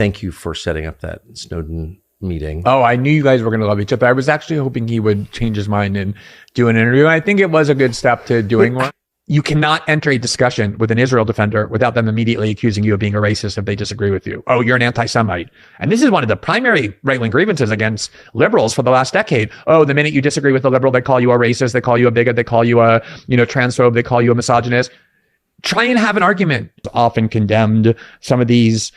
Thank you for setting up that Snowden meeting. Oh, I knew you guys were going to love each other. I was actually hoping he would change his mind and do an interview. I think it was a good step to doing one. You cannot enter a discussion with an Israel defender without them immediately accusing you of being a racist if they disagree with you. Oh, you're an anti-Semite. And this is one of the primary right-wing grievances against liberals for the last decade. Oh, the minute you disagree with a liberal, they call you a racist, they call you a bigot, they call you a, transphobe, they call you a misogynist. Try and have an argument. Often condemned some of these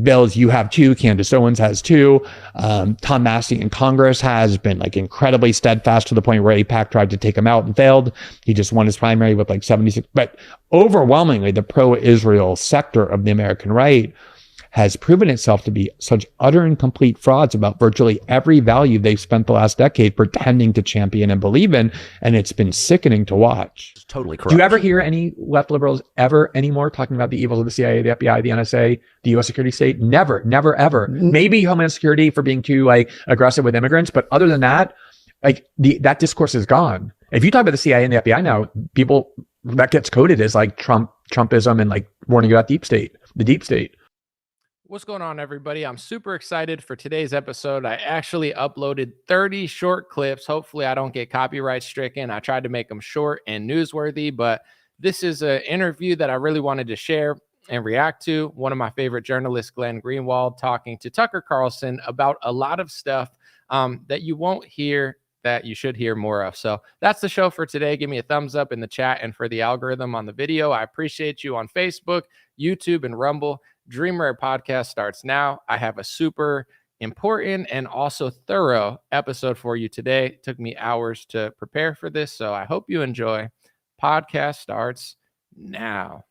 bills. You have two. Candace Owens has two. Tom Massey in Congress has been incredibly steadfast to the point where AIPAC tried to take him out and failed. He just won his primary with 76. But overwhelmingly, the pro-Israel sector of the American right has proven itself to be such utter and complete frauds about virtually every value they've spent the last decade pretending to champion and believe in. And it's been sickening to watch. It's totally correct. Do you ever hear any left liberals ever anymore talking about the evils of the CIA, the FBI, the NSA, the U.S. security state? Never, never, ever. Maybe Homeland Security for being too aggressive with immigrants. But other than that, that discourse is gone. If you talk about the CIA and the FBI now, people, that gets coded as Trumpism and warning about the deep state. What's going on, everybody? I'm super excited for today's episode. I actually uploaded 30 short clips. Hopefully I don't get copyright stricken. I tried to make them short and newsworthy, but this is an interview that I really wanted to share and react to. One of my favorite journalists, Glenn Greenwald, talking to Tucker Carlson about a lot of stuff that you won't hear that you should hear more of. So that's the show for today. Give me a thumbs up in the chat and for the algorithm on the video. I appreciate you on Facebook, YouTube, and Rumble. WWIII podcast starts now. I have a super important and also thorough episode for you today. It took me hours to prepare for this, so I hope you enjoy. Podcast starts now.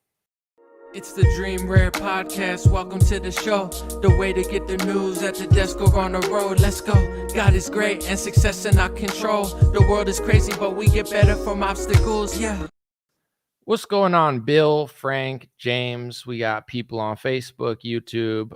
It's the WWIII podcast. Welcome to the show. The way to get the news at the desk or on the road. Let's go. God is great and success in our control. The world is crazy, but we get better from obstacles. Yeah. What's going on, Bill, Frank, James? We got people on Facebook, YouTube.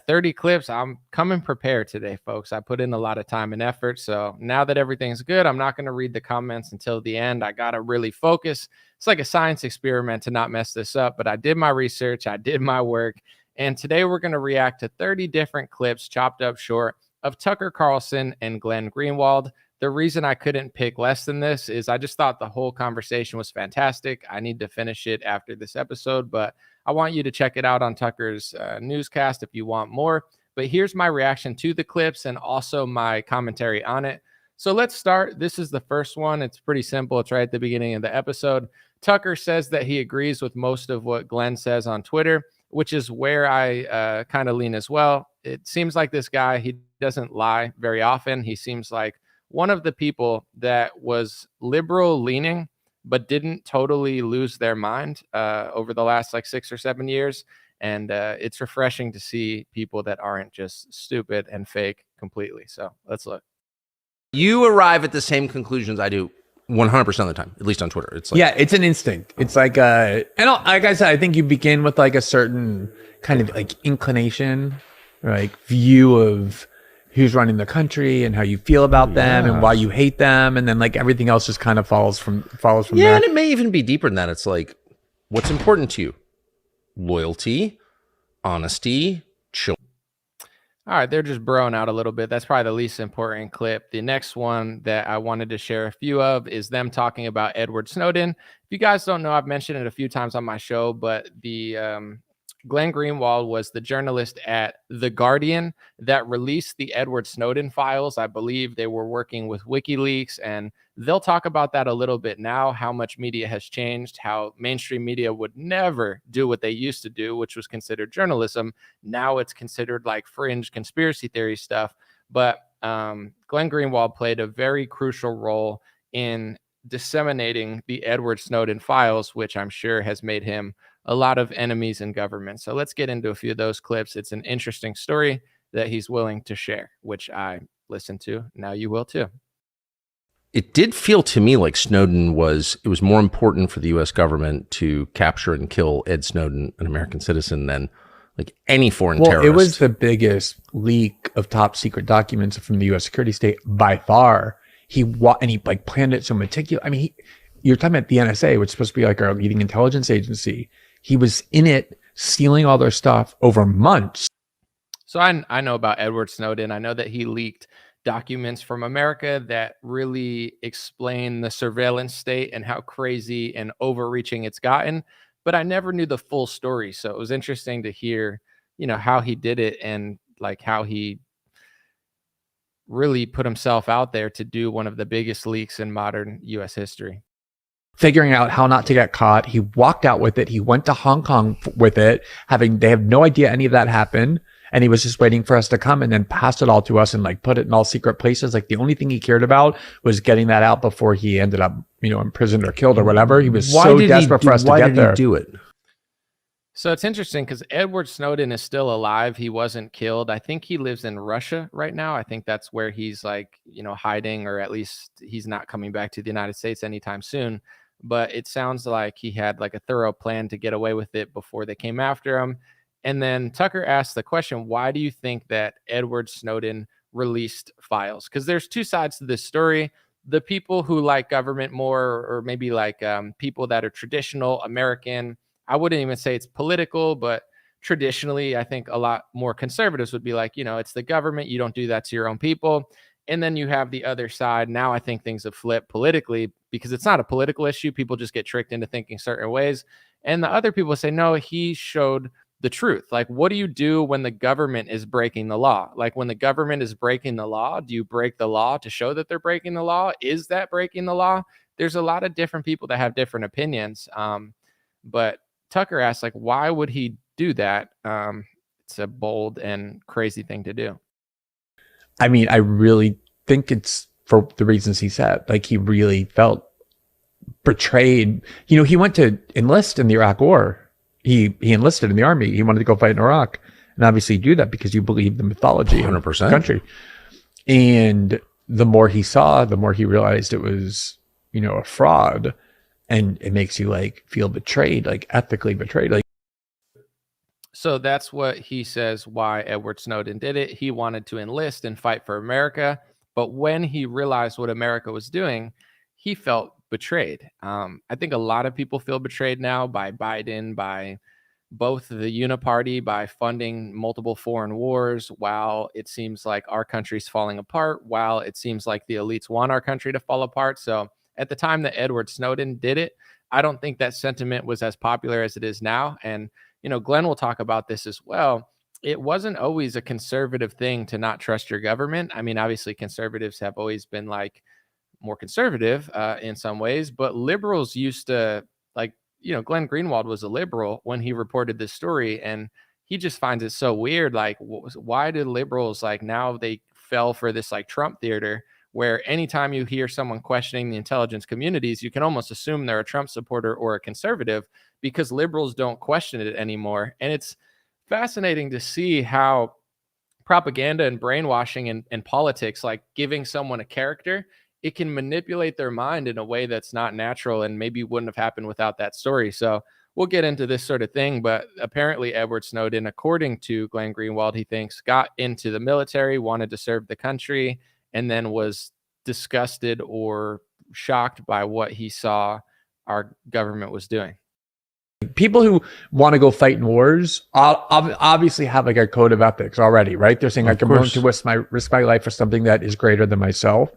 30 clips. I'm coming prepared today, folks. I put in a lot of time and effort. So now that everything's good, I'm not going to read the comments until the end. I got to really focus. It's like a science experiment to not mess this up, but I did my research. I did my work. And today we're going to react to 30 different clips chopped up short of Tucker Carlson and Glenn Greenwald. The reason I couldn't pick less than this is I just thought the whole conversation was fantastic. I need to finish it after this episode, but I want you to check it out on Tucker's newscast if you want more. But here's my reaction to the clips and also my commentary on it. So let's start. This is the first one. It's pretty simple. It's right at the beginning of the episode. Tucker says that he agrees with most of what Glenn says on Twitter, which is where I kind of lean as well. It seems like this guy, he doesn't lie very often. He seems like one of the people that was liberal leaning, but didn't totally lose their mind over the last 6 or 7 years. And it's refreshing to see people that aren't just stupid and fake completely. So let's look. You arrive at the same conclusions I do 100% of the time, at least on Twitter. It's it's an instinct. It's like I said, I think you begin with a certain kind of inclination, view of who's running the country and how you feel about them and why you hate them. And then everything else just kind of follows from there. Yeah, and it may even be deeper than that. It's what's important to you? Loyalty, honesty, children. All right, they're just broing out a little bit. That's probably the least important clip. The next one that I wanted to share a few of is them talking about Edward Snowden. If you guys don't know, I've mentioned it a few times on my show, but the Glenn Greenwald was the journalist at The Guardian that released the Edward Snowden files. I believe they were working with WikiLeaks, and they'll talk about that a little bit now, how much media has changed, how mainstream media would never do what they used to do, which was considered journalism. Now it's considered fringe conspiracy theory stuff. But Glenn Greenwald played a very crucial role in disseminating the Edward Snowden files, which I'm sure has made him a lot of enemies in government. So let's get into a few of those clips. It's an interesting story that he's willing to share, which I listened to. Now you will too. It did feel to me like Snowden it was more important for the U.S. government to capture and kill Ed Snowden, an American citizen, than any foreign terrorist. It was the biggest leak of top secret documents from the U.S. security state by far. He planned it so meticulous. I mean, you're talking about the NSA, which is supposed to be our leading intelligence agency. He was in it, stealing all their stuff over months. So I know about Edward Snowden. I know that he leaked documents from America that really explain the surveillance state and how crazy and overreaching it's gotten. But I never knew the full story. So it was interesting to hear, how he did it and like how he really put himself out there to do one of the biggest leaks in modern US history. Figuring out how not to get caught. He walked out with it. He went to Hong Kong with it, they have no idea any of that happened. And he was just waiting for us to come and then pass it all to us and like put it in all secret places. Like the only thing he cared about was getting that out before he ended up, imprisoned or killed or whatever. He was so desperate for us to get there. Why did he do it? So it's interesting because Edward Snowden is still alive. He wasn't killed. I think he lives in Russia right now. I think that's where he's like, hiding, or at least he's not coming back to the United States anytime soon. But it sounds like he had like a thorough plan to get away with it before they came after him. And then Tucker asked the question, why do you think that Edward Snowden released files? Because there's two sides to this story. The people who like government more, or maybe like people that are traditional American, I wouldn't even say it's political, but traditionally, I think a lot more conservatives would be like, it's the government. You don't do that to your own people. And then you have the other side. Now I think things have flipped politically because it's not a political issue. People just get tricked into thinking certain ways. And the other people say, no, he showed the truth. Like, what do you do when the government is breaking the law? Like, when the government is breaking the law, do you break the law to show that they're breaking the law? Is that breaking the law? There's a lot of different people that have different opinions. But Tucker asked, like, why would he do that? It's a bold and crazy thing to do. I mean, I really think it's for the reasons he said. Like, he really felt betrayed. He went to enlist in the Iraq War. He enlisted in the army. He wanted to go fight in Iraq, and obviously do that because you believe the mythology 100%. of the country. And the more he saw, the more he realized it was, a fraud, and it makes you like feel betrayed, like ethically betrayed. Like, so that's what he says why Edward Snowden did it. He wanted to enlist and fight for America, but when he realized what America was doing, he felt betrayed. I think a lot of people feel betrayed now by Biden, by both the Uniparty, by funding multiple foreign wars, while it seems like our country's falling apart, while it seems like the elites want our country to fall apart. So at the time that Edward Snowden did it, I don't think that sentiment was as popular as it is now. And, Glenn will talk about this as well. It wasn't always a conservative thing to not trust your government. I mean, obviously conservatives have always been like, more conservative in some ways, but liberals used to like, Glenn Greenwald was a liberal when he reported this story, and he just finds it so weird. Like, why did liberals like now they fell for this like Trump theater where anytime you hear someone questioning the intelligence communities, you can almost assume they're a Trump supporter or a conservative because liberals don't question it anymore. And it's fascinating to see how propaganda and brainwashing and politics, like giving someone a character, it can manipulate their mind in a way that's not natural and maybe wouldn't have happened without that story. So we'll get into this sort of thing, but apparently Edward Snowden, according to Glenn Greenwald, he thinks got into the military, wanted to serve the country, and then was disgusted or shocked by what he saw our government was doing. people who want to go fight in wars obviously have like a code of ethics already, right? They're saying like, I'm willing to risk my life for something that is greater than myself.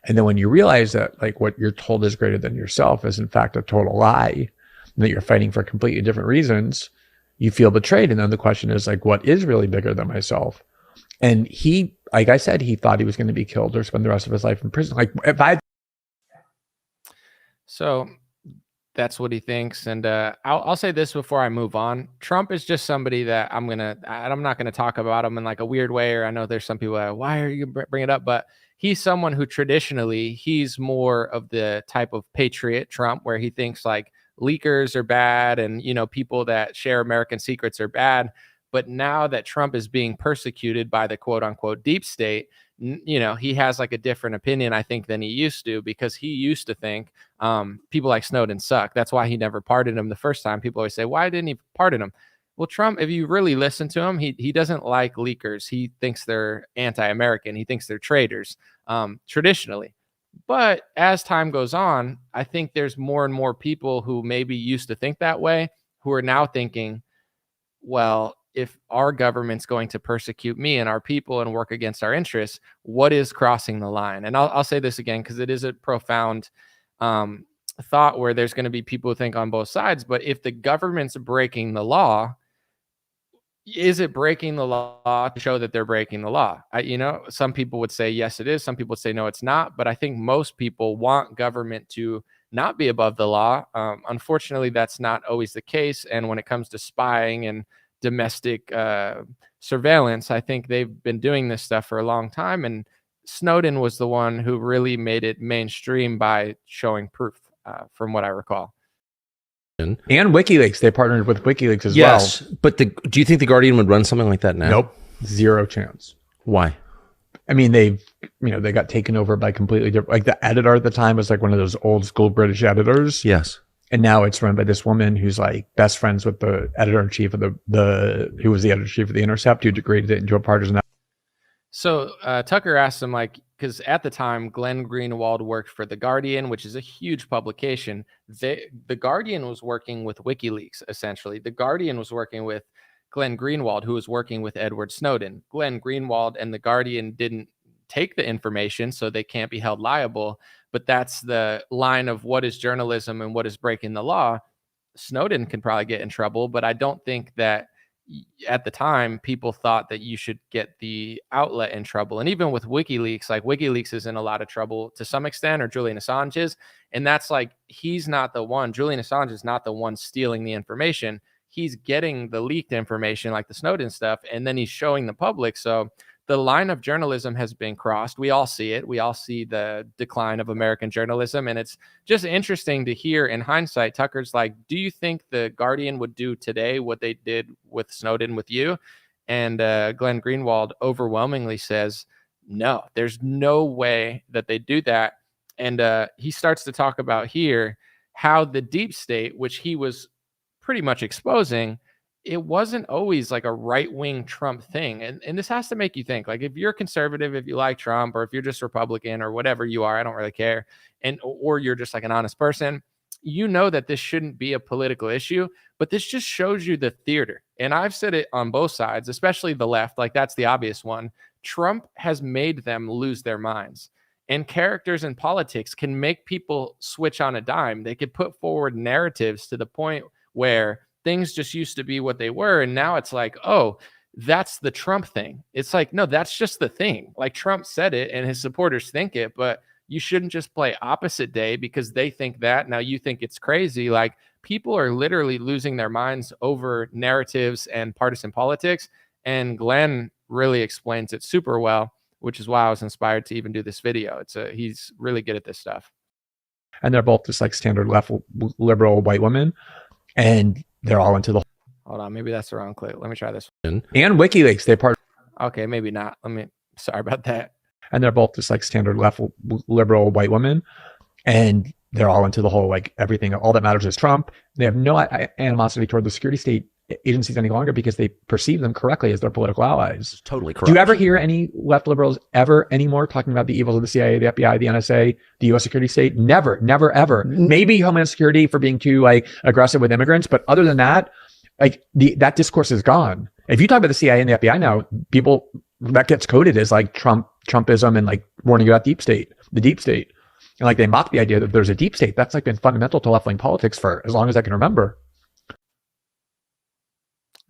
And then when you realize that like what you're told is greater than yourself is in fact a total lie, and that you're fighting for completely different reasons, you feel betrayed. And then the question is like, what is really bigger than myself? And he, like I said, he thought he was going to be killed or spend the rest of his life in prison. Like if I... So that's what he thinks. And I'll say this before I move on. Trump is just somebody that I'm not going to talk about him in like a weird way, or I know there's some people that, why are you bring it up? But he's someone who traditionally, he's more of the type of patriot Trump, where he thinks like leakers are bad and, you know, people that share American secrets are bad. But now that Trump is being persecuted by the quote unquote deep state, you know, he has like a different opinion, I think, than he used to, because he used to think people like Snowden suck. That's why he never pardoned him the first time. People always say, why didn't he pardon him? Well, Trump, if you really listen to him, he doesn't like leakers. He thinks they're anti-American. He thinks they're traitors traditionally. But as time goes on, I think there's more and more people who maybe used to think that way, who are now thinking, well, if our government's going to persecute me and our people and work against our interests, what is crossing the line? And I'll say this again, because it is a profound thought where there's going to be people who think on both sides. But if the government's breaking the law, is it breaking the law to show that they're breaking the law? Some people would say, yes, it is. Some people would say, no, it's not. But I think most people want government to not be above the law. Unfortunately, that's not always the case. And when it comes to spying and domestic surveillance, I think they've been doing this stuff for a long time. And Snowden was the one who really made it mainstream by showing proof, from what I recall. And WikiLeaks, they partnered with WikiLeaks as well. Yes, but do you think the Guardian would run something like that now? Nope, zero chance. Why? I mean, they got taken over by completely different. Like the editor at the time was like one of those old school British editors. Yes, and now it's run by this woman who's like best friends with the editor in chief of who was the editor in chief of The Intercept, who degraded it into a partisan. So Tucker asked him, like, because at the time, Glenn Greenwald worked for The Guardian, which is a huge publication. The Guardian was working with WikiLeaks, essentially. The Guardian was working with Glenn Greenwald, who was working with Edward Snowden. Glenn Greenwald and The Guardian didn't take the information, so they can't be held liable. But that's the line of what is journalism and what is breaking the law. Snowden can probably get in trouble, but I don't think that at the time people thought that you should get the outlet in trouble. And even with WikiLeaks, like WikiLeaks is in a lot of trouble to some extent, or Julian Assange is. And that's like, he's not the one, Julian Assange is not the one stealing the information. He's getting the leaked information, like the Snowden stuff, and then he's showing the public. So the line of journalism has been crossed. We all see it. We all see the decline of American journalism. And it's just interesting to hear in hindsight, Tucker's like, do you think the Guardian would do today what they did with Snowden with you? And Glenn Greenwald overwhelmingly says, no, there's no way that they do that. And he starts to talk about here how the deep state, which he was pretty much exposing, it wasn't always like a right-wing Trump thing. And this has to make you think, like, if you're conservative, if you like Trump, or if you're just Republican or whatever you are, I don't really care. Or you're just like an honest person, you know that this shouldn't be a political issue, but this just shows you the theater. And I've said it on both sides, especially the left, like that's the obvious one. Trump has made them lose their minds. And characters in politics can make people switch on a dime. They could put forward narratives to the point where things just used to be what they were. And now it's like, oh, that's the Trump thing. It's like, no, that's just the thing. Like Trump said it and his supporters think it, but you shouldn't just play opposite day because they think that. Now you think it's crazy. Like people are literally losing their minds over narratives and partisan politics. And Glenn really explains it super well, which is why I was inspired to even do this video. He's really good at this stuff. And they're both just like standard left liberal white women. And they're all into the. Hold on, maybe that's the wrong clip. Let me try this one. And WikiLeaks, they part. Okay, maybe not. Sorry about that. And they're both just like standard left liberal white women. And they're all into the whole, like everything, all that matters is Trump. They have no animosity toward the security state agencies any longer because they perceive them correctly as their political allies. Totally correct. Do you ever hear any left liberals ever anymore talking about the evils of the CIA, the FBI, the NSA, the U.S. security state? Never, never, ever. Maybe Homeland Security for being too like aggressive with immigrants, but other than that, like that discourse is gone. If you talk about the CIA and the FBI now, people that gets coded as like Trumpism and like warning about the deep state, and like they mock the idea that there's a deep state. That's like been fundamental to left-wing politics for as long as I can remember.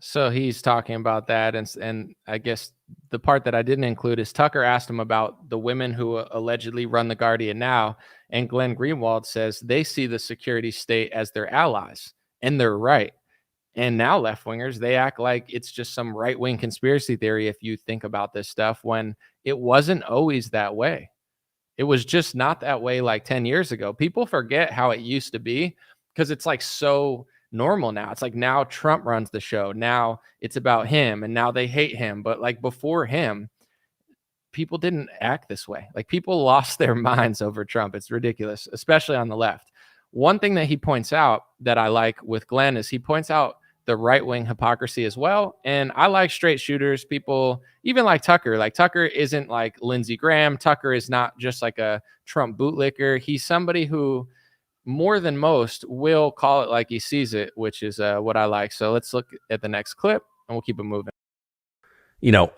So he's talking about that, and I guess the part that I didn't include is Tucker asked him about the women who allegedly run the Guardian now, and Glenn Greenwald says they see the security state as their allies, and they're right. And now left-wingers, they act like it's just some right-wing conspiracy theory if you think about this stuff, when it wasn't always that way. It was just not that way like 10 years ago. People forget how it used to be because it's like so normal now. It's like now Trump runs the show. Now it's about him and now they hate him. But like before him, people didn't act this way. Like people lost their minds over Trump. It's ridiculous, especially on the left. One thing that he points out that I like with Glenn is he points out the right-wing hypocrisy as well. And I like straight shooters. People even like Tucker. Like Tucker isn't like Lindsey Graham. Tucker is not just like a Trump bootlicker. He's somebody who more than most will call it like he sees it, which is what I like. So let's look at the next clip and we'll keep it moving. You know,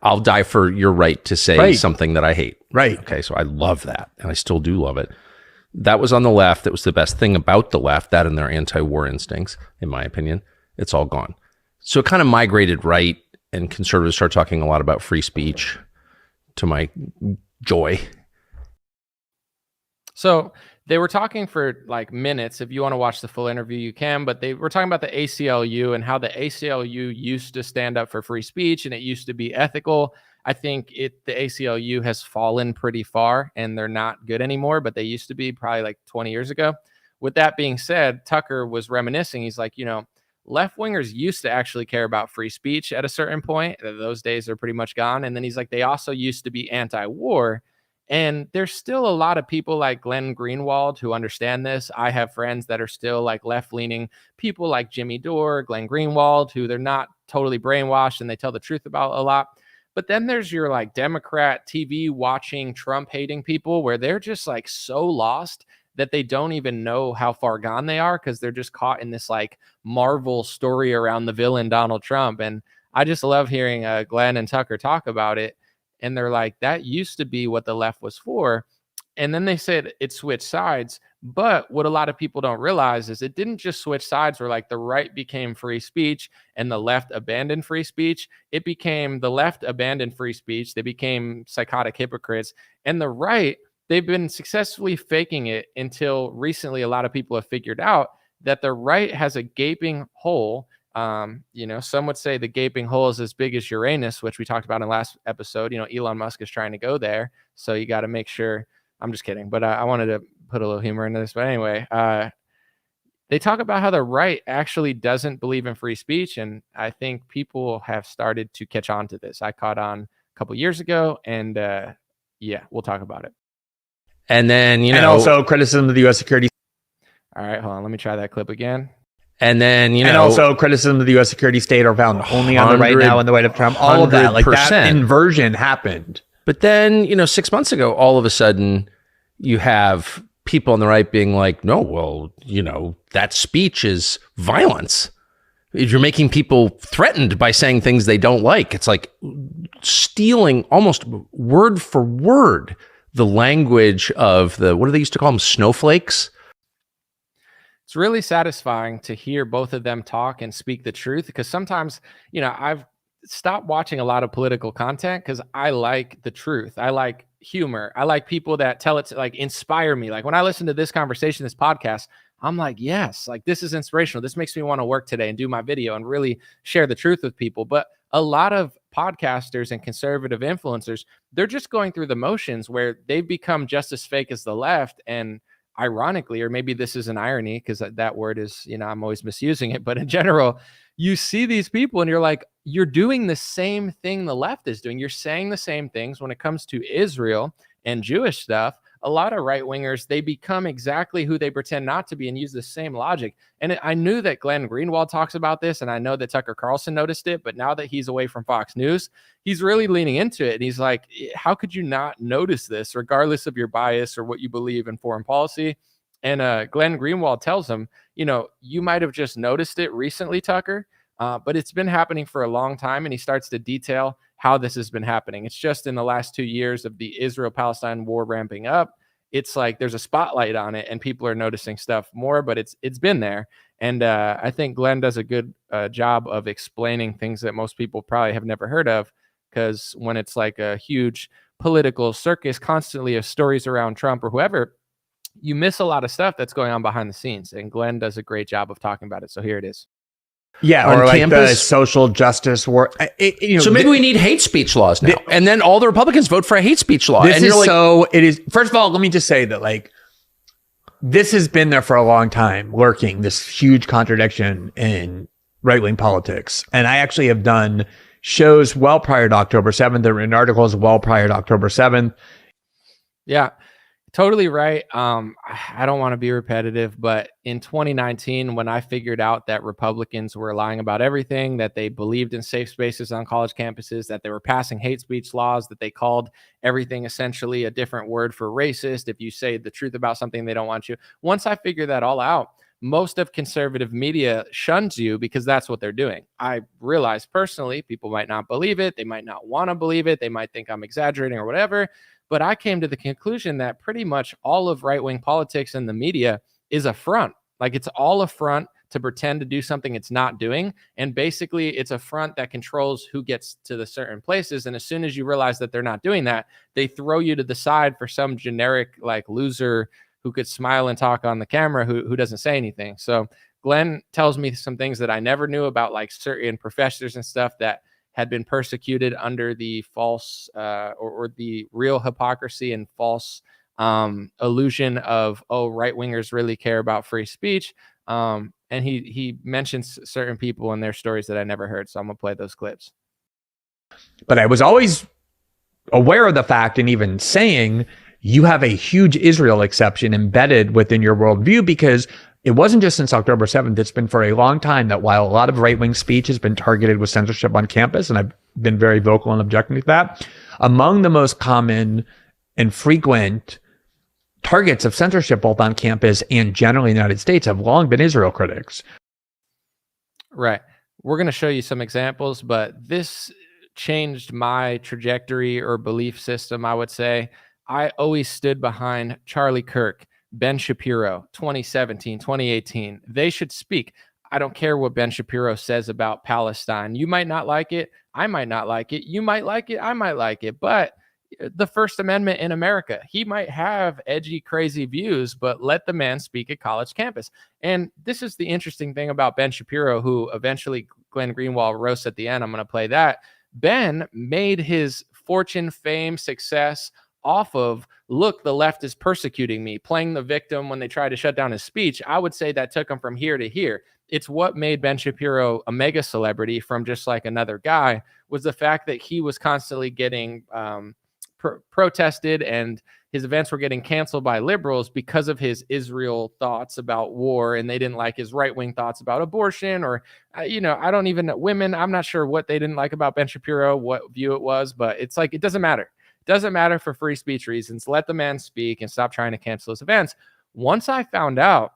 I'll die for your right to say something that I hate. Right. Okay, so I love that, and I still do love it. That was on the left. That was the best thing about the left, that and their anti-war instincts, in my opinion. It's all gone. So it kind of migrated right, and conservatives start talking a lot about free speech, to my joy. So they were talking for like minutes. If you want to watch the full interview, you can, but they were talking about the ACLU and how the ACLU used to stand up for free speech and it used to be ethical. I think the ACLU has fallen pretty far and they're not good anymore, but they used to be probably like 20 years ago. With that being said, Tucker was reminiscing. He's like, you know, left-wingers used to actually care about free speech at a certain point. Those days are pretty much gone. And then he's like, they also used to be anti-war. And there's still a lot of people like Glenn Greenwald who understand this. I have friends that are still like left-leaning people like Jimmy Dore, Glenn Greenwald, who they're not totally brainwashed and they tell the truth about a lot. But then there's your like Democrat TV watching Trump hating people where they're just like so lost that they don't even know how far gone they are because they're just caught in this like Marvel story around the villain Donald Trump. And I just love hearing Glenn and Tucker talk about it. And they're like, that used to be what the left was for. And then they said it switched sides. But what a lot of people don't realize is it didn't just switch sides where like the right became free speech and the left abandoned free speech. It became the left abandoned free speech. They became psychotic hypocrites. And the right, they've been successfully faking it until recently a lot of people have figured out that the right has a gaping hole. You know, some would say the gaping hole is as big as Uranus, which we talked about in the last episode. You know, Elon Musk is trying to go there. So you got to make sure. I'm just kidding. But I wanted to put a little humor into this. But anyway, they talk about how the right actually doesn't believe in free speech. And I think people have started to catch on to this. I caught on a couple years ago. And yeah, we'll talk about it. And then, you know. And also criticism of the U.S. security. All right, hold on. Let me try that clip again. And then, you know. And also criticism of the U.S. security state are found only on the right now in the way of Trump. All of that. Like that inversion happened. But then, you know, 6 months ago, all of a sudden, you have people on the right being like, no, well, you know, that speech is violence. You're making people threatened by saying things they don't like. It's like stealing almost word for word the language of the, what do they used to call them, snowflakes? It's really satisfying to hear both of them talk and speak the truth because sometimes, you know, I've stopped watching a lot of political content because I like the truth. I like humor. I like people that tell it to like inspire me. Like when I listen to this conversation, this podcast, I'm like, yes, like this is inspirational. This makes me want to work today and do my video and really share the truth with people. But a lot of podcasters and conservative influencers, they're just going through the motions where they've become just as fake as the left. And ironically, or maybe this is an irony because that word is, you know, I'm always misusing it. But in general, you see these people and you're like, you're doing the same thing the left is doing. You're saying the same things when it comes to Israel and Jewish stuff. A lot of right wingers, they become exactly who they pretend not to be and use the same logic. And I knew that Glenn Greenwald talks about this, and I know that Tucker Carlson noticed it, but now that he's away from Fox News, he's really leaning into it. And he's like, how could you not notice this, regardless of your bias or what you believe in foreign policy? And Glenn Greenwald tells him, you know, you might have just noticed it recently, Tucker, but it's been happening for a long time. And he starts to detail how this has been happening. It's just in the last 2 years of the Israel-Palestine war ramping up. It's like there's a spotlight on it and people are noticing stuff more, but it's been there. And I think Glenn does a good job of explaining things that most people probably have never heard of, because when it's like a huge political circus constantly of stories around Trump or whoever, you miss a lot of stuff that's going on behind the scenes. And Glenn does a great job of talking about it. So here it is. Yeah, or like the social justice war. So maybe we need hate speech laws now, and then all the Republicans vote for a hate speech law. This is like, so. It is. First of all, let me just say that like this has been there for a long time, lurking this huge contradiction in right wing politics. And I actually have done shows well prior to October 7th. There were written articles well prior to October 7th. Yeah. Totally right. I don't want to be repetitive, but in 2019, when I figured out that Republicans were lying about everything, that they believed in safe spaces on college campuses, that they were passing hate speech laws, that they called everything essentially a different word for racist. If you say the truth about something, they don't want you. Once I figured that all out, most of conservative media shuns you because that's what they're doing. I realize personally, people might not believe it. They might not want to believe it. They might think I'm exaggerating or whatever. But I came to the conclusion that pretty much all of right-wing politics and the media is a front. Like, it's all a front to pretend to do something it's not doing. And basically, it's a front that controls who gets to the certain places. And as soon as you realize that they're not doing that, they throw you to the side for some generic like loser who could smile and talk on the camera who doesn't say anything. So Glenn tells me some things that I never knew about, like certain professors and stuff that had been persecuted under the false or the real hypocrisy and false illusion of, oh, right-wingers really care about free speech. And he mentions certain people and their stories that I never heard. So I'm going to play those clips. But I was always aware of the fact, and even saying, you have a huge Israel exception embedded within your worldview, because it wasn't just since October 7th. It's been for a long time that while a lot of right-wing speech has been targeted with censorship on campus, and I've been very vocal in objecting to that, among the most common and frequent targets of censorship both on campus and generally in the United States have long been Israel critics. Right. We're going to show you some examples, but this changed my trajectory or belief system, I would say. I always stood behind Charlie Kirk, Ben Shapiro, 2017, 2018. They should speak. I don't care what Ben Shapiro says about Palestine. You might not like it. I might not like it. You might like it. I might like it. But the First Amendment in America, he might have edgy, crazy views, but let the man speak at college campus. And this is the interesting thing about Ben Shapiro, who eventually Glenn Greenwald roasts at the end. I'm going to play that. Ben made his fortune, fame, success off of, look, the left is persecuting me, playing the victim when they tried to shut down his speech. I would say that took him from here to here. It's what made Ben Shapiro a mega celebrity from just like another guy, was the fact that he was constantly getting protested, and his events were getting canceled by liberals because of his Israel thoughts about war, and they didn't like his right-wing thoughts about abortion, or I don't even know, women. I'm not sure what they didn't like about Ben Shapiro, what view it was, but it's like, it doesn't matter. It doesn't matter for free speech reasons. Let the man speak and stop trying to cancel his events. Once I found out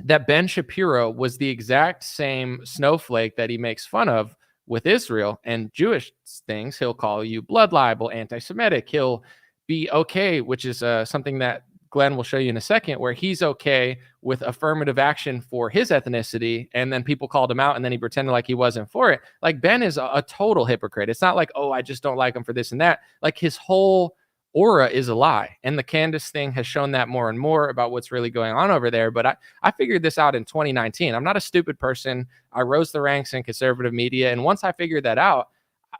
that Ben Shapiro was the exact same snowflake that he makes fun of with Israel and Jewish things, he'll call you blood libel, anti-Semitic. He'll be okay, which is something that Glenn will show you in a second, where he's okay with affirmative action for his ethnicity, and then people called him out, and then he pretended like he wasn't for it. Like, Ben is a total hypocrite. It's not like, oh, I just don't like him for this and that. Like, his whole aura is a lie. And the Candace thing has shown that more and more about what's really going on over there. But I figured this out in 2019. I'm not a stupid person. I rose the ranks in conservative media. And once I figured that out,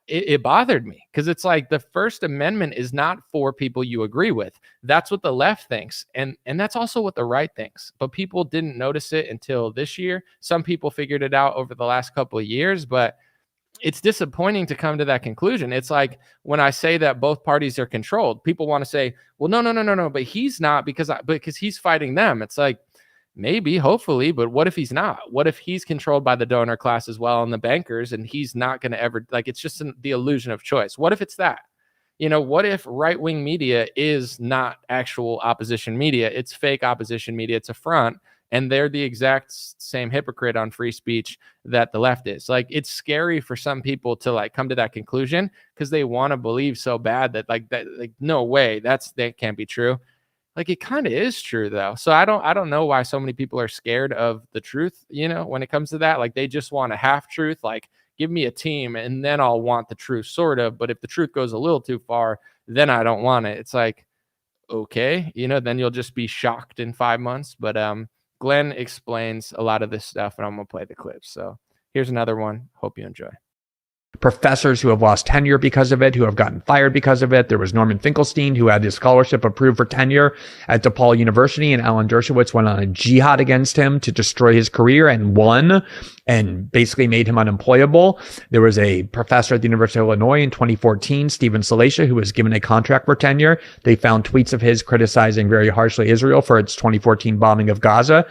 it bothered me, because it's like, the First Amendment is not for people you agree with. That's what the left thinks. And that's also what the right thinks. But people didn't notice it until this year. Some people figured it out over the last couple of years, but it's disappointing to come to that conclusion. It's like when I say that both parties are controlled, people want to say, well, no, but he's not, because he's fighting them. It's like, maybe, hopefully, but what if he's not? What if he's controlled by the donor class as well and the bankers, and he's not going to ever, like, it's just the illusion of choice. What if it's that? What if right-wing media is not actual opposition media? It's fake opposition media. It's a front. And they're the exact same hypocrite on free speech that the left is. Like, it's scary for some people to like come to that conclusion, because they want to believe so bad that like no way, that can't be true. Like, it kind of is true though. So I don't know why so many people are scared of the truth, when it comes to that. Like, they just want a half truth. Like, give me a team and then I'll want the truth, sort of. But if the truth goes a little too far, then I don't want it. It's like, okay, then you'll just be shocked in 5 months. But Glenn explains a lot of this stuff, and I'm going to play the clips. So here's another one. Hope you enjoy. Professors who have lost tenure because of it, who have gotten fired because of it. There was Norman Finkelstein, who had his scholarship approved for tenure at DePaul University, and Alan Dershowitz went on a jihad against him to destroy his career and won, and basically made him unemployable. There was a professor at the University of Illinois in 2014, Stephen Salacia, who was given a contract for tenure. They found tweets of his criticizing very harshly Israel for its 2014 bombing of Gaza.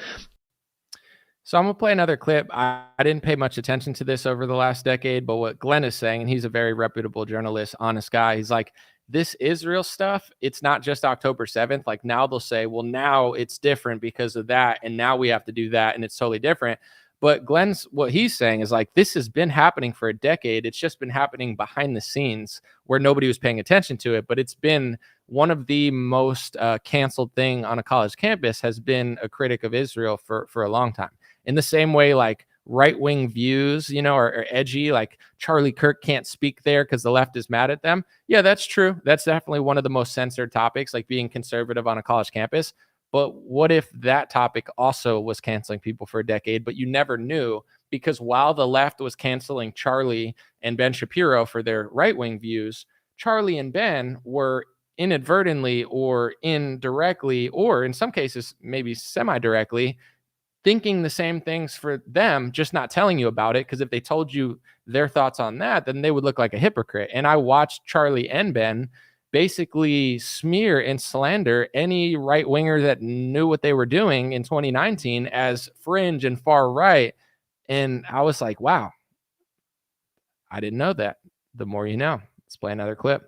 So I'm gonna play another clip. I didn't pay much attention to this over the last decade, but what Glenn is saying, and he's a very reputable journalist, honest guy. He's like, this Israel stuff, it's not just October 7th. Like now they'll say, well, now it's different because of that, and now we have to do that, and it's totally different. But Glenn's what he's saying is like this has been happening for a decade. It's just been happening behind the scenes where nobody was paying attention to it. But it's been one of the most canceled thing on a college campus has been a critic of Israel for a long time. In the same way, like right-wing views, you know, are edgy, like Charlie Kirk can't speak there because the left is mad at them. Yeah, that's true. That's definitely one of the most censored topics, like being conservative on a college campus. But what if that topic also was canceling people for a decade, but you never knew because while the left was canceling Charlie and Ben Shapiro for their right-wing views, Charlie and Ben were inadvertently or indirectly, or in some cases, maybe semi-directly, thinking the same things for them, just not telling you about it. Because if they told you their thoughts on that, then they would look like a hypocrite. And I watched Charlie and Ben basically smear and slander any right winger that knew what they were doing in 2019 as fringe and far right. And I was like, wow, I didn't know that. The more you know. Let's play another clip.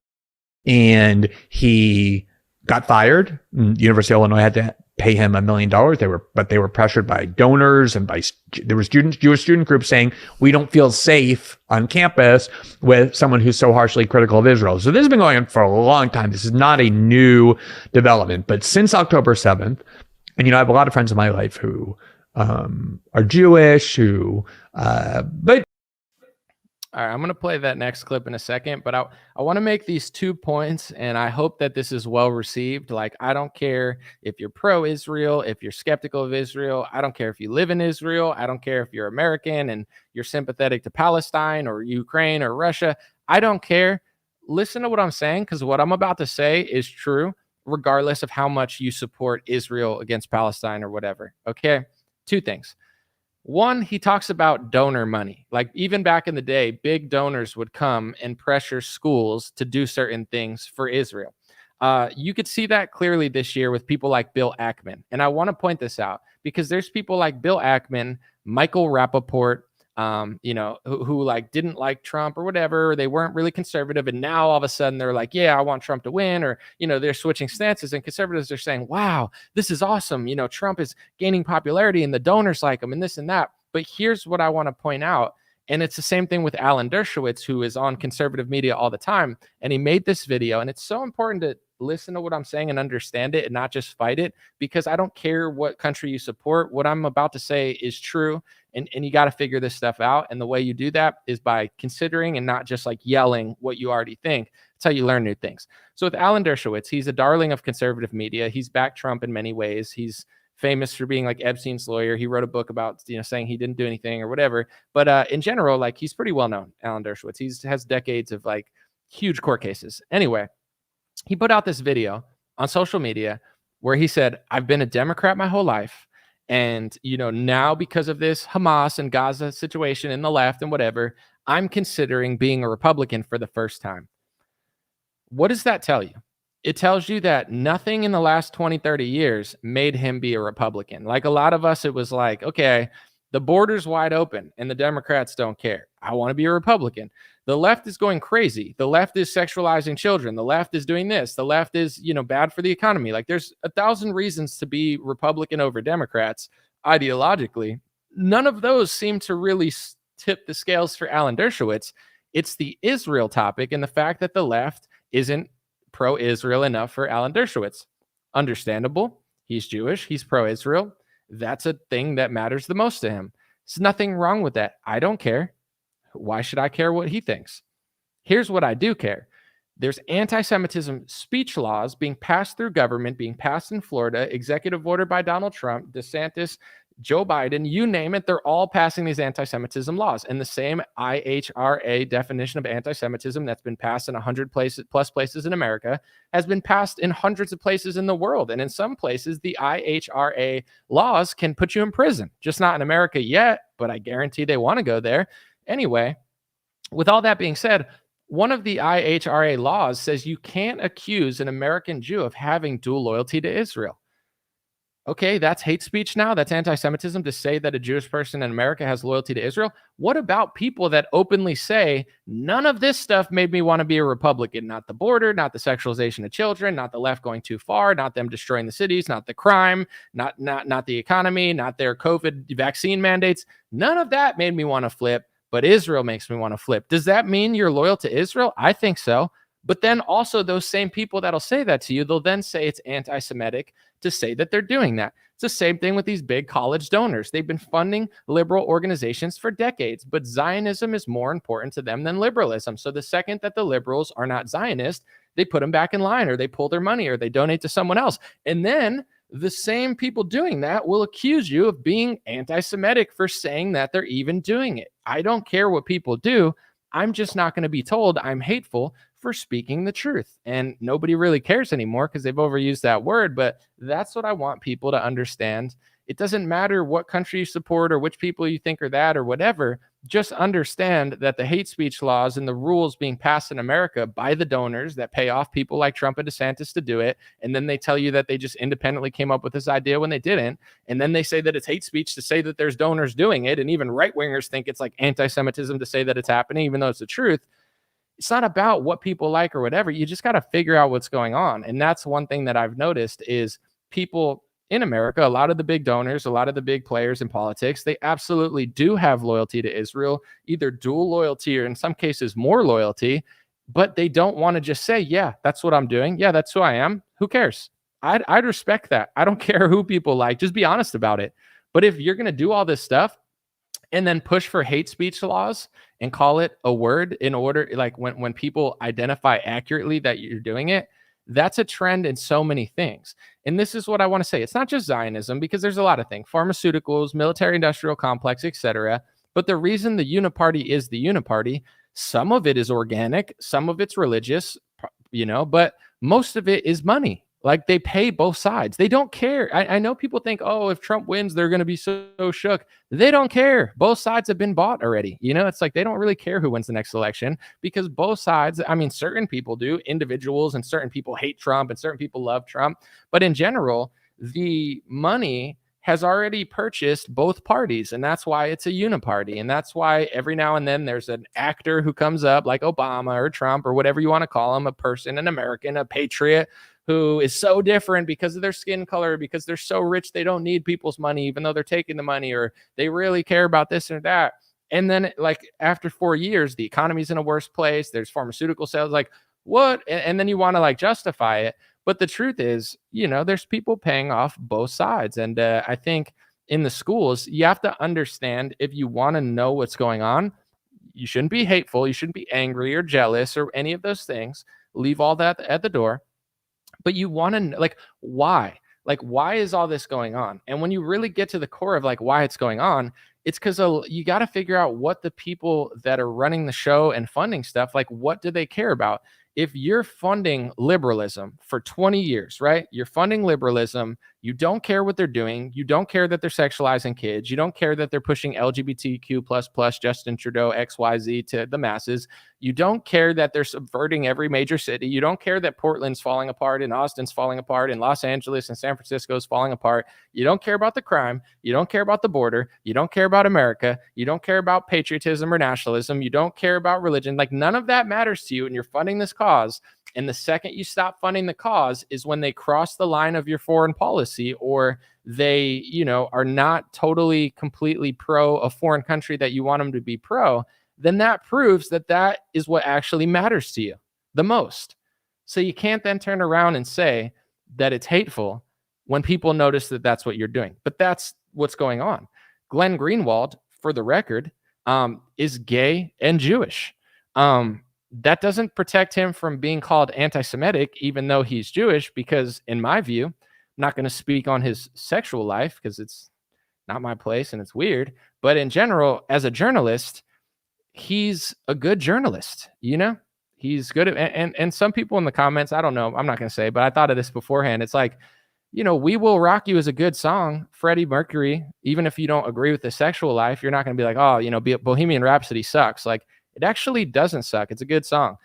And he got fired. University of Illinois had to pay him $1 million. They were pressured by donors and there was Jewish student groups saying, we don't feel safe on campus with someone who's so harshly critical of Israel. So this has been going on for a long time. This is not a new development, but since October 7th, and, you know, I have a lot of friends in my life who, are Jewish, but All right, I'm going to play that next clip in a second, but I want to make these 2 points, and I hope that this is well received. Like, I don't care if you're pro-Israel, if you're skeptical of Israel. I don't care if you live in Israel. I don't care if you're American and you're sympathetic to Palestine or Ukraine or Russia. I don't care. Listen to what I'm saying, because what I'm about to say is true, regardless of how much you support Israel against Palestine or whatever. Okay? 2 things. One, he talks about donor money. Like even back in the day, big donors would come and pressure schools to do certain things for Israel. You could see that clearly this year with people like Bill Ackman. And I want to point this out because there's people like Bill Ackman, Michael Rappaport, who like didn't like Trump or whatever, or they weren't really conservative. And now all of a sudden they're like, yeah, I want Trump to win, or, you know, they're switching stances, and conservatives are saying, wow, this is awesome. You know, Trump is gaining popularity and the donors like him and this and that. But here's what I want to point out. And it's the same thing with Alan Dershowitz, who is on conservative media all the time. And he made this video, and it's so important to listen to what I'm saying and understand it and not just fight it, because I don't care what country you support. What I'm about to say is true. And you got to figure this stuff out. And the way you do that is by considering and not just like yelling what you already think. That's how you learn new things. So with Alan Dershowitz, he's a darling of conservative media. He's backed Trump in many ways. He's famous for being like Epstein's lawyer. He wrote a book about, you know, saying he didn't do anything or whatever. But in general, like he's pretty well known, Alan Dershowitz. He has decades of like huge court cases. Anyway, he put out this video on social media where he said, I've been a Democrat my whole life. And, you know, now because of this Hamas and Gaza situation in the left and whatever, I'm considering being a Republican for the first time. What does that tell you? It tells you that nothing in the last 20, 30 years made him be a Republican. Like a lot of us, it was like, okay, the border's wide open and the Democrats don't care. I want to be a Republican. The left is going crazy. The left is sexualizing children. The left is doing this. The left is, you know, bad for the economy. Like there's 1,000 reasons to be Republican over Democrats ideologically. None of those seem to really tip the scales for Alan Dershowitz. It's the Israel topic and the fact that the left isn't pro-Israel enough for Alan Dershowitz. Understandable. He's Jewish. He's pro-Israel. That's a thing that matters the most to him. There's nothing wrong with that. I don't care. Why should I care what he thinks? Here's what I do care. There's anti-Semitism speech laws being passed through government, being passed in Florida, executive order by Donald Trump, DeSantis, Joe Biden, you name it, they're all passing these anti-Semitism laws. And the same IHRA definition of anti-Semitism that's been passed in 100 plus places in America has been passed in hundreds of places in the world. And in some places, the IHRA laws can put you in prison. Just not in America yet, but I guarantee they want to go there. Anyway, with all that being said, one of the IHRA laws says you can't accuse an American Jew of having dual loyalty to Israel. Okay, that's hate speech now. That's anti-Semitism to say that a Jewish person in America has loyalty to Israel. What about people that openly say none of this stuff made me want to be a Republican? Not the border, not the sexualization of children, not the left going too far, not them destroying the cities, not the crime, not the economy, not their COVID vaccine mandates. None of that made me want to flip, but Israel makes me want to flip. Does that mean you're loyal to Israel? I think so. But then also those same people that'll say that to you, they'll then say it's anti-Semitic to say that they're doing that. It's the same thing with these big college donors. They've been funding liberal organizations for decades, but Zionism is more important to them than liberalism. So the second that the liberals are not Zionist, they put them back in line, or they pull their money, or they donate to someone else. And then the same people doing that will accuse you of being anti-Semitic for saying that they're even doing it. I don't care what people do. I'm just not going to be told I'm hateful for speaking the truth. And nobody really cares anymore because they've overused that word. But that's what I want people to understand. It doesn't matter what country you support or which people you think are that or whatever. Just understand that the hate speech laws and the rules being passed in America by the donors that pay off people like Trump and DeSantis to do it. And then they tell you that they just independently came up with this idea when they didn't. And then they say that it's hate speech to say that there's donors doing it. And even right wingers think it's like anti-Semitism to say that it's happening, even though it's the truth. It's not about what people like or whatever. You just got to figure out what's going on. And that's one thing that I've noticed is people in America, a lot of the big donors, a lot of the big players in politics, they absolutely do have loyalty to Israel, either dual loyalty or in some cases more loyalty, but they don't want to just say, yeah, that's what I'm doing. Yeah, that's who I am. Who cares? I'd respect that. I don't care who people like. Just be honest about it. But if you're going to do all this stuff and then push for hate speech laws and call it a word in order, like when people identify accurately that you're doing it, that's a trend in so many things. And this is what I want to say. It's not just Zionism, because there's a lot of things, pharmaceuticals, military industrial complex, etc. But the reason the uniparty is the uniparty, some of it is organic, some of it's religious, but most of it is money. Like they pay both sides. They don't care. I know people think, oh, if Trump wins, they're going to be so shook. They don't care. Both sides have been bought already. It's like they don't really care who wins the next election because both sides, I mean, certain people do, individuals, and certain people hate Trump and certain people love Trump. But in general, the money has already purchased both parties. And that's why it's a uniparty. And that's why every now and then there's an actor who comes up like Obama or Trump or whatever you want to call him, a person, an American, a patriot, who is so different because of their skin color, because they're so rich, they don't need people's money, even though they're taking the money, or they really care about this or that. And then like after 4 years, the economy's in a worse place. There's pharmaceutical sales, like what? And then you want to like justify it. But the truth is, there's people paying off both sides. And I think in the schools, you have to understand, if you want to know what's going on, you shouldn't be hateful. You shouldn't be angry or jealous or any of those things. Leave all that at the door. But you want to know, like, why? Like, why is all this going on? And when you really get to the core of like why it's going on, it's because you got to figure out what the people that are running the show and funding stuff, like, what do they care about? If you're funding liberalism for 20 years, right? You're funding liberalism. You don't care what they're doing. You don't care that they're sexualizing kids. You don't care that they're pushing LGBTQ++ Justin Trudeau XYZ to the masses. You don't care that they're subverting every major city. You don't care that Portland's falling apart and Austin's falling apart and Los Angeles and San Francisco's falling apart. You don't care about the crime. You don't care about the border. You don't care about America. You don't care about patriotism or nationalism. You don't care about religion. Like, none of that matters to you, and you're funding this cause. And the second you stop funding the cause is when they cross the line of your foreign policy, or they, are not totally, completely pro a foreign country that you want them to be pro. Then that proves that that is what actually matters to you the most. So you can't then turn around and say that it's hateful when people notice that that's what you're doing. But that's what's going on. Glenn Greenwald, for the record, is gay and Jewish. That doesn't protect him from being called anti-Semitic, even though he's Jewish, because in my view, I'm not going to speak on his sexual life because it's not my place and it's weird. But in general, as a journalist, he's a good journalist. He's good at, and some people in the comments, I don't know, I'm not going to say, but I thought of this beforehand. It's like, We Will Rock You is a good song. Freddie Mercury, even if you don't agree with the sexual life, you're not going to be like, oh, Bohemian Rhapsody sucks. Like, it actually doesn't suck. It's a good song.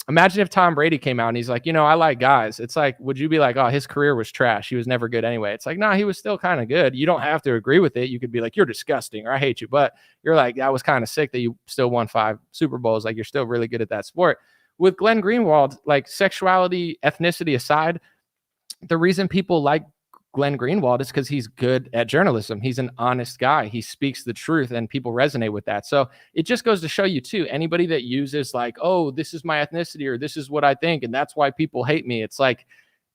imagine if Tom Brady came out and he's like, I like guys. It's like, would you be like, oh, his career was trash, he was never good anyway? It's like, no, he was still kind of good. You don't have to agree with it. You could be like, you're disgusting, or I hate you. But you're like, I was kind of sick that you still won 5 Super Bowls. Like, you're still really good at that sport. With Glenn Greenwald, like, sexuality, ethnicity aside, the reason people like Glenn Greenwald is because he's good at journalism. He's an honest guy. He speaks the truth and people resonate with that. So it just goes to show you too, anybody that uses like, oh, this is my ethnicity, or this is what I think, and that's why people hate me. It's like,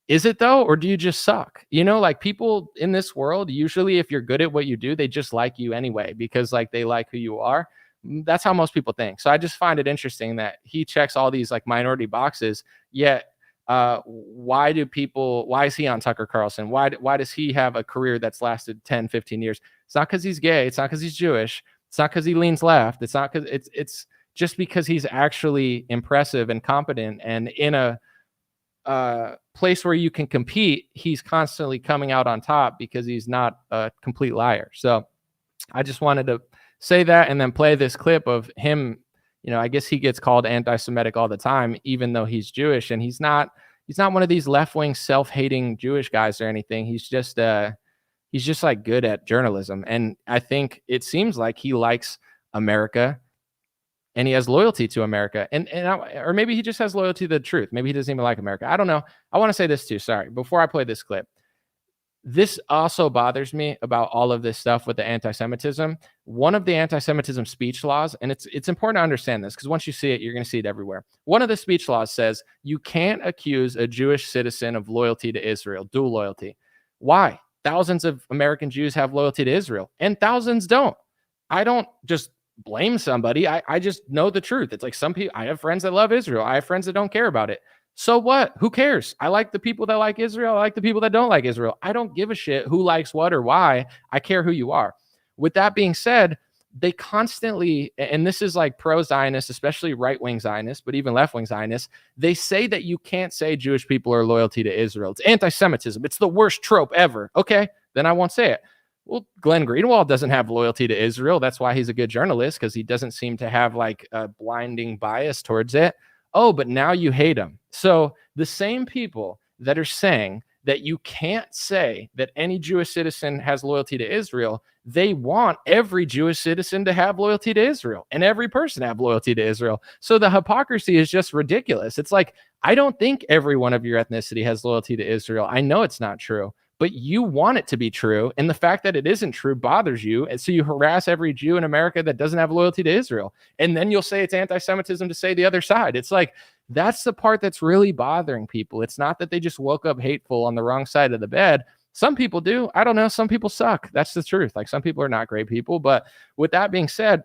is it though? Or do you just suck? Like, people in this world, usually if you're good at what you do, they just like you anyway, because like they like who you are. That's how most people think. So I just find it interesting that he checks all these like minority boxes, yet why is he on Tucker Carlson? Why does he have a career that's lasted 10, 15 years? It's not because he's gay. It's not because he's Jewish. It's not because he leans left. It's not because it's just because he's actually impressive and competent, and in a place where you can compete, he's constantly coming out on top because he's not a complete liar. So I just wanted to say that, and then play this clip of him. I guess he gets called anti-Semitic all the time, even though he's Jewish, and he's not one of these left-wing self-hating Jewish guys or anything. He's just like good at journalism. And I think it seems like he likes America and he has loyalty to America, or maybe he just has loyalty to the truth. Maybe he doesn't even like America. I don't know. I want to say this too. Sorry. Before I play this clip, this also bothers me about all of this stuff with the anti-Semitism. One of the anti-Semitism speech laws, and it's important to understand this because once you see it, you're going to see it everywhere. One of the speech laws says you can't accuse a Jewish citizen of loyalty to Israel, dual loyalty. Why? Thousands of American Jews have loyalty to Israel and thousands don't. I don't just blame somebody. I just know the truth. It's like some people, I have friends that love Israel. I have friends that don't care about it. So what? Who cares? I like the people that like Israel. I like the people that don't like Israel. I don't give a shit who likes what or why. I care who you are. With that being said, they constantly, and this is like pro-Zionists, especially right-wing Zionists, but even left-wing Zionists, they say that you can't say Jewish people are loyalty to Israel. It's anti-Semitism. It's the worst trope ever. Okay, then I won't say it. Well, Glenn Greenwald doesn't have loyalty to Israel. That's why he's a good journalist, because he doesn't seem to have like a blinding bias towards it. Oh, but now you hate him. So the same people that are saying that you can't say that any Jewish citizen has loyalty to Israel, they want every Jewish citizen to have loyalty to Israel and every person have loyalty to Israel. So the hypocrisy is just ridiculous. It's like, I don't think every one of your ethnicity has loyalty to Israel. I know it's not true, but you want it to be true. And the fact that it isn't true bothers you. And so you harass every Jew in America that doesn't have loyalty to Israel. And then you'll say it's anti-Semitism to say the other side. It's like, that's the part that's really bothering people. It's not that they just woke up hateful on the wrong side of the bed. Some people do. I don't know. Some people suck. That's the truth. Like, some people are not great people. But with that being said,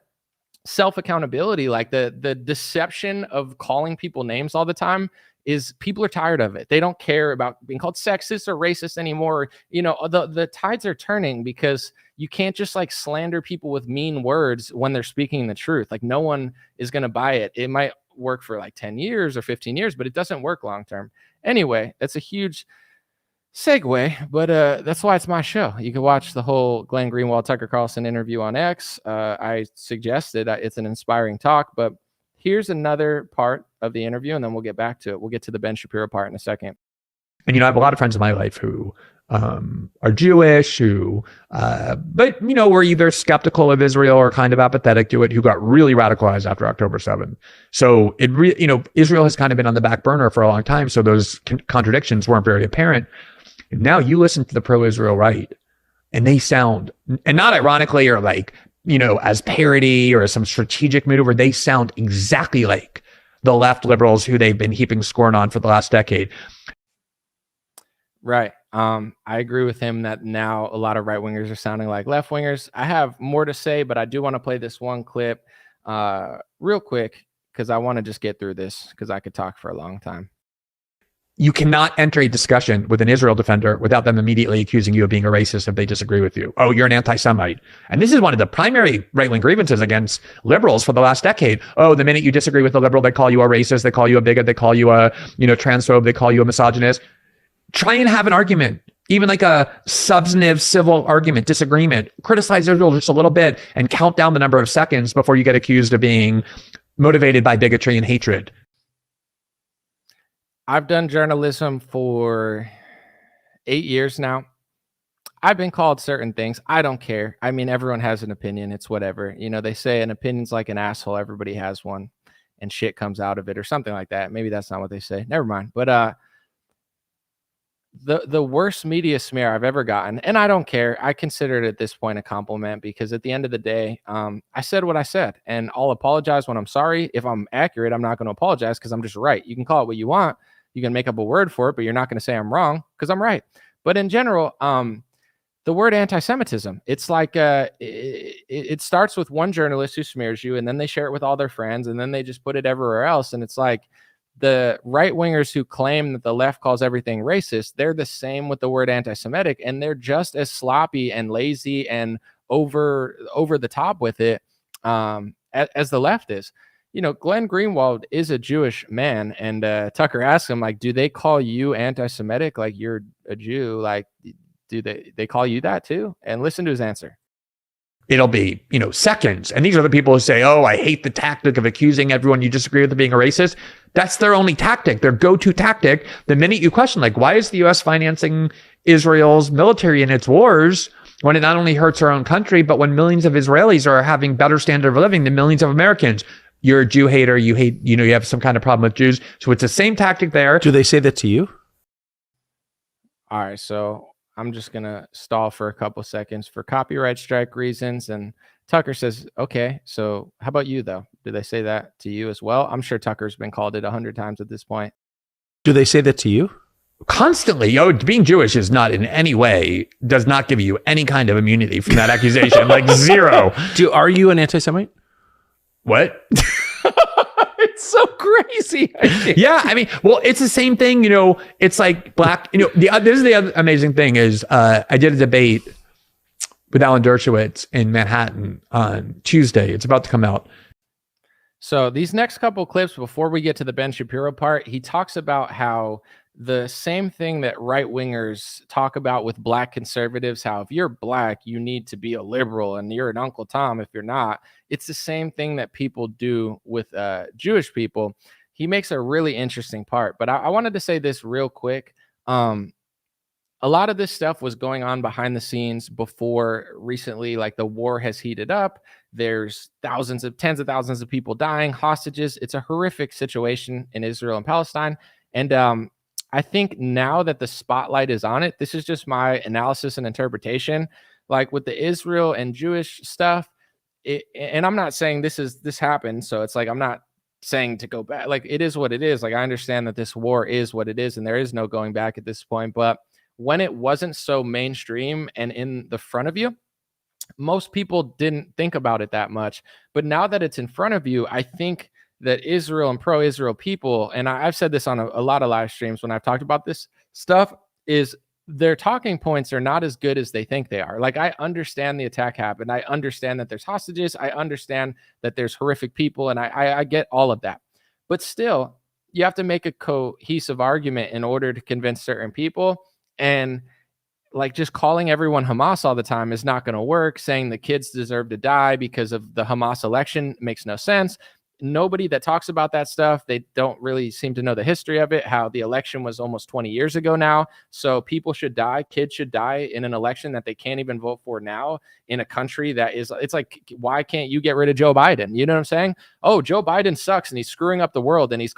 self-accountability, like the deception of calling people names all the time, is people are tired of it. They don't care about being called sexist or racist anymore. The tides are turning because you can't just like slander people with mean words when they're speaking the truth. Like, no one is going to buy it. It might work for like 10 years or 15 years, but it doesn't work long term. Anyway, that's a huge segue, but that's why it's my show. You can watch the whole Glenn Greenwald Tucker Carlson interview on X. I suggested it's an inspiring talk, but here's another part of the interview, and then we'll get back to it. We'll get to the Ben Shapiro part in a second. And, I have a lot of friends in my life who are Jewish, but were either skeptical of Israel or kind of apathetic to it, who got really radicalized after October 7th. So Israel has kind of been on the back burner for a long time. So those contradictions weren't very apparent. And now you listen to the pro-Israel right, and they sound, and not ironically or like, as parody or as some strategic maneuver, they sound exactly like the left liberals who they've been heaping scorn on for the last decade. Right. I agree with him that now a lot of right wingers are sounding like left wingers. I have more to say, but I do want to play this one clip real quick because I want to just get through this because I could talk for a long time. You cannot enter a discussion with an Israel defender without them immediately accusing you of being a racist if they disagree with you. Oh, you're an anti-Semite. And this is one of the primary right-wing grievances against liberals for the last decade. Oh, the minute you disagree with a liberal, they call you a racist, they call you a bigot, they call you a, transphobe, they call you a misogynist. Try and have an argument, even like a substantive civil argument, disagreement. Criticize Israel just a little bit and count down the number of seconds before you get accused of being motivated by bigotry and hatred. I've done journalism for 8 years now. I've been called certain things. I don't care. I mean, everyone has an opinion. It's whatever. You know, they say an opinion's like an asshole. Everybody has one and shit comes out of it or something like that. Maybe that's not what they say. Never mind. But the worst media smear I've ever gotten, and I don't care. I consider it at this point a compliment because at the end of the day, I said what I said, and I'll apologize when I'm sorry. If I'm accurate, I'm not going to apologize because I'm just right. You can call it what you want. You can make up a word for it, but you're not going to say I'm wrong because I'm right. But in general, the word anti-Semitism, it's like it starts with one journalist who smears you, and then they share it with all their friends, and then they just put it everywhere else. And it's like the right-wingers who claim that the left calls everything racist, they're the same with the word anti-Semitic, and they're just as sloppy and lazy and over the top with it as the left is. You know, Glenn Greenwald is a Jewish man, and Tucker asked him, like, do they call you anti-Semitic? Like, you're a Jew. Like, do they call you that too? And listen to his answer. It'll be, seconds. And these are the people who say, oh, I hate the tactic of accusing everyone you disagree with of being a racist. That's their only tactic, their go-to tactic. The minute you question, like, why is the U.S. financing Israel's military in its wars when it not only hurts our own country, but when millions of Israelis are having better standard of living than millions of Americans? You're a Jew hater. You hate, you have some kind of problem with Jews. So it's the same tactic there. Do they say that to you? All right. So I'm just going to stall for a couple seconds for copyright strike reasons. And Tucker says, okay, so how about you though? Do they say that to you as well? I'm sure Tucker's been called it 100 times at this point. Do they say that to you? Constantly. Being Jewish is not in any way, does not give you any kind of immunity from that accusation. Like zero. Are you an anti-Semite? What? It's so crazy. Yeah, I mean, well, it's the same thing. It's like black. This is the other amazing thing is I did a debate with Alan Dershowitz in Manhattan on Tuesday. It's about to come out. So these next couple clips, before we get to the Ben Shapiro part, he talks about how the same thing that right-wingers talk about with black conservatives, how if you're black, you need to be a liberal and you're an Uncle Tom if you're not. It's the same thing that people do with Jewish people. He makes a really interesting part, but I wanted to say this real quick. A lot of this stuff was going on behind the scenes before recently, like the war has heated up. There's tens of thousands of people dying, hostages. It's a horrific situation in Israel and Palestine. And I think now that the spotlight is on it, this is just my analysis and interpretation. Like with the Israel and Jewish stuff, and I'm not saying this happened. So it's like, I'm not saying to go back. Like, it is what it is. Like, I understand that this war is what it is, and there is no going back at this point. But when it wasn't so mainstream and in the front of you, most people didn't think about it that much. But now that it's in front of you, I think that Israel and pro-Israel people, and I've said this on a lot of live streams when I've talked about this stuff, is their talking points are not as good as they think they are. Like, I understand the attack happened. I understand that there's hostages. I understand that there's horrific people, and I get all of that. But still, you have to make a cohesive argument in order to convince certain people. And like, just calling everyone Hamas all the time is not going to work. Saying the kids deserve to die because of the Hamas election makes no sense. Nobody that talks about that stuff, they don't really seem to know the history of it, how the election was almost 20 years ago now. So people should die. Kids should die in an election that they can't even vote for now in a country that is, it's like, why can't you get rid of Joe Biden? You know what I'm saying? Oh, Joe Biden sucks and he's screwing up the world and he's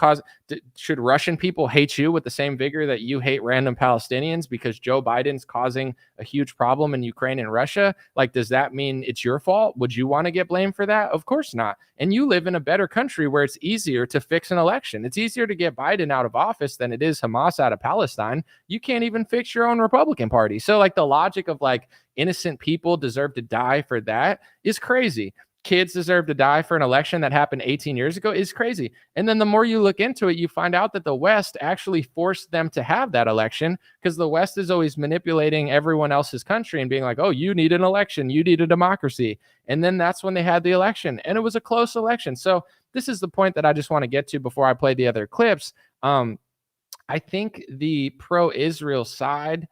should Russian people hate you with the same vigor that you hate random Palestinians because Joe Biden's causing a huge problem in Ukraine and Russia? Like, does that mean it's your fault? Would you want to get blamed for that? Of course not. And you live in a better country where it's easier to fix an election. It's easier to get Biden out of office than it is Hamas out of Palestine. You can't even fix your own Republican Party. So like, the logic of like innocent people deserve to die for that is crazy. Kids deserve to die for an election that happened 18 years ago is crazy. And then the more you look into it, you find out that the West actually forced them to have that election because the West is always manipulating everyone else's country and being like, oh, you need an election, you need a democracy. And then that's when they had the election. And it was a close election. So this is the point that I just want to get to before I play the other clips. I think the pro-Israel side,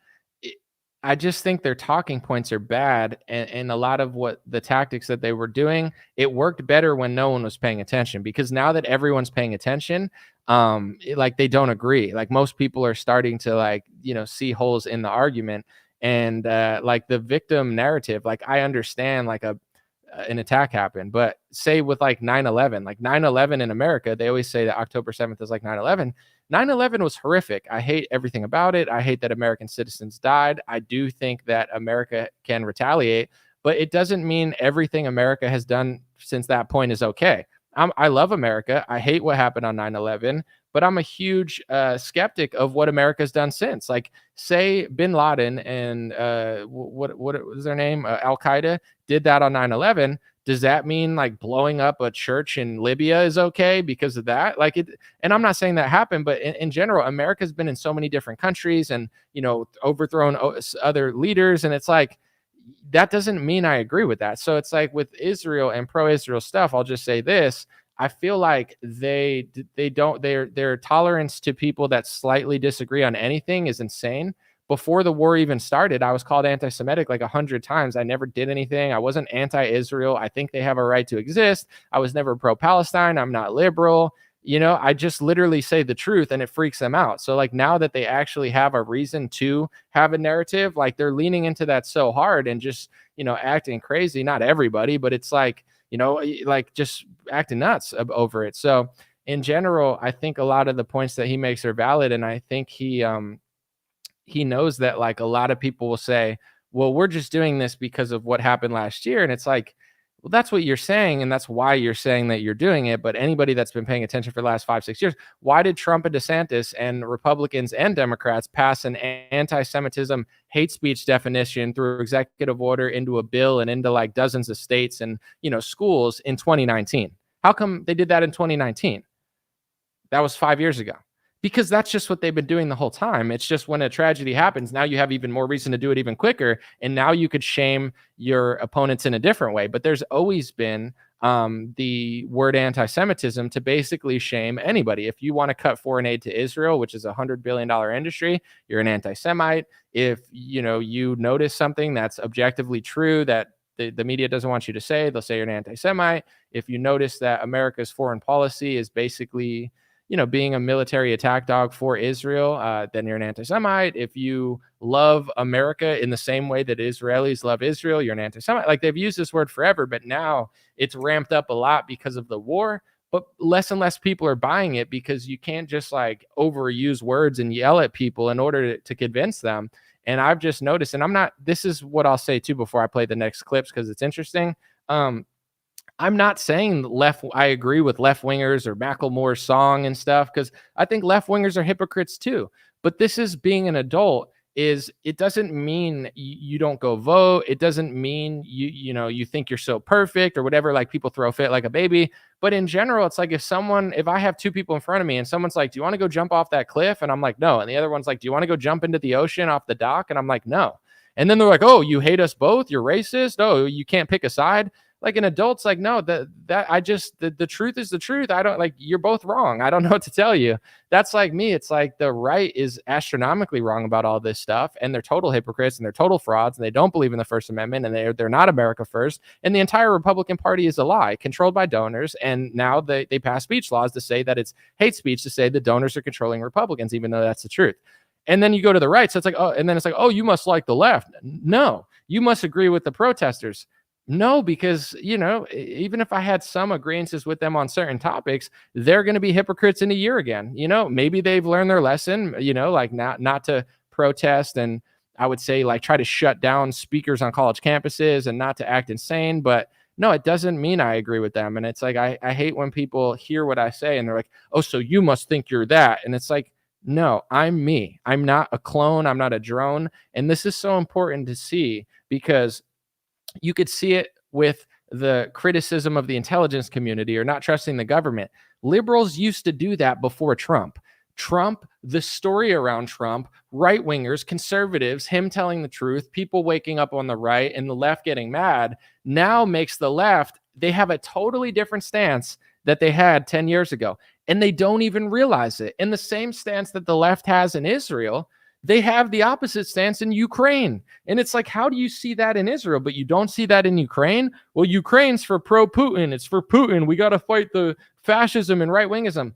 I just think their talking points are bad, and a lot of what the tactics that they were doing, it worked better when no one was paying attention. Because now that everyone's paying attention, like they don't agree. Like most people are starting to like see holes in the argument, and like the victim narrative. Like I understand like an attack happened, but say with like 9/11, like 9/11 in America, they always say that October 7th is like 9/11. 9/11 was horrific. I hate everything about it. I hate that American citizens died. I do think that America can retaliate, but it doesn't mean everything America has done since that point is okay. I love America. I hate what happened on 9/11, but I'm a huge skeptic of what America's done since. Like, say Bin Laden and what was their name? Al Qaeda did that on 9/11. Does that mean like blowing up a church in Libya is okay because of that? Like it, and I'm not saying that happened, but in general, America's been in so many different countries and, overthrown other leaders. And it's like, that doesn't mean I agree with that. So it's like with Israel and pro-Israel stuff, I'll just say this. I feel like their tolerance to people that slightly disagree on anything is insane. Before the war even started, I was called anti-Semitic like 100 times. I never did anything. I wasn't anti-Israel. I think they have a right to exist. I was never pro-Palestine. I'm not liberal. I just literally say the truth and it freaks them out. So like now that they actually have a reason to have a narrative, like they're leaning into that so hard and just, acting crazy. Not everybody, but it's like, like just acting nuts over it. So in general, I think a lot of the points that he makes are valid. And I think he knows that like a lot of people will say, well, we're just doing this because of what happened last year. And it's like, well, that's what you're saying. And that's why you're saying that you're doing it. But anybody that's been paying attention for the last 5-6 years, why did Trump and DeSantis and Republicans and Democrats pass an anti-Semitism hate speech definition through executive order into a bill and into like dozens of states and, schools in 2019? How come they did that in 2019? That was 5 years ago. Because that's just what they've been doing the whole time. It's just when a tragedy happens, now you have even more reason to do it even quicker. And now you could shame your opponents in a different way. But there's always been the word anti-Semitism to basically shame anybody. If you want to cut foreign aid to Israel, which is a $100 billion industry, you're an anti-Semite. If you notice something that's objectively true that the media doesn't want you to say, they'll say you're an anti-Semite. If you notice that America's foreign policy is basically being a military attack dog for Israel, then you're an anti-Semite. If you love America in the same way that Israelis love Israel, you're an anti-Semite. Like they've used this word forever, but now it's ramped up a lot because of the war. But less and less people are buying it because you can't just like overuse words and yell at people in order to convince them. And I've just noticed, and this is what I'll say too before I play the next clips because it's interesting. I'm not saying I agree with left wingers or Macklemore's song and stuff, because I think left wingers are hypocrites too. But this is being an adult. It doesn't mean you don't go vote. It doesn't mean you think you're so perfect or whatever. Like people throw a fit like a baby. But in general, it's like if I have two people in front of me and someone's like, do you want to go jump off that cliff? And I'm like, no. And the other one's like, do you want to go jump into the ocean off the dock? And I'm like, no. And then they're like, oh, you hate us both. You're racist. Oh, you can't pick a side. Like an adult's like, no, the truth is the truth. I don't like, you're both wrong. I don't know what to tell you. That's like me. It's like the right is astronomically wrong about all this stuff. And they're total hypocrites and they're total frauds and they don't believe in the First Amendment and they're not America first. And the entire Republican Party is a lie controlled by donors. And now they pass speech laws to say that it's hate speech to say the donors are controlling Republicans, even though that's the truth. And then you go to the right. So it's like, oh, you must like the left. No, you must agree with the protesters. No, because, even if I had some agreements with them on certain topics, they're going to be hypocrites in a year again. Maybe they've learned their lesson, like not to protest and I would say like try to shut down speakers on college campuses and not to act insane. But no, it doesn't mean I agree with them. And it's like, I hate when people hear what I say and they're like, oh, so you must think you're that. And it's like, no, I'm me. I'm not a clone. I'm not a drone. And this is so important to see because you could see it with the criticism of the intelligence community or not trusting the government. Liberals used to do that before Trump. The story around Trump, right-wingers, conservatives, him telling the truth, people waking up on the right and the left getting mad, now makes the left, they have a totally different stance that they had 10 years ago. And they don't even realize it. And the same stance that the left has in Israel, they have the opposite stance in Ukraine. And it's like, how do you see that in Israel, but you don't see that in Ukraine? Well, Ukraine's for pro-Putin. It's for Putin. We got to fight the fascism and right-wingism.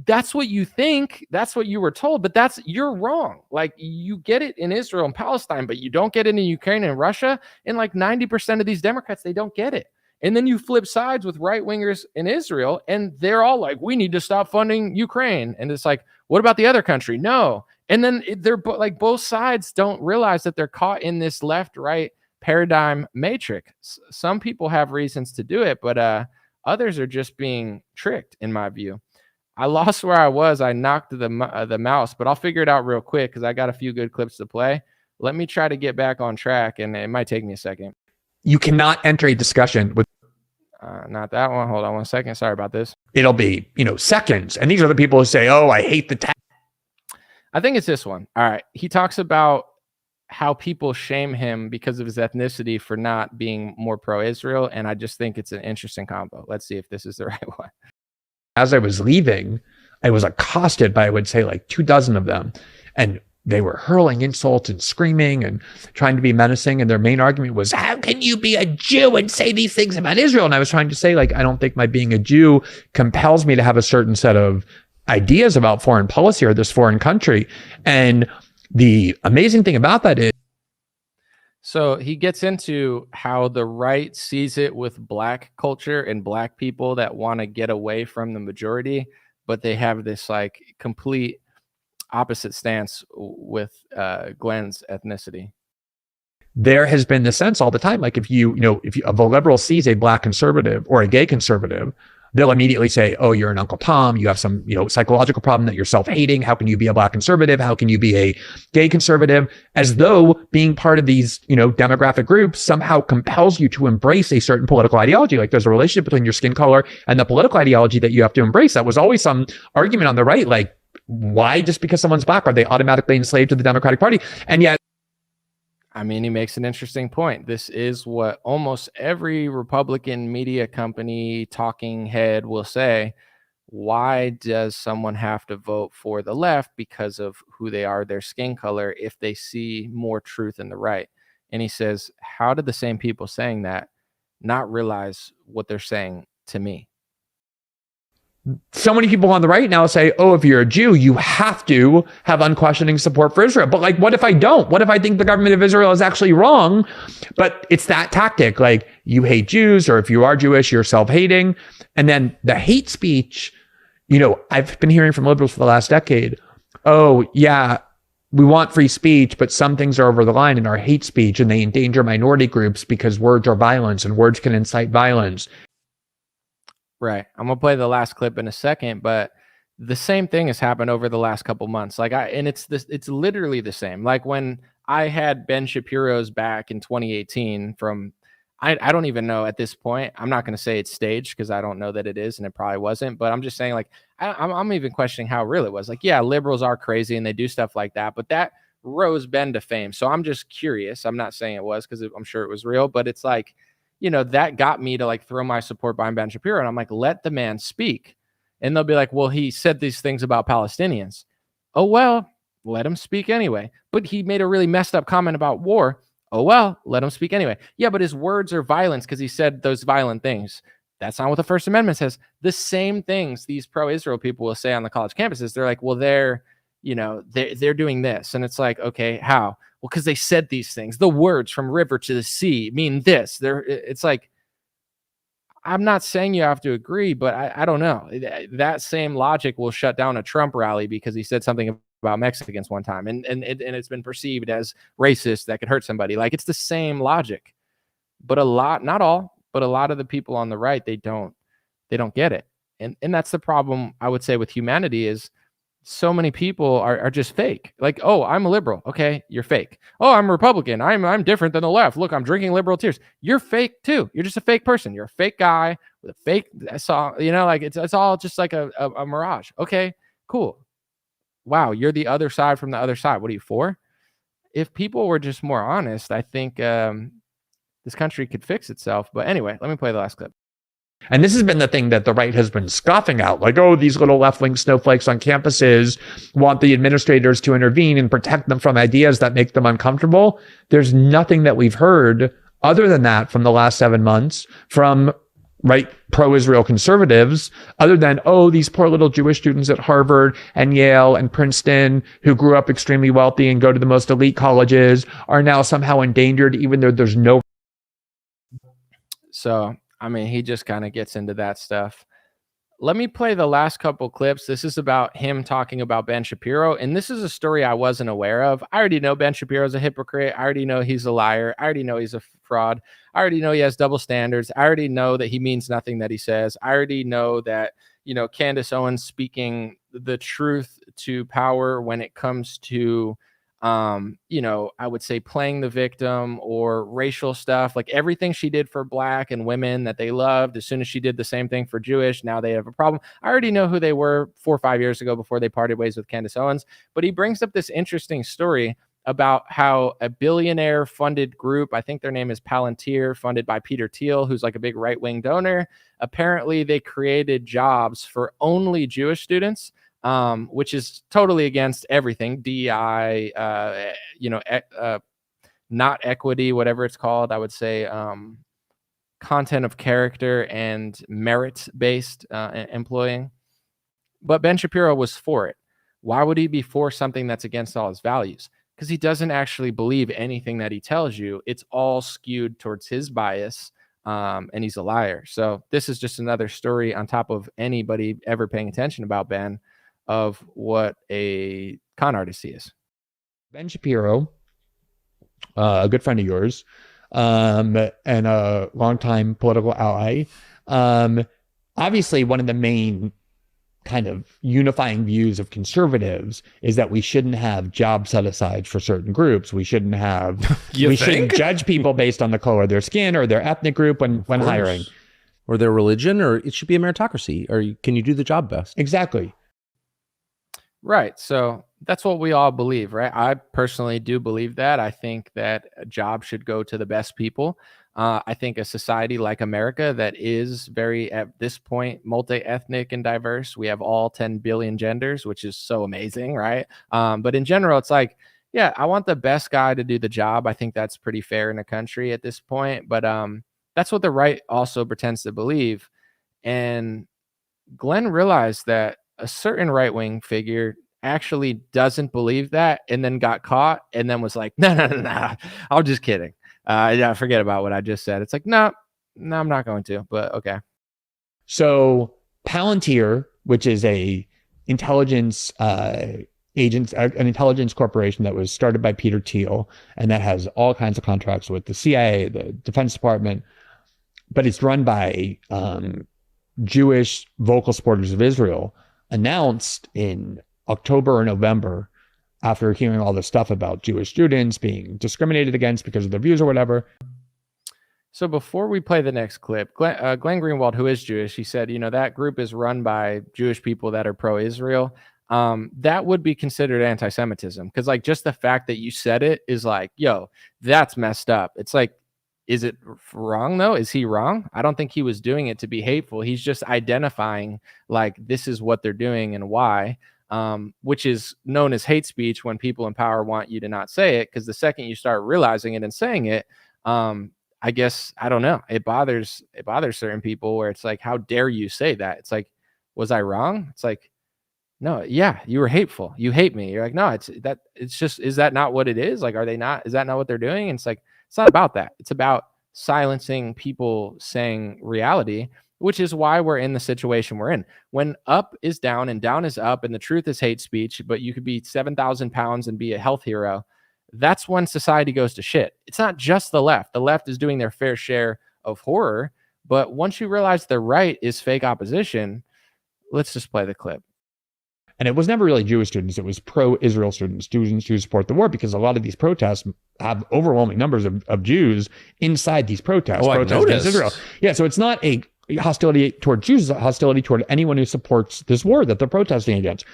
That's what you think. That's what you were told, but you're wrong. Like, you get it in Israel and Palestine, but you don't get it in Ukraine and Russia. And like 90% of these Democrats, they don't get it. And then you flip sides with right-wingers in Israel, and they're all like, we need to stop funding Ukraine. And it's like, what about the other country? No. And then they're like, both sides don't realize that they're caught in this left-right paradigm matrix. Some people have reasons to do it, but others are just being tricked, in my view. I lost where I was. I knocked the mouse, but I'll figure it out real quick because I got a few good clips to play. Let me try to get back on track, and it might take me a second. You cannot enter a discussion with. Not that one. Hold on one second. Sorry about this. It'll be, seconds. And these are the people who say, oh, I hate the tax. I think it's this one. All right. He talks about how people shame him because of his ethnicity for not being more pro-Israel. And I just think it's an interesting combo. Let's see if this is the right one. As I was leaving, I was accosted by, I would say, like 24 of them. And they were hurling insults and screaming and trying to be menacing. And their main argument was, how can you be a Jew and say these things about Israel? And I was trying to say, like, I don't think my being a Jew compels me to have a certain set of ideas about foreign policy or this foreign country. And the amazing thing about that is, so he gets into how the right sees it with black culture and black people that want to get away from the majority, but they have this like complete opposite stance with Glenn's ethnicity. There has been the sense all the time, like if a liberal sees a black conservative or a gay conservative, they'll immediately say, oh, you're an Uncle Tom. You have some, psychological problem that you're self-hating. How can you be a black conservative? How can you be a gay conservative? As though being part of these, demographic groups somehow compels you to embrace a certain political ideology. Like there's a relationship between your skin color and the political ideology that you have to embrace. That was always some argument on the right. Like, why, just because someone's black, are they automatically enslaved to the Democratic Party? And yet, I mean, he makes an interesting point. This is what almost every Republican media company talking head will say. Why does someone have to vote for the left because of who they are, their skin color, if they see more truth in the right? And he says, how did the same people saying that not realize what they're saying to me? So many people on the right now say, oh, if you're a Jew, you have to have unquestioning support for Israel. But like, what if I don't? What if I think the government of Israel is actually wrong? But it's that tactic, like you hate Jews, or if you are Jewish, you're self-hating. And then the hate speech, I've been hearing from liberals for the last decade, oh, yeah, we want free speech, but some things are over the line in our hate speech, and they endanger minority groups because words are violence and words can incite violence. Right. I'm going to play the last clip in a second, but the same thing has happened over the last couple months. It's literally the same. Like when I had Ben Shapiro's back in 2018 I don't even know at this point. I'm not going to say it's staged because I don't know that it is, and it probably wasn't, but I'm just saying, like, I'm even questioning how real it was. Like, yeah, liberals are crazy and they do stuff like that, but that rose Ben to fame. So I'm just curious. I'm not saying it was because I'm sure it was real, but it's like, that got me to like throw my support behind Ben Shapiro. And I'm like, let the man speak. And they'll be like, well, he said these things about Palestinians. Oh, well, let him speak anyway. But he made a really messed up comment about war. Oh, well, let him speak anyway. Yeah, but his words are violence because he said those violent things. That's not what the First Amendment says. The same things these pro-Israel people will say on the college campuses. They're like, well, they're doing this. And it's like, okay, how? Well, because they said these things. The words from river to the sea mean this. It's like, I'm not saying you have to agree, but I don't know. That same logic will shut down a Trump rally because he said something about Mexicans one time, and it's been perceived as racist that could hurt somebody. Like, it's the same logic. But not all, but a lot of the people on the right, they don't get it. And that's the problem, I would say, with humanity is so many people are just fake. Like, oh, I'm a liberal. Okay, you're fake. Oh, I'm a Republican. I'm different than the left. Look, I'm drinking liberal tears. You're fake too. You're just a fake person. You're a fake guy with a fake song. Like it's all just like a mirage. Okay, cool. Wow, you're the other side from the other side. What are you for? If people were just more honest, I think this country could fix itself. But anyway, let me play the last clip. And this has been the thing that the right has been scoffing out, like, oh, these little left-wing snowflakes on campuses want the administrators to intervene and protect them from ideas that make them uncomfortable. There's nothing that we've heard other than that from the last 7 months from right pro-Israel conservatives, other than, oh, these poor little Jewish students at Harvard and Yale and Princeton who grew up extremely wealthy and go to the most elite colleges are now somehow endangered, even though there's no. So, I mean, he just kind of gets into that stuff. Let me play the last couple clips. This is about him talking about Ben Shapiro. And this is a story I wasn't aware of. I already know Ben Shapiro's a hypocrite. I already know he's a liar. I already know he's a fraud. I already know he has double standards. I already know that he means nothing that he says. I already know that, Candace Owens speaking the truth to power when it comes to I would say playing the victim or racial stuff, like everything she did for Black and women that they loved. As soon as she did the same thing for Jewish, now they have a problem. I already know who they were 4 or 5 years ago before they parted ways with Candace Owens. But he brings up this interesting story about how a billionaire funded group, I think their name is Palantir, funded by Peter Thiel, who's like a big right-wing donor. Apparently they created jobs for only Jewish students. Which is totally against everything, DEI, not equity, whatever it's called. I would say content of character and merit-based employing. But Ben Shapiro was for it. Why would he be for something that's against all his values? Because he doesn't actually believe anything that he tells you. It's all skewed towards his bias, and he's a liar. So this is just another story on top of anybody ever paying attention about Ben, of what a con artist he is. Ben Shapiro, a good friend of yours, and a longtime political ally. Obviously, one of the main kind of unifying views of conservatives is that we shouldn't have job set aside for certain groups. We shouldn't have, shouldn't judge people based on the color of their skin or their ethnic group when hiring. Or their religion, or it should be a meritocracy, or can you do the job best? Exactly. Right. So that's what we all believe, right? I personally do believe that. I think that a job should go to the best people. I think a society like America that is very, at this point, multi-ethnic and diverse. We have all 10 billion genders, which is so amazing, right? But in general, it's like, yeah, I want the best guy to do the job. I think that's pretty fair in a country at this point. But that's what the right also pretends to believe. And Glenn realized that a certain right-wing figure actually doesn't believe that, and then got caught and then was like, no, I'm just kidding. Yeah, forget about what I just said. It's like, no, I'm not going to, but okay. So Palantir, which is a intelligence an intelligence corporation that was started by Peter Thiel, and that has all kinds of contracts with the CIA, the Defense Department, but it's run by Jewish vocal supporters of Israel, announced in October or November, after hearing all this stuff about Jewish students being discriminated against because of their views or whatever. So before we play the next clip, Glenn Greenwald, who is Jewish, he said, that group is run by Jewish people that are pro-Israel. That would be considered anti-Semitism, because like just the fact that you said it is like, yo, that's messed up. It's like, is it wrong though? Is he wrong? I don't think he was doing it to be hateful. He's just identifying like this is what they're doing and why, which is known as hate speech when people in power want you to not say it. Because the second you start realizing it and saying it, I guess, I don't know, it bothers certain people where it's like, how dare you say that? It's like, was I wrong? It's like, no, yeah, you were hateful. You hate me. You're like, no, it's just, is that not what it is? Like, is that not what they're doing? And it's like, it's not about that. It's about silencing people saying reality, which is why we're in the situation we're in. When up is down and down is up and the truth is hate speech, but you could be 7,000 pounds and be a health hero, that's when society goes to shit. It's not just the left. The left is doing their fair share of horror, but once you realize the right is fake opposition, let's just play the clip. And it was never really Jewish students. It was pro-Israel students who support the war, because a lot of these protests have overwhelming numbers of Jews inside these protests. Oh, I protests against noticed. Israel. Yeah, so it's not a hostility toward Jews, it's a hostility toward anyone who supports this war that they're protesting against.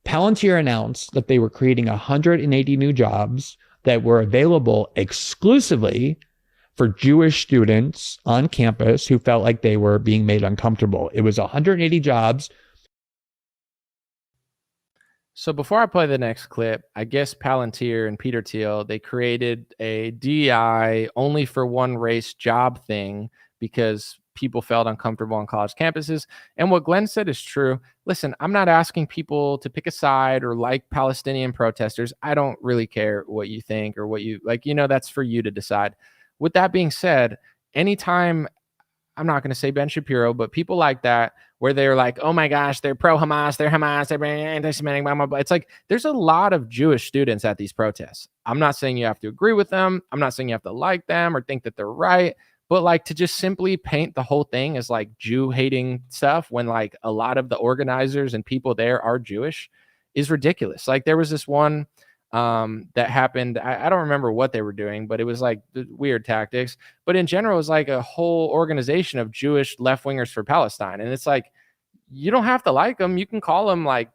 Palantir announced that they were creating 180 new jobs that were available exclusively for Jewish students on campus who felt like they were being made uncomfortable. It was 180 jobs. So before I play the next clip, I guess Palantir and Peter Thiel, they created a DEI only for one race job thing because people felt uncomfortable on college campuses. And what Glenn said is true. Listen, I'm not asking people to pick a side or like Palestinian protesters. I don't really care what you think or what you like, that's for you to decide. With that being said, anytime, I'm not going to say Ben Shapiro, but people like that, where they're like, oh my gosh, they're pro-Hamas, they're anti-Semitic, blah, blah, blah. It's like, there's a lot of Jewish students at these protests. I'm not saying you have to agree with them. I'm not saying you have to like them or think that they're right, but like to just simply paint the whole thing as like Jew hating stuff when like a lot of the organizers and people there are Jewish is ridiculous. Like there was this one that happened. I don't remember what they were doing, but it was like weird tactics. But in general, it was like a whole organization of Jewish left-wingers for Palestine. And it's like, you don't have to like them. You can call them like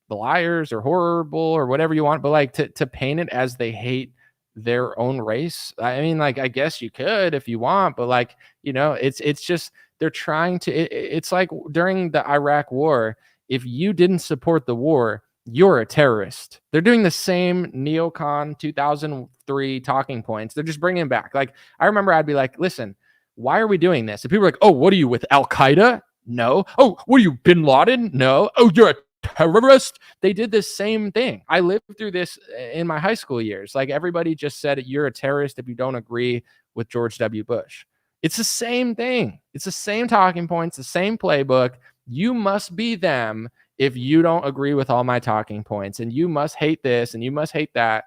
liars or horrible or whatever you want, but like to paint it as they hate their own race. I mean, like, I guess you could if you want, but like, it's just, they're trying to, it's like during the Iraq war, if you didn't support the war, you're a terrorist. They're doing the same neocon 2003 talking points. They're just bringing it back. Like, I remember I'd be like, listen, why are we doing this? And people are like, oh, what are you with Al-Qaeda? No. Oh, what are you, Bin Laden? No. Oh, you're a terrorist. They did the same thing. I lived through this in my high school years. Like everybody just said, you're a terrorist if you don't agree with George W. Bush. It's the same thing. It's the same talking points, the same playbook. You must be them if you don't agree with all my talking points, and you must hate this and you must hate that,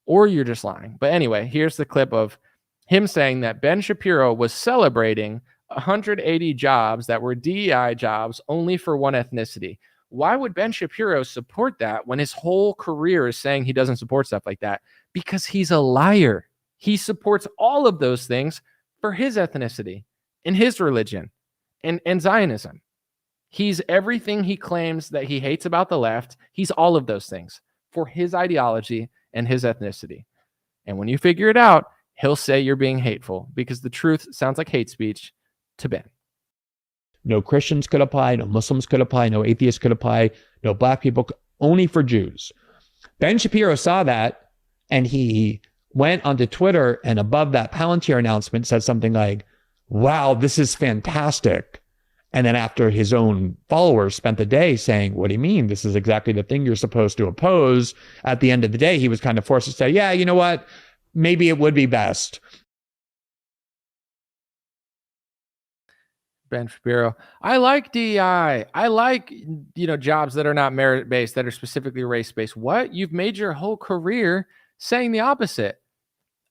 or you're just lying. But anyway, here's the clip of him saying that Ben Shapiro was celebrating 180 jobs that were DEI jobs only for one ethnicity. Why would Ben Shapiro support that when his whole career is saying he doesn't support stuff like that? Because he's a liar. He supports all of those things for his ethnicity and his religion and Zionism. He's everything he claims that he hates about the left. He's all of those things for his ideology and his ethnicity. And when you figure it out, he'll say you're being hateful because the truth sounds like hate speech to Ben. No Christians could apply, no Muslims could apply, no atheists could apply, no black people, only for Jews. Ben Shapiro saw that and he went onto Twitter and above that Palantir announcement said something like, wow, this is fantastic. And then after his own followers spent the day saying, what do you mean? This is exactly the thing you're supposed to oppose. At the end of the day, he was kind of forced to say, yeah, you know what? Maybe it would be best. Ben Shapiro. I like DEI. I like, jobs that are not merit-based, that are specifically race-based. What? You've made your whole career saying the opposite.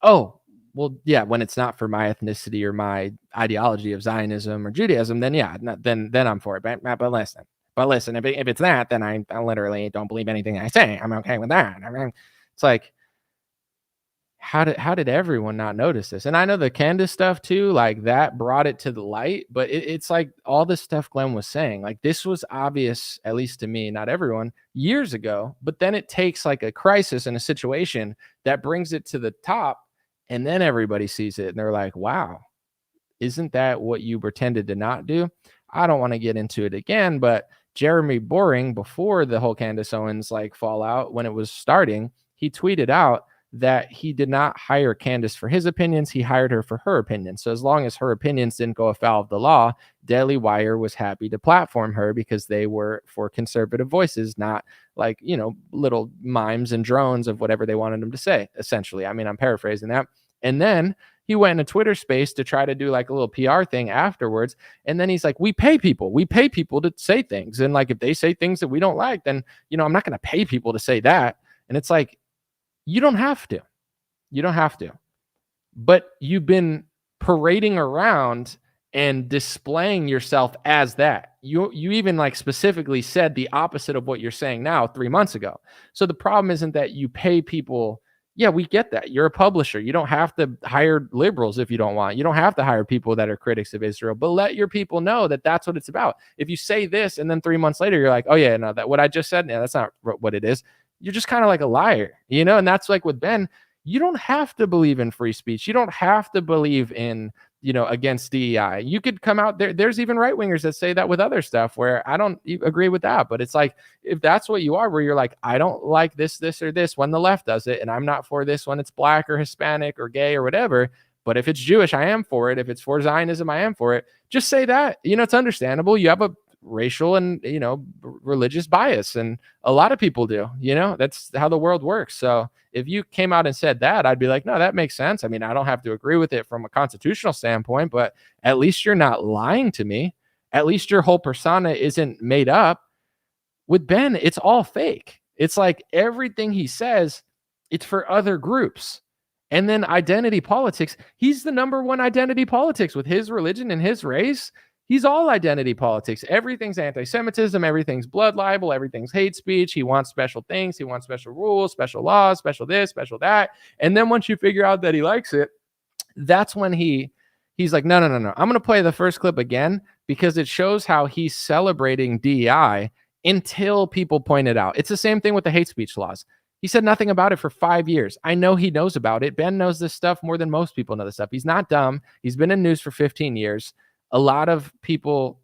Oh, well, yeah, when it's not for my ethnicity or my ideology of Zionism or Judaism, then yeah, then I'm for it. But listen, if it's that, then I literally don't believe anything I say. I'm okay with that. I mean, it's like, how did everyone not notice this? And I know the Candace stuff too, like that brought it to the light, but it's like all the stuff Glenn was saying, like this was obvious, at least to me, not everyone, years ago, but then it takes like a crisis and a situation that brings it to the top. And then everybody sees it and they're like, wow, isn't that what you pretended to not do? I don't want to get into it again, but Jeremy Boring, before the whole Candace Owens like fallout, when it was starting, he tweeted out that he did not hire Candace for his opinions. He hired her for her opinions. So as long as her opinions didn't go afoul of the law, Daily Wire was happy to platform her because they were for conservative voices, not like, little mimes and drones of whatever they wanted them to say, essentially. I mean, I'm paraphrasing that. And then he went in a Twitter space to try to do like a little PR thing afterwards. And then he's like, we pay people to say things. And like, if they say things that we don't like, then, I'm not going to pay people to say that. And it's like, you don't have to, but you've been parading around and displaying yourself as that. You even like specifically said the opposite of what you're saying now 3 months ago. So the problem isn't that you pay people. Yeah, we get that. You're a publisher. You don't have to hire liberals if you don't want. You don't have to hire people that are critics of Israel, but let your people know that that's what it's about. If you say this and then 3 months later, you're like, oh yeah, no, that what I just said, yeah, that's not what it is. You're just kind of like a liar, and that's like with Ben, You don't have to believe in free speech. You don't have to believe in, against DEI. You could come out there. There's even right wingers that say that with other stuff where I don't agree with that. But it's like, if that's what you are, where you're like, I don't like this, or this when the left does it, and I'm not for this when it's black or Hispanic or gay or whatever. But if it's Jewish, I am for it. If it's for Zionism, I am for it. Just say that. It's understandable. You have a racial and, religious bias, and a lot of people do. That's how the world works. So if you came out and said that, I'd be like, no, that makes sense. I mean, I don't have to agree with it from a constitutional standpoint, but at least you're not lying to me. At least your whole persona isn't made up. With Ben, it's all fake. It's like everything he says, it's for other groups. And then identity politics, he's the number one identity politics with his religion and his race. He's all identity politics. Everything's anti-Semitism. Everything's blood libel. Everything's hate speech. He wants special things. He wants special rules, special laws, special this, special that. And then once you figure out that he likes it, that's when he's like, no. I'm going to play the first clip again because it shows how he's celebrating DEI until people point it out. It's the same thing with the hate speech laws. He said nothing about it for 5 years. I know he knows about it. Ben knows this stuff more than most people know this stuff. He's not dumb. He's been in news for 15 years. A lot of people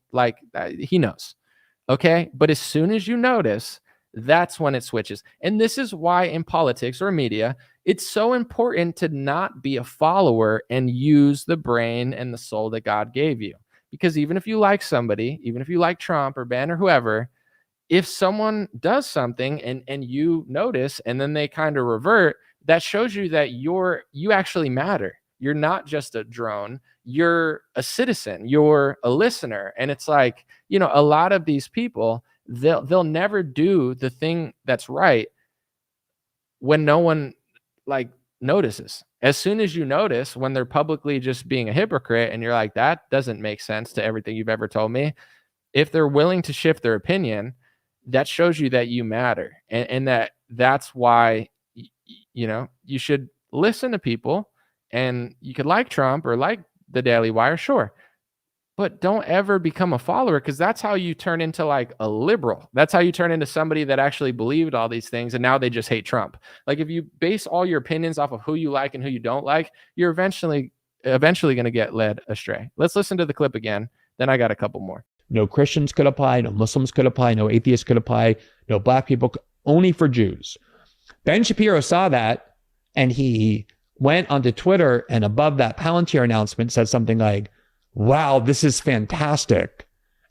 he knows. Okay. But as soon as you notice, that's when it switches. And this is why in politics or media, it's so important to not be a follower and use the brain and the soul that God gave you. Because even if you like somebody, even if you like Trump or Ben or whoever, if someone does something and you notice and then they kind of revert, that shows you that you actually matter. You're not just a drone. You're a citizen. You're a listener. And it's like, a lot of these people, they'll never do the thing that's right when no one notices. As soon as you notice when they're publicly just being a hypocrite and you're like, that doesn't make sense to everything you've ever told me. If they're willing to shift their opinion, that shows you that you matter. And that's why, you should listen to people. And you could like Trump or like the Daily Wire, sure. But don't ever become a follower, because that's how you turn into a liberal. That's how you turn into somebody that actually believed all these things and now they just hate Trump. If you base all your opinions off of who you like and who you don't like, you're eventually going to get led astray. Let's listen to the clip again. Then I got a couple more. No Christians could apply, no Muslims could apply, no atheists could apply, no black people, only for Jews. Ben Shapiro saw that and he went onto Twitter and above that Palantir announcement said something like, wow, this is fantastic.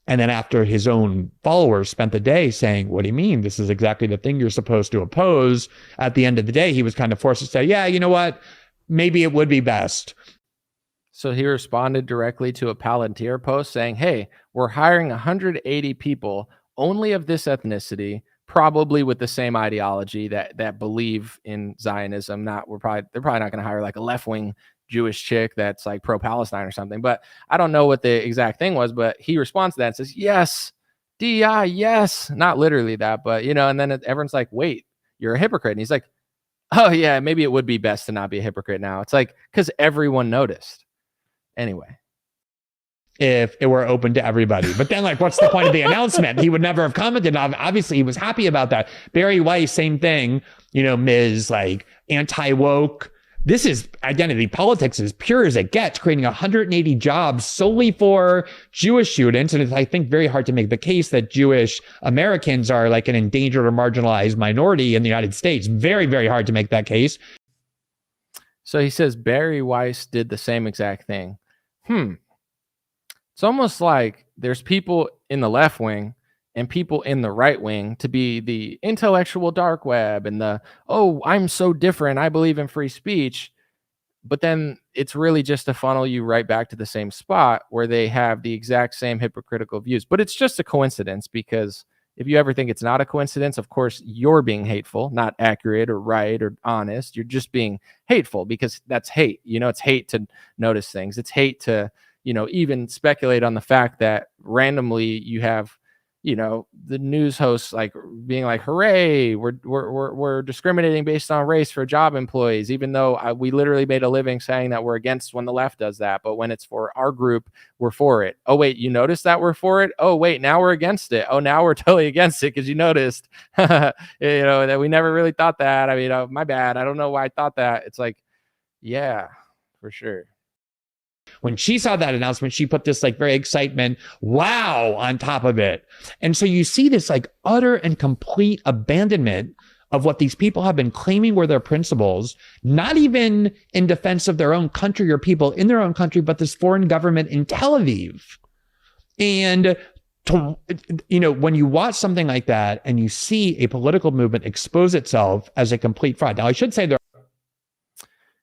And then after his own followers spent the day saying, what do you mean? This is exactly the thing you're supposed to oppose. At the end of the day, he was kind of forced to say, yeah, you know what? Maybe it would be best. So he responded directly to a Palantir post saying, hey, we're hiring 180 people only of this ethnicity, probably with the same ideology that believe in Zionism. They're probably not going to hire a left-wing Jewish chick that's pro-Palestine or something. But I don't know what the exact thing was, but he responds to that and says, yes, DEI, yes. Not literally that, but and then everyone's like, wait, you're a hypocrite. And he's like, oh yeah, maybe it would be best to not be a hypocrite now. It's because everyone noticed. Anyway. If it were open to everybody. But then what's the point of the announcement? He would never have commented on. Obviously he was happy about that. Barry Weiss, same thing, Ms. Anti-woke. This is identity politics as pure as it gets, creating 180 jobs solely for Jewish students. And it's, I think, very hard to make the case that Jewish Americans are an endangered or marginalized minority in the United States. Very, very hard to make that case. So he says Barry Weiss did the same exact thing. It's almost like there's people in the left wing and people in the right wing to be the intellectual dark web and I'm so different, I believe in free speech. But then it's really just to funnel you right back to the same spot where they have the exact same hypocritical views. But it's just a coincidence, because if you ever think it's not a coincidence, of course, you're being hateful, not accurate or right or honest. You're just being hateful, because that's hate. It's hate to notice things. It's hate to, even speculate on the fact that randomly you have, the news hosts like being like, hooray, we're discriminating based on race for job employees, even though we literally made a living saying that we're against when the left does that. But when it's for our group, we're for it. Oh, wait, you noticed that we're for it? Oh, wait, now we're against it. Oh, now we're totally against it because you noticed, that we never really thought that. I mean, my bad. I don't know why I thought that. It's like, yeah, for sure. When she saw that announcement, she put this like very excitement, wow, on top of it. And so you see this like utter and complete abandonment of what these people have been claiming were their principles, not even in defense of their own country or people in their own country, but this foreign government in Tel Aviv. And when you watch something like that and you see a political movement expose itself as a complete fraud. Now, I should say there.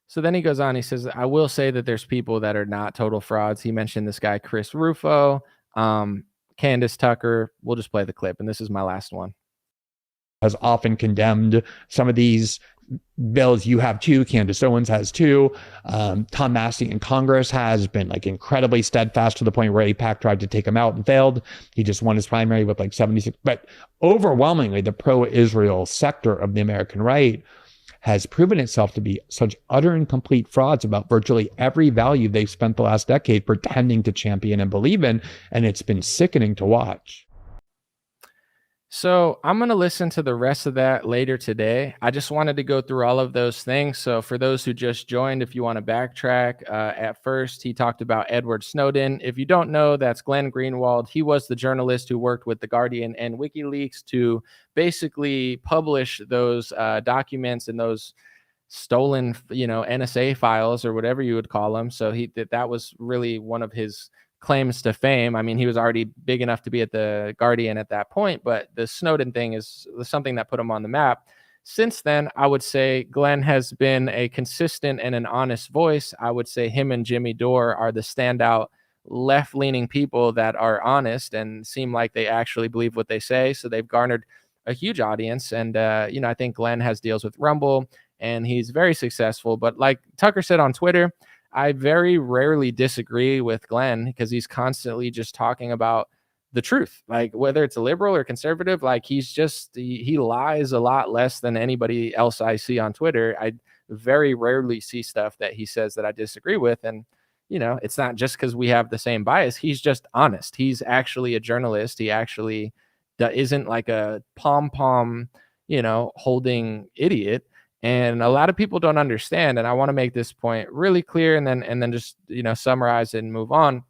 So then he goes on, he says, I will say that there's people that are not total frauds. He mentioned this guy, Chris Rufo, Candace Tucker. We'll just play the clip. And this is my last one. Has often condemned some of these bills. You have two, Candace Owens has two. Tom Massey in Congress has been like incredibly steadfast to the point where AIPAC tried to take him out and failed. He just won his primary with like 76. But overwhelmingly, the pro-Israel sector of the American right has proven itself to be such utter and complete frauds about virtually every value they've spent the last decade pretending to champion and believe in. And it's been sickening to watch. So I'm going to listen to the rest of that later today. I just wanted to go through all of those things. So for those who just joined, if you want to backtrack, at first he talked about Edward Snowden. If you don't know, that's Glenn Greenwald. He was the journalist who worked with The Guardian and WikiLeaks to basically publish those documents and those stolen, NSA files or whatever you would call them. So that was really one of his claims to fame. I mean, he was already big enough to be at The Guardian at that point, but the Snowden thing is something that put him on the map. Since then, I would say Glenn has been a consistent and an honest voice. I would say him and Jimmy Dore are the standout left-leaning people that are honest and seem like they actually believe what they say. So they've garnered a huge audience. And, I think Glenn has deals with Rumble and he's very successful. But like Tucker said on Twitter, I very rarely disagree with Glenn because he's constantly just talking about the truth, like whether it's a liberal or conservative, like he lies a lot less than anybody else I see on Twitter. I very rarely see stuff that he says that I disagree with. And, it's not just because we have the same bias. He's just honest. He's actually a journalist. He actually isn't like a pom-pom, holding idiot. And a lot of people don't understand. And I want to make this point really clear and then just, summarize it and move on.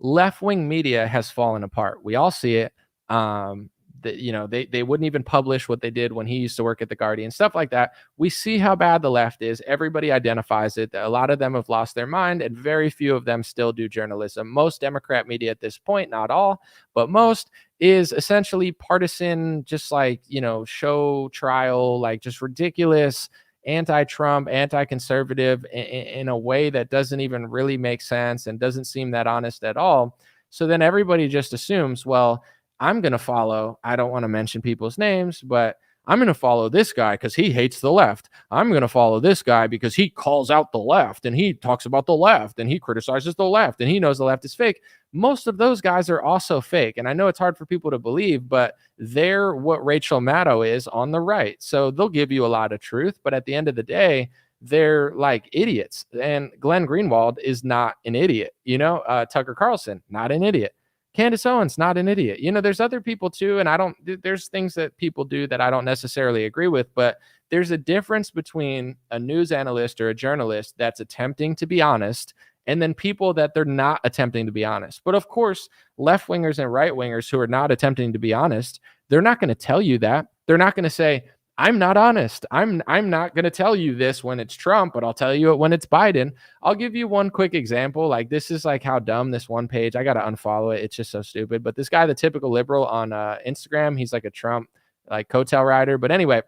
Left-wing media has fallen apart. We all see it. They wouldn't even publish what they did when he used to work at The Guardian, stuff like that. We see how bad the left is. Everybody identifies it. A lot of them have lost their mind, and very few of them still do journalism. Most Democrat media at this point, not all, but most, is essentially partisan, just like, show trial, like just ridiculous, anti-Trump, anti-conservative in a way that doesn't even really make sense and doesn't seem that honest at all. So then everybody just assumes, well, I'm going to follow, I don't want to mention people's names, but I'm going to follow this guy because he hates the left. I'm going to follow this guy because he calls out the left and he talks about the left and he criticizes the left and he knows the left is fake. Most of those guys are also fake. And I know it's hard for people to believe, but they're what Rachel Maddow is on the right. So they'll give you a lot of truth, but at the end of the day, they're like idiots. And Glenn Greenwald is not an idiot. Tucker Carlson, not an idiot. Candace Owens, not an idiot. There's other people too, and there's things that people do that I don't necessarily agree with, but there's a difference between a news analyst or a journalist that's attempting to be honest and then people that they're not attempting to be honest. But of course, left-wingers and right-wingers who are not attempting to be honest, they're not going to tell you that. They're not going to say, I'm not honest. I'm not going to tell you this when it's Trump, but I'll tell you it when it's Biden. I'll give you one quick example. Like, this is like how dumb this one page, I got to unfollow it. It's just so stupid. But this guy, the typical liberal on Instagram, he's like a Trump, like coattail rider. But anyway,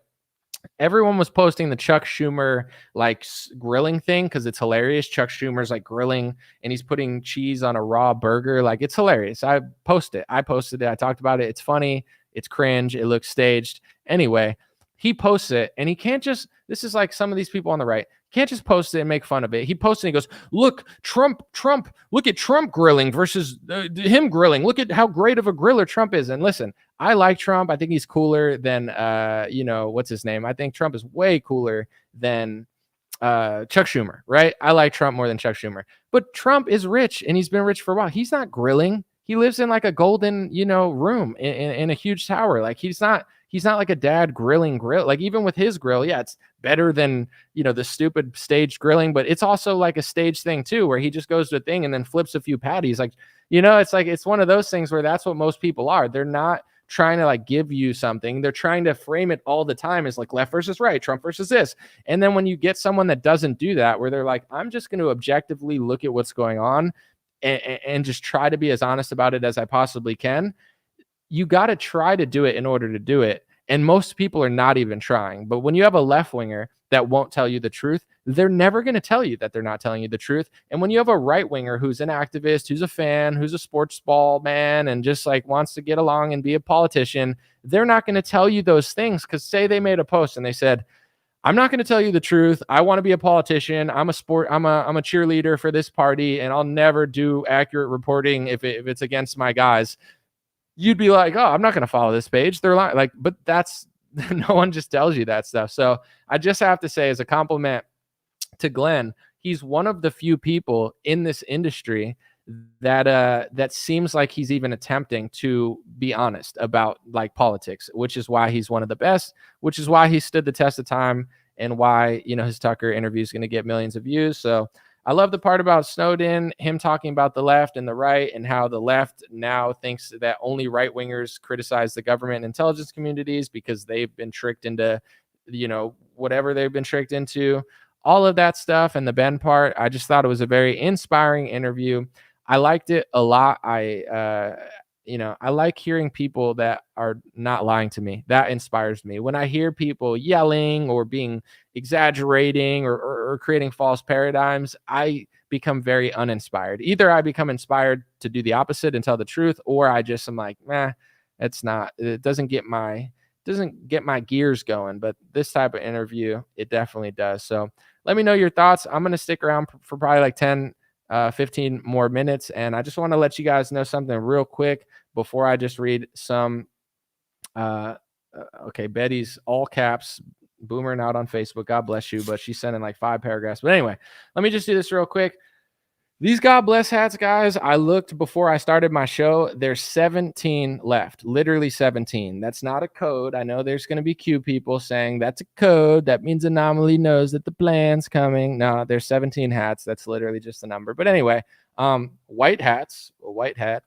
everyone was posting the Chuck Schumer like grilling thing because it's hilarious. Chuck Schumer's like grilling and he's putting cheese on a raw burger. Like, it's hilarious. I posted it. I talked about it. It's funny. It's cringe. It looks staged. Anyway, he posts it, and he can't just, this is like some of these people on the right, can't just post it and make fun of it. He posts it and he goes, look, Trump, look at Trump grilling versus him grilling. Look at how great of a griller Trump is. And listen, I like Trump. I think he's cooler than, what's his name? I think Trump is way cooler than Chuck Schumer, right? I like Trump more than Chuck Schumer. But Trump is rich, and he's been rich for a while. He's not grilling. He lives in like a golden, room in a huge tower. Like he's not like a dad grilling grill. Like even with his grill, yeah, it's better than, the stupid staged grilling, but it's also like a stage thing too, where he just goes to a thing and then flips a few patties. Like, it's one of those things where that's what most people are. They're not trying to like give you something. They're trying to frame it all the time as like left versus right, Trump versus this. And then when you get someone that doesn't do that, where they're like, I'm just going to objectively look at what's going on and just try to be as honest about it as I possibly can, you got to try to do it in order to do it. And most people are not even trying. But when you have a left winger that won't tell you the truth, they're never going to tell you that they're not telling you the truth. And when you have a right winger who's an activist, who's a fan, who's a sports ball man, and just like wants to get along and be a politician, they're not going to tell you those things. Because say they made a post and they said, I'm not going to tell you the truth. I want to be a politician. I'm a cheerleader for this party, and I'll never do accurate reporting if it's against my guys. You'd be like, oh, I'm not going to follow this page. They're like, but that's, no one just tells you that stuff. So I just have to say, as a compliment to Glenn, he's one of the few people in this industry that seems like he's even attempting to be honest about like politics, which is why he's one of the best, which is why he stood the test of time, and why, his Tucker interview is going to get millions of views. So I love the part about Snowden, him talking about the left and the right, and how the left now thinks that only right wingers criticize the government and intelligence communities because they've been tricked into, whatever they've been tricked into, all of that stuff. And the Ben part, I just thought it was a very inspiring interview. I liked it a lot. I like hearing people that are not lying to me. That inspires me. When I hear people yelling or being exaggerating or creating false paradigms, I become very uninspired. Either I become inspired to do the opposite and tell the truth, or I just am like, it doesn't get my gears going. But this type of interview, it definitely does. So let me know your thoughts. I'm going to stick around for probably like 15 more minutes. And I just want to let you guys know something real quick before I just read some. Okay, Betty's all caps boomering out on Facebook. God bless you. But she's sending like 5 paragraphs. But anyway, let me just do this real quick. These God bless hats, guys, I looked before I started my show. There's 17 left, literally 17. That's not a code. I know there's going to be Q people saying that's a code. That means Anomaly knows that the plan's coming. No, there's 17 hats. That's literally just a number. But anyway, white hats, a white hat,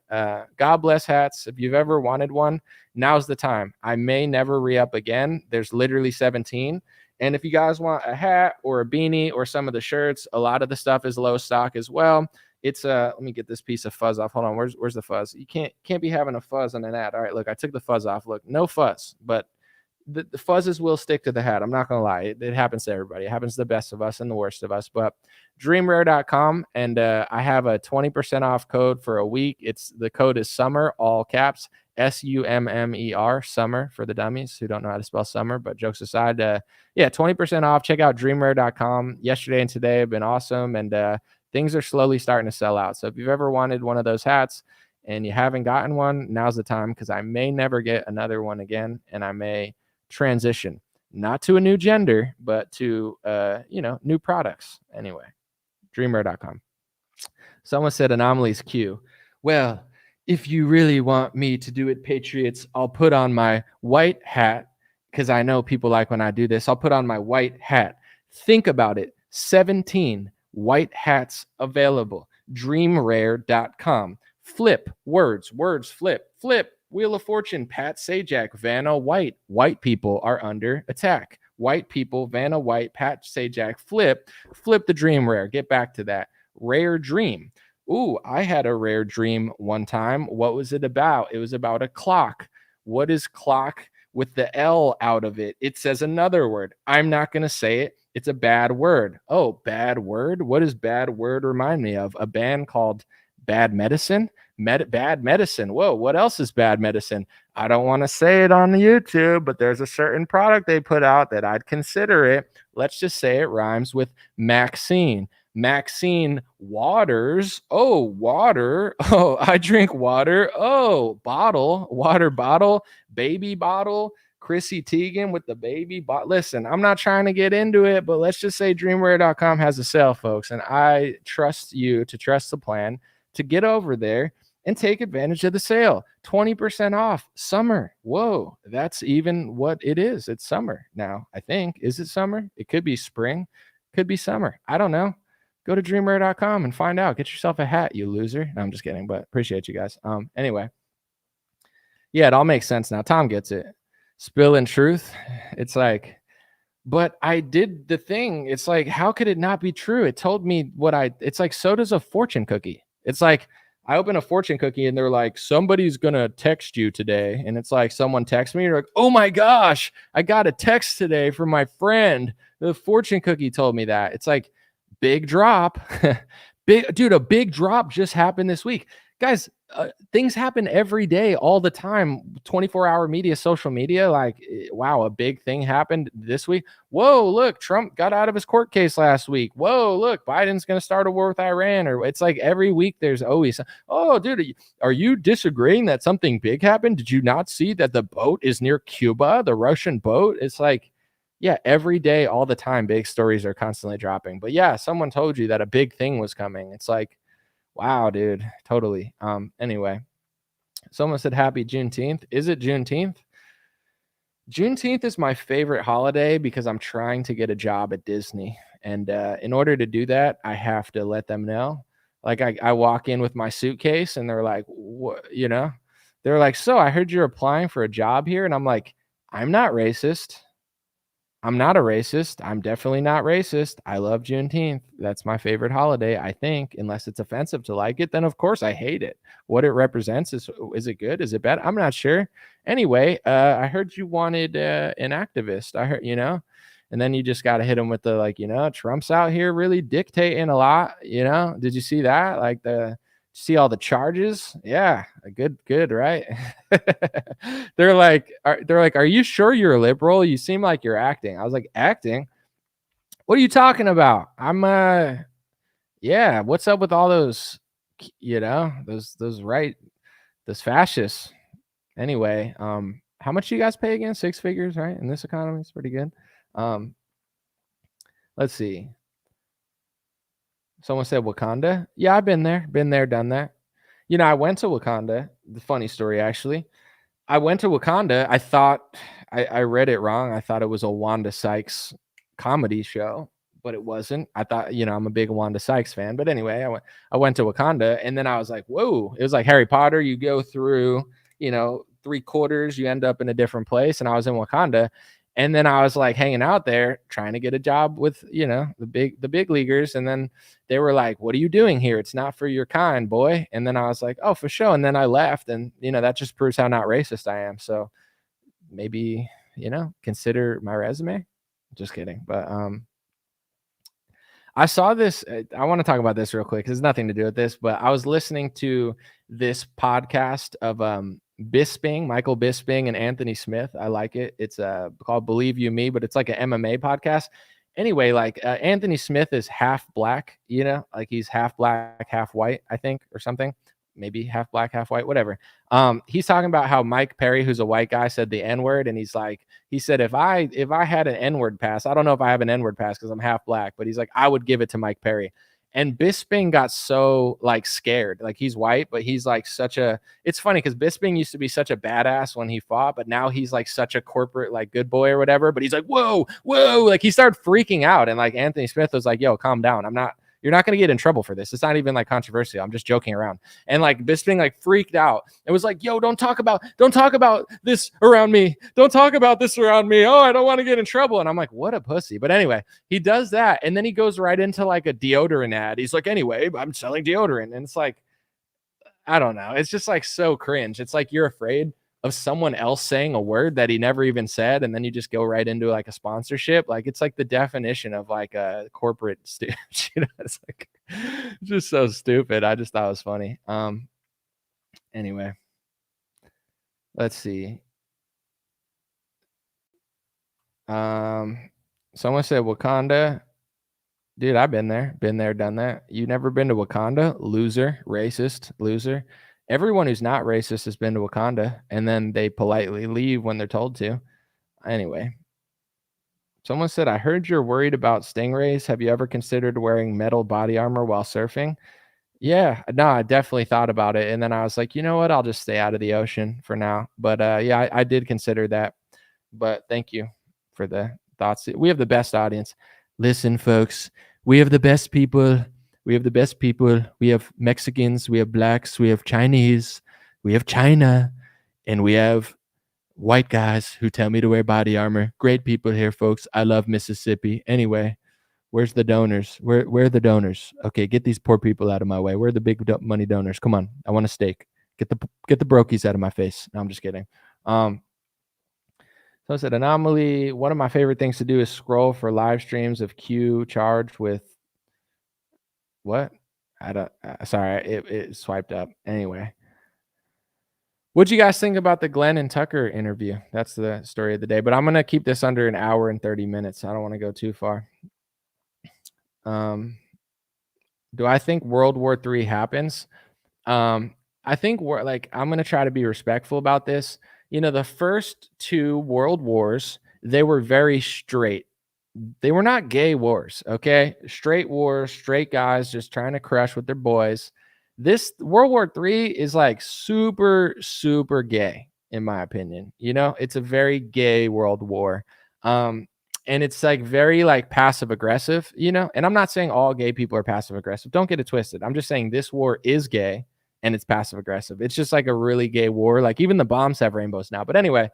God bless hats. If you've ever wanted one, now's the time. I may never re-up again. There's literally 17. And if you guys want a hat or a beanie or some of the shirts, a lot of the stuff is low stock as well. It's let me get this piece of fuzz off. Hold on. Where's the fuzz? You can't be having a fuzz on an ad. All right, look, I took the fuzz off. Look, no fuzz, but the fuzzes will stick to the hat. I'm not going to lie. It happens to everybody. It happens to the best of us and the worst of us. But dreamrare.com, and I have a 20% off code for a week. The code is summer, all caps, SUMMER, summer for the dummies who don't know how to spell summer. But jokes aside, 20% off. Check out dreamrare.com. Yesterday and today have been awesome, and things are slowly starting to sell out. So if you've ever wanted one of those hats and you haven't gotten one, now's the time, because I may never get another one again, and I may transition, not to a new gender, but to new products. Anyway, dreamrare.com. Someone said Anomaly's Q. Well, if you really want me to do it, Patriots, I'll put on my white hat, because I know people like when I do this. I'll put on my white hat. Think about it. 17 white hats available. Dreamrare.com. Flip words, flip. Wheel of Fortune, Pat Sajak, Vanna White. White people are under attack. White people, Vanna White, Pat Sajak, flip the Dream Rare. Get back to that. Rare Dream. Ooh, I had a rare dream one time. What was it about? It was about a clock. What is clock with the L out of it? It says another word. I'm not going to say it. It's a bad word. Oh, bad word? What does bad word remind me of? A band called Bad Medicine? Bad Medicine. Whoa, what else is Bad Medicine? I don't want to say it on the YouTube, but there's a certain product they put out that I'd consider it. Let's just say it rhymes with Maxine. Maxine Waters. Oh, water. Oh, I drink water. Oh, bottle, water bottle, baby bottle. Chrissy Teigen with the baby bottle. Listen, I'm not trying to get into it, but let's just say dreamwear.com has a sale, folks. And I trust you to trust the plan to get over there and take advantage of the sale. 20% off summer. Whoa, that's even what it is. It's summer now, I think. Is it summer? It could be spring, could be summer. I don't know. Go to dreamwear.com and find out. Get yourself a hat, you loser. No, I'm just kidding, but appreciate you guys. Anyway. Yeah, it all makes sense now. Tom gets it. Spill and truth. It's like, but I did the thing. It's like, how could it not be true? It told me it's like, so does a fortune cookie. It's like, I open a fortune cookie and they're like, somebody's going to text you today. And it's like, someone texts me. You're like, oh my gosh, I got a text today from my friend. The fortune cookie told me that. It's like, big drop. A big drop just happened this week. Guys, things happen every day, all the time. 24-hour media, social media. Like, wow, a big thing happened this week. Whoa, look, Trump got out of his court case last week. Whoa, look, Biden's going to start a war with Iran. Or it's like every week there's always, oh, dude, are you disagreeing that something big happened? Did you not see that the boat is near Cuba, the Russian boat? It's like, yeah, every day, all the time, big stories are constantly dropping. But yeah, someone told you that a big thing was coming. It's like, wow, dude, totally. Anyway, someone said happy Juneteenth. Is it Juneteenth? Juneteenth is my favorite holiday because I'm trying to get a job at Disney. And in order to do that, I have to let them know. Like I walk in with my suitcase and they're like, what, they're like, so I heard you're applying for a job here. And I'm like, I'm not racist. I'm not a racist. I'm definitely not racist. I love Juneteenth. That's my favorite holiday, I think, unless it's offensive to like it, then of course I hate it. What it represents is it good? Is it bad? I'm not sure. Anyway, I heard you wanted an activist. I heard, and then you just got to hit them with the, Trump's out here really dictating a lot, Did you see that? Like see all the charges? Yeah, good, right? They're like, are you sure you're a liberal? You seem like you're acting. I was like, acting? What are you talking about? I'm yeah, what's up with all those, those fascists? Anyway, how much you guys pay again? 6 figures, right? In this economy, it's pretty good. Let's see. Someone said Wakanda. Yeah, I've been there, done that. I went to Wakanda. The funny story, actually. I went to Wakanda. I thought I read it wrong. I thought it was a Wanda Sykes comedy show, but it wasn't. I thought, I'm a big Wanda Sykes fan. But anyway, I went to Wakanda, and then I was like, whoa! It was like Harry Potter. You go through, 3 quarters, you end up in a different place, and I was in Wakanda. And then I was like hanging out there trying to get a job with, the big leaguers. And then they were like, what are you doing here? It's not for your kind, boy. And then I was like, oh, for sure. And then I left. And, that just proves how not racist I am. So maybe, consider my resume. Just kidding. But I saw this. I want to talk about this real quick. It has nothing to do with this. But I was listening to this podcast of Michael Bisping and Anthony Smith. I like it. It's called Believe You Me, but it's like an MMA podcast. Anyway, like Anthony Smith is half black, like he's half black, half white, I think, or something. Maybe half black, half white, whatever. He's talking about how Mike Perry, who's a white guy, said the N-word, and he said, if I had an N-word pass, I don't know if I have an N-word pass because I'm half black, but he's like, I would give it to Mike Perry. And Bisping got so scared. Like he's white, but he's like it's funny because Bisping used to be such a badass when he fought, but now he's like such a corporate good boy or whatever. But he's like, whoa. Like he started freaking out. And like Anthony Smith was like, yo, calm down. You're not going to get in trouble for this. It's not even controversial. I'm just joking around. And Bisping freaked out. It was like, yo, don't talk about this around me. Don't talk about this around me. Oh, I don't want to get in trouble. And I'm like, what a pussy. But anyway, he does that. And then he goes right into a deodorant ad. He's like, anyway, I'm selling deodorant. And it's like, I don't know. It's just so cringe. It's like, you're afraid of someone else saying a word that he never even said, and then you just go right into a sponsorship. It's the definition of a corporate stooge. It's just so stupid. I just thought it was funny. Anyway, Let's see. Someone said Wakanda. Dude, I've been there, done that. You never been to Wakanda? Loser, racist, loser. Everyone who's not racist has been to Wakanda, and then they politely leave when they're told to. Anyway, someone said, I heard you're worried about stingrays. Have you ever considered wearing metal body armor while surfing? Yeah, no, I definitely thought about it. And then I was like, you know what? I'll just stay out of the ocean for now. But yeah, I did consider that. But thank you for the thoughts. We have the best audience. Listen, folks, we have the best people. We have the best people. We have Mexicans, we have blacks, we have Chinese, we have China, and we have white guys who tell me to wear body armor. Great people here, folks. I love Mississippi. Anyway, where's the donors? Where are the donors? Okay, get these poor people out of my way. Where are the big money donors? Come on, I want a steak. Get the brokies out of my face. No, I'm just kidding. So I said anomaly. One of my favorite things to do is scroll for live streams of Q charged with what? I don't. Sorry, it swiped up. Anyway, what'd you guys think about the Glenn and Tucker interview? That's the story of the day. But I'm gonna keep this under an hour and 30 minutes. I don't want to go too far. Do I think World War III happens? I think I'm going to try to be respectful about this. You know, the first two world wars, they were very straight. They were not gay wars, okay? Straight wars, straight guys just trying to crush with their boys. This World War III is like super, super gay, in my opinion. You know, it's a very gay world war. And it's like very like passive aggressive, you know, and I'm not saying all gay people are passive aggressive. Don't get it twisted. I'm just saying this war is gay and it's passive aggressive. It's just like a really gay war. Like even the bombs have rainbows now. But anyway,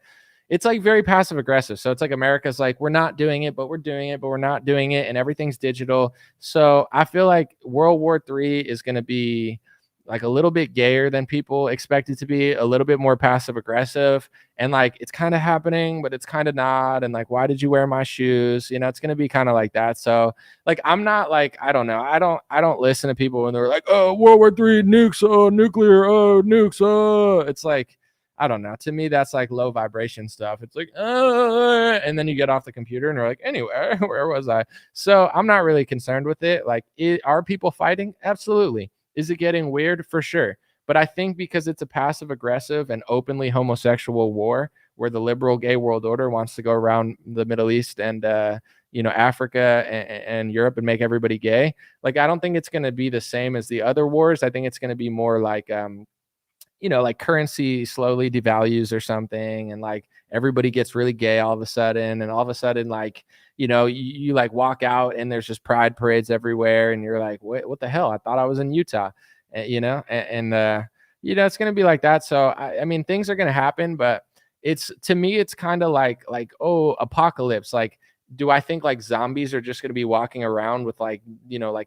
it's like very passive aggressive. So it's like America's like, we're not doing it, but we're doing it, but we're not doing it. And everything's digital. So I feel like World War III is going to be like a little bit gayer than people expect it to be, a little bit more passive aggressive. And like, it's kind of happening, but it's kind of not. And like, why did you wear my shoes? You know, it's going to be kind of like that. So like, I'm not like, I don't know. I don't listen to people when they're like, oh, World War III nukes, oh, nuclear, oh, nukes, oh, it's like, I don't know. To me, that's like low vibration stuff. It's like, and then you get off the computer and you're like, anyway, where was I? So I'm not really concerned with it. Like, are people fighting? Absolutely. Is it getting weird? For sure. But I think because it's a passive aggressive and openly homosexual war where the liberal gay world order wants to go around the Middle East and, Africa and Europe and make everybody gay. Like, I don't think it's going to be the same as the other wars. I think it's going to be more like, like currency slowly devalues or something. And like everybody gets really gay all of a sudden. And all of a sudden, like, you like walk out and there's just pride parades everywhere. And you're like, what the hell? I thought I was in Utah, and it's going to be like that. So, I mean, things are going to happen, but to me, it's kind of like, oh, apocalypse. Like, do I think like zombies are just going to be walking around with like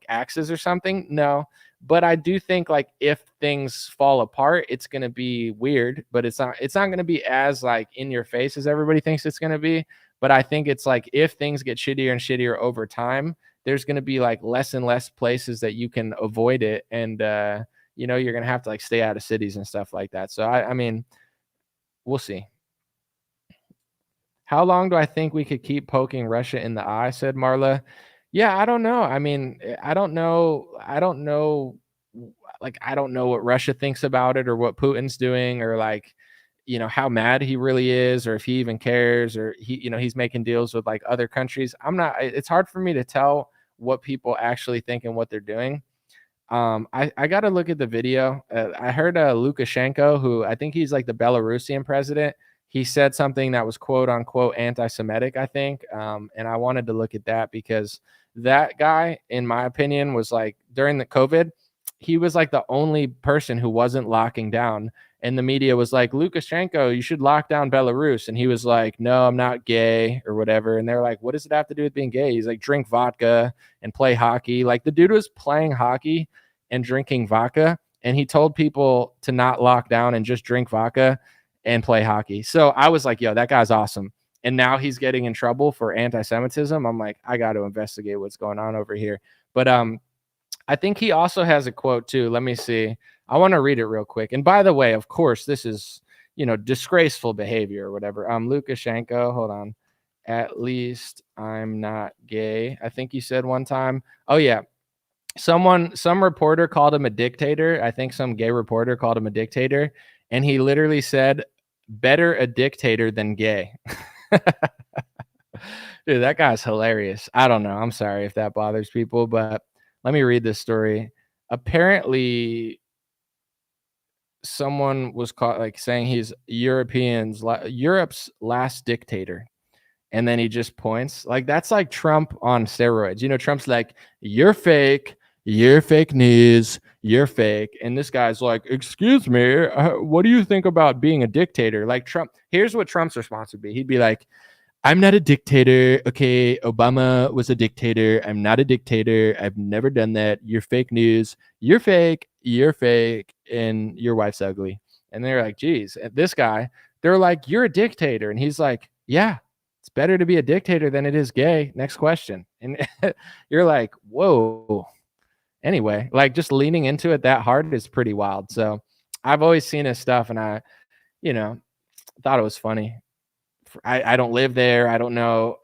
axes or something? No. But I do think like if things fall apart, it's going to be weird, but it's not going to be as like in your face as everybody thinks it's going to be. But I think it's like if things get shittier and shittier over time, there's going to be like less and less places that you can avoid it. And, you're going to have to like stay out of cities and stuff like that. So, I mean, we'll see. How long do I think we could keep poking Russia in the eye? Said Marla. Yeah, I don't know. I mean, I don't know. Like, I don't know what Russia thinks about it or what Putin's doing or like, how mad he really is or if he even cares or he's making deals with like other countries. It's hard for me to tell what people actually think and what they're doing. I got to look at the video. I heard Lukashenko, who I think he's like the Belarusian president. He said something that was quote unquote anti-Semitic, I think. And I wanted to look at that because that guy, in my opinion, was like during the COVID, he was like the only person who wasn't locking down. And the media was like, Lukashenko, you should lock down Belarus. And he was like, no, I'm not gay or whatever. And they're like, what does it have to do with being gay? He's like, drink vodka and play hockey. Like the dude was playing hockey and drinking vodka. And he told people to not lock down and just drink vodka and play hockey. So I was like, yo, that guy's awesome. And now he's getting in trouble for anti-Semitism. I'm like, I got to investigate what's going on over here. But I think he also has a quote too. Let me see. I want to read it real quick. And by the way, of course, this is, disgraceful behavior or whatever. Lukashenko, hold on. At least I'm not gay, I think he said one time. Oh yeah. Some reporter called him a dictator. I think some gay reporter called him a dictator. And he literally said, better a dictator than gay. Dude, that guy's hilarious. I don't know. I'm sorry if that bothers people, but let me read this story. Apparently, someone was caught saying he's Europe's last dictator. And then he just points that's like Trump on steroids. Trump's like, you're fake news, you're fake. And this guy's like, excuse me, what do you think about being a dictator? Like Trump, here's what Trump's response would be. He'd be like, I'm not a dictator. Okay, Obama was a dictator. I'm not a dictator. I've never done that. You're fake news. You're fake, and your wife's ugly. And they're like, geez, this guy, they're like, you're a dictator. And he's like, yeah, it's better to be a dictator than it is gay. Next question. And you're like, whoa. Anyway, just leaning into it that hard is pretty wild. So I've always seen his stuff and I, thought it was funny. I don't live there. I don't know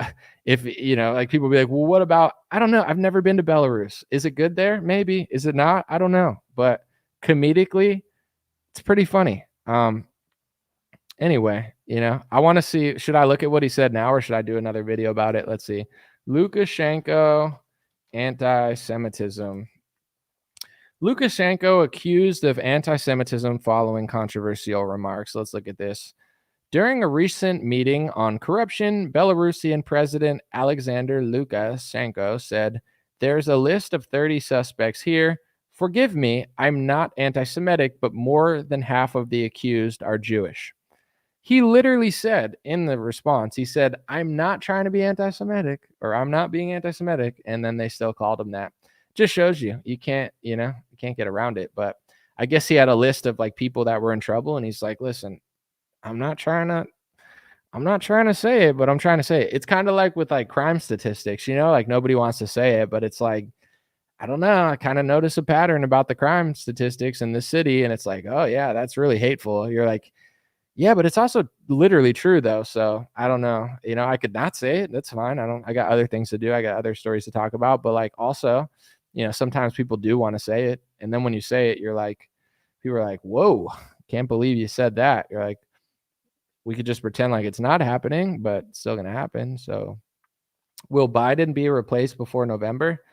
if, people be like, well, what about, I don't know. I've never been to Belarus. Is it good there? Maybe. Is it not? I don't know. But comedically, it's pretty funny. Anyway, I want to see, should I look at what he said now or should I do another video about it? Let's see. Lukashenko, anti-Semitism. Lukashenko accused of anti-Semitism following controversial remarks. Let's look at this. During a recent meeting on corruption, Belarusian President Alexander Lukashenko said, there's a list of 30 suspects here. Forgive me, I'm not anti-Semitic, but more than half of the accused are Jewish. He literally said in the response, he said, I'm not trying to be anti-Semitic or I'm not being anti-Semitic. And then they still called him that. Just shows you can't, you can't get around it. But I guess he had a list of people that were in trouble. And he's like, listen, I'm not trying to say it, but I'm trying to say it. It's kind of like with crime statistics, nobody wants to say it, but it's I don't know. I kind of notice a pattern about the crime statistics in this city. And it's oh yeah, that's really hateful. You're like, yeah, but it's also literally true though. So I don't know, I could not say it. That's fine. I got other things to do. I got other stories to talk about, but also, sometimes people do want to say it. And then when you say it, you're people are like, whoa, can't believe you said that. You're like, we could just pretend like it's not happening, but it's still going to happen. So will Biden be replaced before November?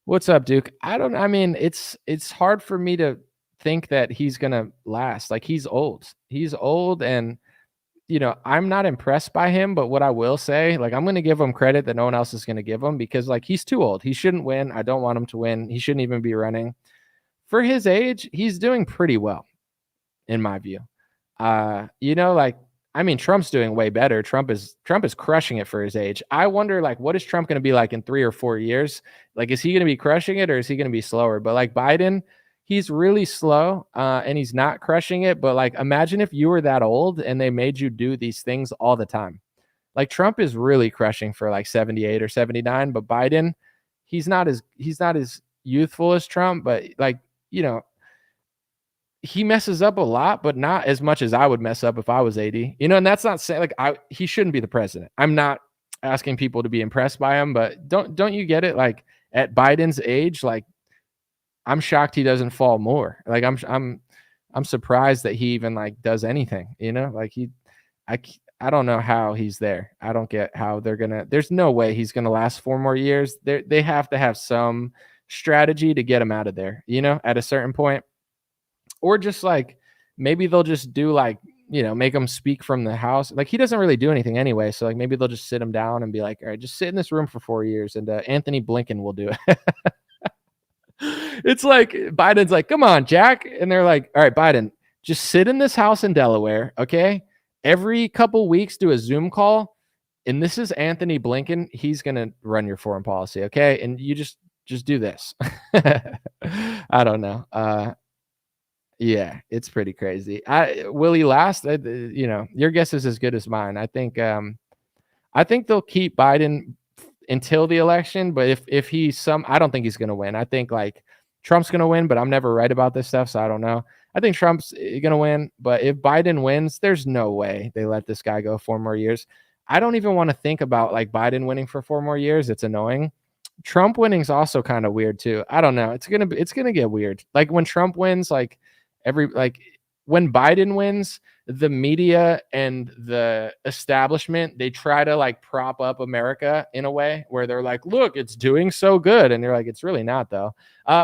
What's up, Duke? It's hard for me to think that he's going to last. He's old. He's old and, I'm not impressed by him, but what I will say, I'm going to give him credit that no one else is going to give him because he's too old. He shouldn't win. I don't want him to win. He shouldn't even be running. For his age, he's doing pretty well, in my view. Trump's doing way better. Trump is crushing it for his age. I wonder, what is Trump going to be like in 3 or 4 years? Is he going to be crushing it or is he going to be slower? But Biden, he's really slow and he's not crushing it. But imagine if you were that old and they made you do these things all the time. Trump is really crushing for 78 or 79, but Biden, he's not as youthful as Trump, but he messes up a lot, but not as much as I would mess up if I was 80. And that's not saying he shouldn't be the president. I'm not asking people to be impressed by him, but don't you get it? At Biden's age, I'm shocked he doesn't fall more. I'm surprised that he even does anything. I don't know how he's there. I don't get how there's no way he's gonna last 4 more years. They have to have some strategy to get him out of there. At a certain point. Or just maybe they'll just do make him speak from the house. He doesn't really do anything anyway. So maybe they'll just sit him down and be like, all right, just sit in this room for 4 years and Anthony Blinken will do it. It's Biden's like, come on, Jack. And they're like, all right, Biden, just sit in this house in Delaware. Okay. Every couple weeks do a Zoom call. And this is Anthony Blinken. He's going to run your foreign policy. Okay. And you just do this. I don't know. Yeah, it's pretty crazy. Will he last? Your guess is as good as mine. I think they'll keep Biden until the election, but if I don't think he's going to win. I think Trump's going to win, but I'm never right about this stuff, so I don't know. I think Trump's going to win, but if Biden wins, there's no way they let this guy go 4 more years. I don't even want to think about like Biden winning for 4 more years. It's annoying. Trump winning is also kind of weird too. I don't know. It's gonna get weird. Like when Trump wins, like when Biden wins, the media and the establishment, they try to like prop up America in a way where they're like, look, it's doing so good. And you're like, it's really not though.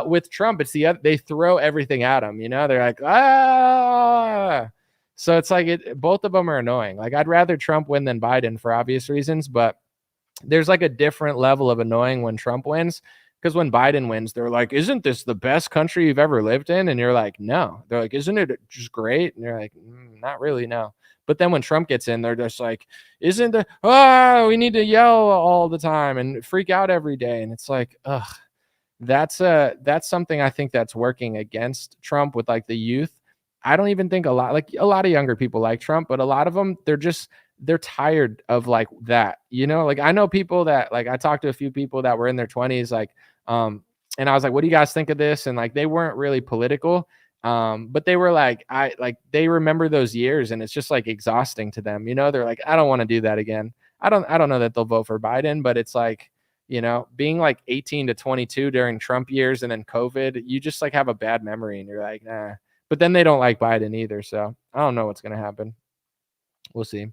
With Trump, it's they throw everything at him, they're like, ah. So it's like both of them are annoying. Like I'd rather Trump win than Biden for obvious reasons, but there's like a different level of annoying when Trump wins, because when Biden wins, they're like, isn't this the best country you've ever lived in? And you're like, no. They're like, isn't it just great? And you're like, not really, no. But then when Trump gets in, they're just like, isn't it? Oh, we need to yell all the time and freak out every day. And it's like, ugh, that's something I think that's working against Trump with like the youth. I don't even think a lot of younger people like Trump, but a lot of them, they're tired of like that, like I know people that like, I talked to a few people that were in their 20s, like, and I was like, what do you guys think of this? And like, they weren't really political. But they were like, they remember those years and it's just like exhausting to them. They're like, I don't want to do that again. I don't know that they'll vote for Biden, but it's like, being like 18 to 22 during Trump years and then COVID, you just like have a bad memory and you're like, nah. But then they don't like Biden either. So I don't know what's going to happen. We'll see.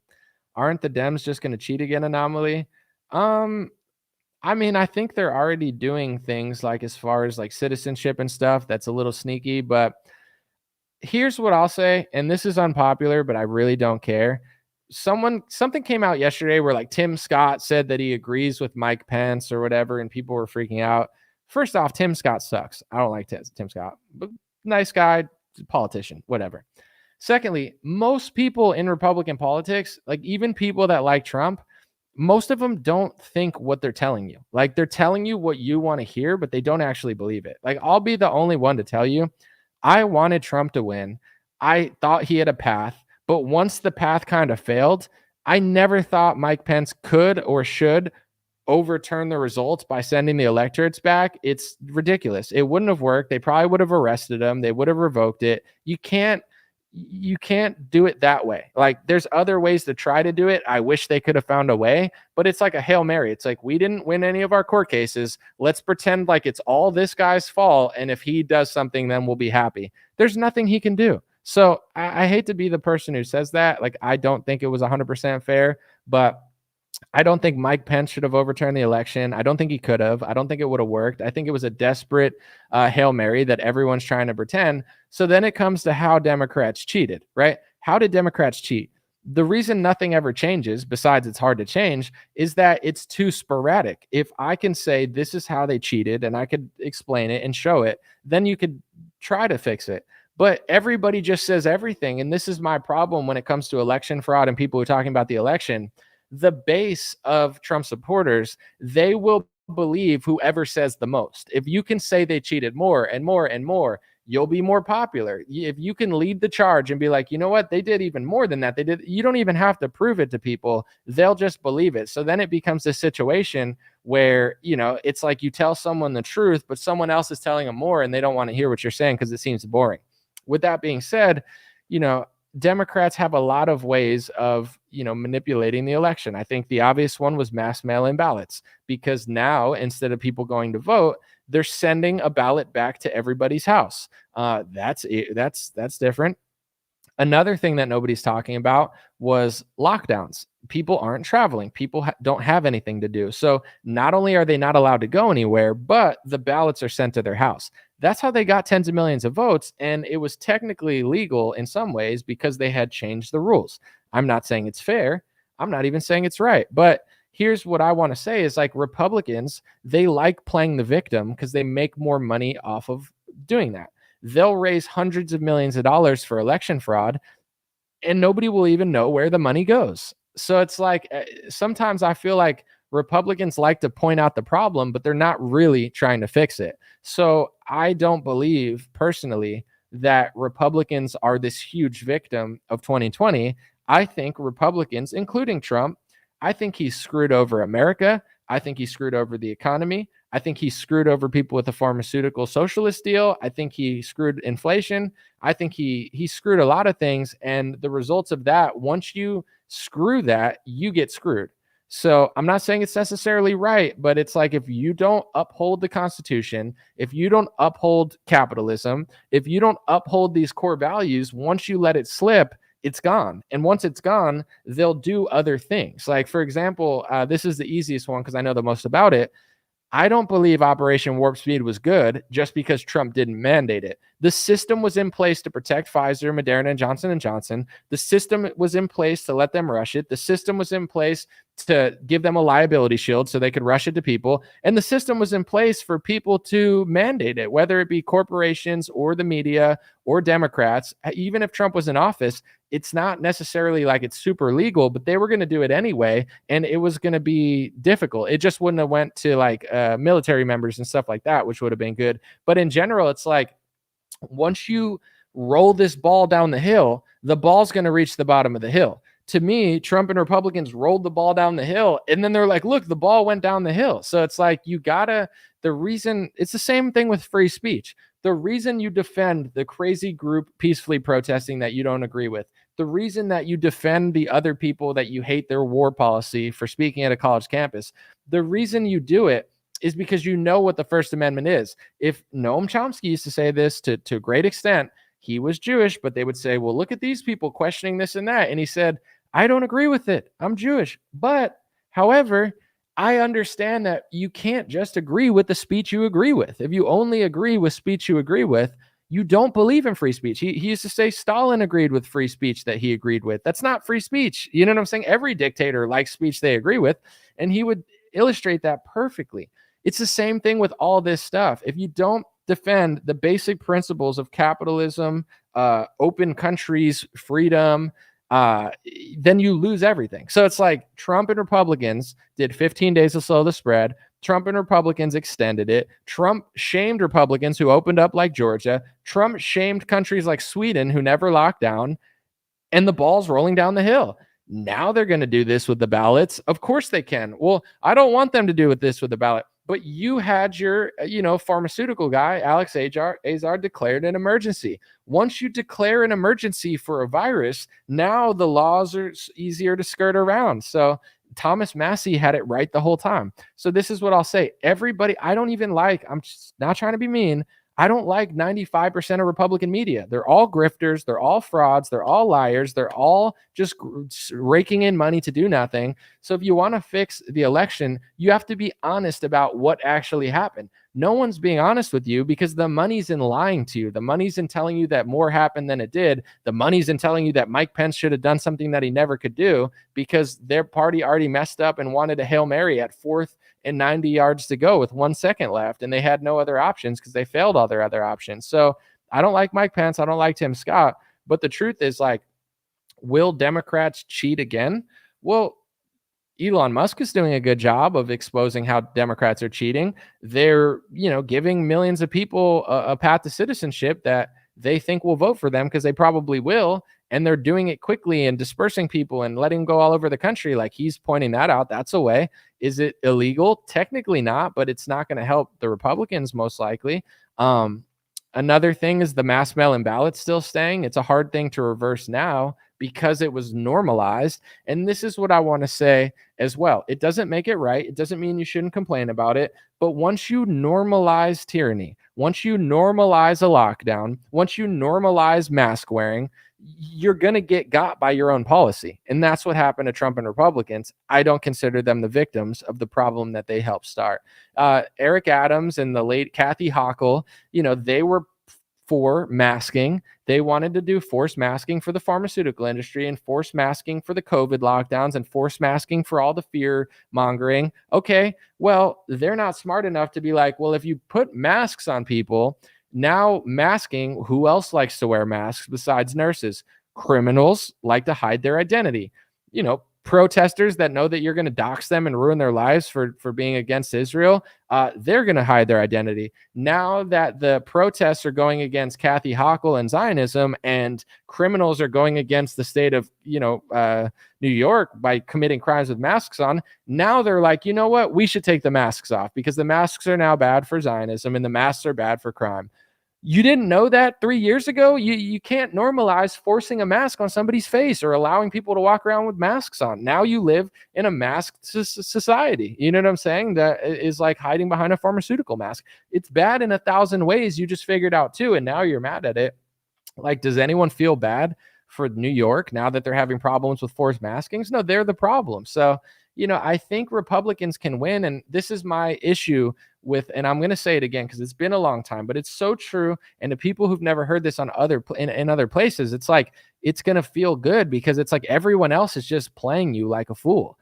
Aren't the Dems just going to cheat again, Anomaly? I mean, I think they're already doing things like as far as like citizenship and stuff that's a little sneaky, but here's what I'll say, and this is unpopular, but I really don't care. Something came out yesterday where like Tim Scott said that he agrees with Mike Pence or whatever, and people were freaking out. First off, Tim Scott sucks. I don't like Tim Scott, but nice guy, politician, whatever. Secondly, most people in Republican politics, like even people that like Trump, most of them don't think what they're telling you. Like they're telling you what you want to hear, but they don't actually believe it. Like I'll be the only one to tell you, I wanted Trump to win. I thought he had a path, but once the path kind of failed, I never thought Mike Pence could or should overturn the results by sending the electorates back. It's ridiculous. It wouldn't have worked. They probably would have arrested him. They would have revoked it. You can't do it that way. Like there's other ways to try to do it. I wish they could have found a way, but it's like a Hail Mary. It's like, we didn't win any of our court cases. Let's pretend like it's all this guy's fault. And if he does something, then we'll be happy. There's nothing he can do. So I hate to be the person who says that. Like, I don't think it was 100% fair, but I don't think Mike Pence should have overturned the election. I don't think he could have. I don't think it would have worked. I think it was a desperate Hail Mary that everyone's trying to pretend. So then it comes to how Democrats cheated, right? How did Democrats cheat? The reason nothing ever changes, besides it's hard to change, is that it's too sporadic. If I can say this is how they cheated and I could explain it and show it, then you could try to fix it. But everybody just says everything. And this is my problem when it comes to election fraud and people who are talking about the election. The base of Trump supporters, they will believe whoever says the most. If you can say they cheated more and more and more, you'll be more popular. If you can lead the charge and be like, you know what, they did even more than that. You don't even have to prove it to people. They'll just believe it. So then it becomes a situation where, it's like you tell someone the truth, but someone else is telling them more and they don't want to hear what you're saying because it seems boring. With that being said, Democrats have a lot of ways of, manipulating the election. I think the obvious one was mass mail-in ballots, because now instead of people going to vote, they're sending a ballot back to everybody's house. That's different. Another thing that nobody's talking about was lockdowns. People aren't traveling. People don't have anything to do. So not only are they not allowed to go anywhere, but the ballots are sent to their house. That's how they got tens of millions of votes. And it was technically legal in some ways because they had changed the rules. I'm not saying it's fair. I'm not even saying it's right. But here's what I want to say is, like, Republicans, they like playing the victim because they make more money off of doing that. They'll raise hundreds of millions of dollars for election fraud and nobody will even know where the money goes. So it's like, sometimes I feel like Republicans like to point out the problem, but they're not really trying to fix it. So I don't believe personally that Republicans are this huge victim of 2020. I think Republicans, including Trump, I think he screwed over America. I think he screwed over the economy. I think he screwed over people with the pharmaceutical socialist deal. I think he screwed inflation. I think he screwed a lot of things. And the results of that, once you screw that, you get screwed. So I'm not saying it's necessarily right, but it's like, if you don't uphold the Constitution, if you don't uphold capitalism, if you don't uphold these core values, once you let it slip, it's gone. And once it's gone, they'll do other things. Like, for example, this is the easiest one because I know the most about it. I don't believe Operation Warp Speed was good just because Trump didn't mandate it. The system was in place to protect Pfizer, Moderna, and Johnson & Johnson. The system was in place to let them rush it. The system was in place to give them a liability shield so they could rush it to people. And the system was in place for people to mandate it, whether it be corporations or the media or Democrats. Even if Trump was in office, it's not necessarily like it's super legal, but they were going to do it anyway. And it was going to be difficult. It just wouldn't have went to like military members and stuff like that, which would have been good. But in general, it's like, once you roll this ball down the hill, the ball's going to reach the bottom of the hill. To me, Trump and Republicans rolled the ball down the hill, and then they're like, look, the ball went down the hill. So it's like, it's the same thing with free speech. The reason you defend the crazy group peacefully protesting that you don't agree with, the reason that you defend the other people that you hate their war policy for speaking at a college campus, the reason you do it is because you know what the First Amendment is. If Noam Chomsky used to say this to a great extent, he was Jewish, but they would say, well, look at these people questioning this and that. And he said, I don't agree with it. I'm Jewish. But however, I understand that you can't just agree with the speech you agree with. If you only agree with speech you agree with, you don't believe in free speech. He used to say Stalin agreed with free speech that he agreed with. That's not free speech. You know what I'm saying? Every dictator likes speech they agree with. And he would illustrate that perfectly. It's the same thing with all this stuff. If you don't defend the basic principles of capitalism, open countries, freedom, then you lose everything. So it's like Trump and Republicans did 15 days to slow the spread. Trump and Republicans extended it. Trump shamed Republicans who opened up like Georgia. Trump shamed countries like Sweden who never locked down. And the ball's rolling down the hill. Now they're going to do this with the ballots. Of course they can. Well, I don't want them to do this with the ballot. But you had your, pharmaceutical guy, Alex Azar, declared an emergency. Once you declare an emergency for a virus, now the laws are easier to skirt around. So Thomas Massie had it right the whole time. So this is what I'll say. Everybody, I'm just not trying to be mean. I don't like 95% of Republican media. They're all grifters. They're all frauds. They're all liars. They're all just raking in money to do nothing. So if you want to fix the election, you have to be honest about what actually happened. No one's being honest with you because the money's in lying to you. The money's in telling you that more happened than it did. The money's in telling you that Mike Pence should have done something that he never could do because their party already messed up and wanted a Hail Mary at 4th and 90 yards to go with 1 second left. And they had no other options because they failed all their other options. So I don't like Mike Pence. I don't like Tim Scott. But the truth is, like, will Democrats cheat again? Well, Elon Musk is doing a good job of exposing how Democrats are cheating. They're, giving millions of people a path to citizenship that they think will vote for them because they probably will. And they're doing it quickly and dispersing people and letting them go all over the country. Like, he's pointing that out. That's a way. Is it illegal? Technically not, but it's not going to help the Republicans most likely. Another thing is the mass mail-in ballots still staying. It's a hard thing to reverse now because it was normalized. And this is what I want to say as well. It doesn't make it right. It doesn't mean you shouldn't complain about it. But once you normalize tyranny, once you normalize a lockdown, once you normalize mask wearing, you're going to get got by your own policy. And that's what happened to Trump and Republicans. I don't consider them the victims of the problem that they helped start. Eric Adams and the late Kathy Hochul, they were for masking. They wanted to do forced masking for the pharmaceutical industry and forced masking for the COVID lockdowns and forced masking for all the fear mongering. Okay, well, they're not smart enough to be like, well, if you put masks on people, now masking, who else likes to wear masks besides nurses? Criminals like to hide their identity. protesters that know that you're going to dox them and ruin their lives for being against Israel, they're going to hide their identity. Now that the protests are going against Kathy Hochul and Zionism, and criminals are going against the state of, New York by committing crimes with masks on, now they're like, you know what? We should take the masks off because the masks are now bad for Zionism and the masks are bad for crime. You didn't know that 3 years ago? You can't normalize forcing a mask on somebody's face or allowing people to walk around with masks on. Now you live in a masked society. You know what I'm saying? That is like hiding behind a pharmaceutical mask. It's bad in 1,000 ways. You just figured out too, and now you're mad at it. Like, does anyone feel bad for New York now that they're having problems with forced maskings? No, they're the problem. So, I think Republicans can win. And this is my issue with, and I'm going to say it again because it's been a long time, but it's so true. And to people who've never heard this on in other places, it's like, it's going to feel good because it's like everyone else is just playing you like a fool.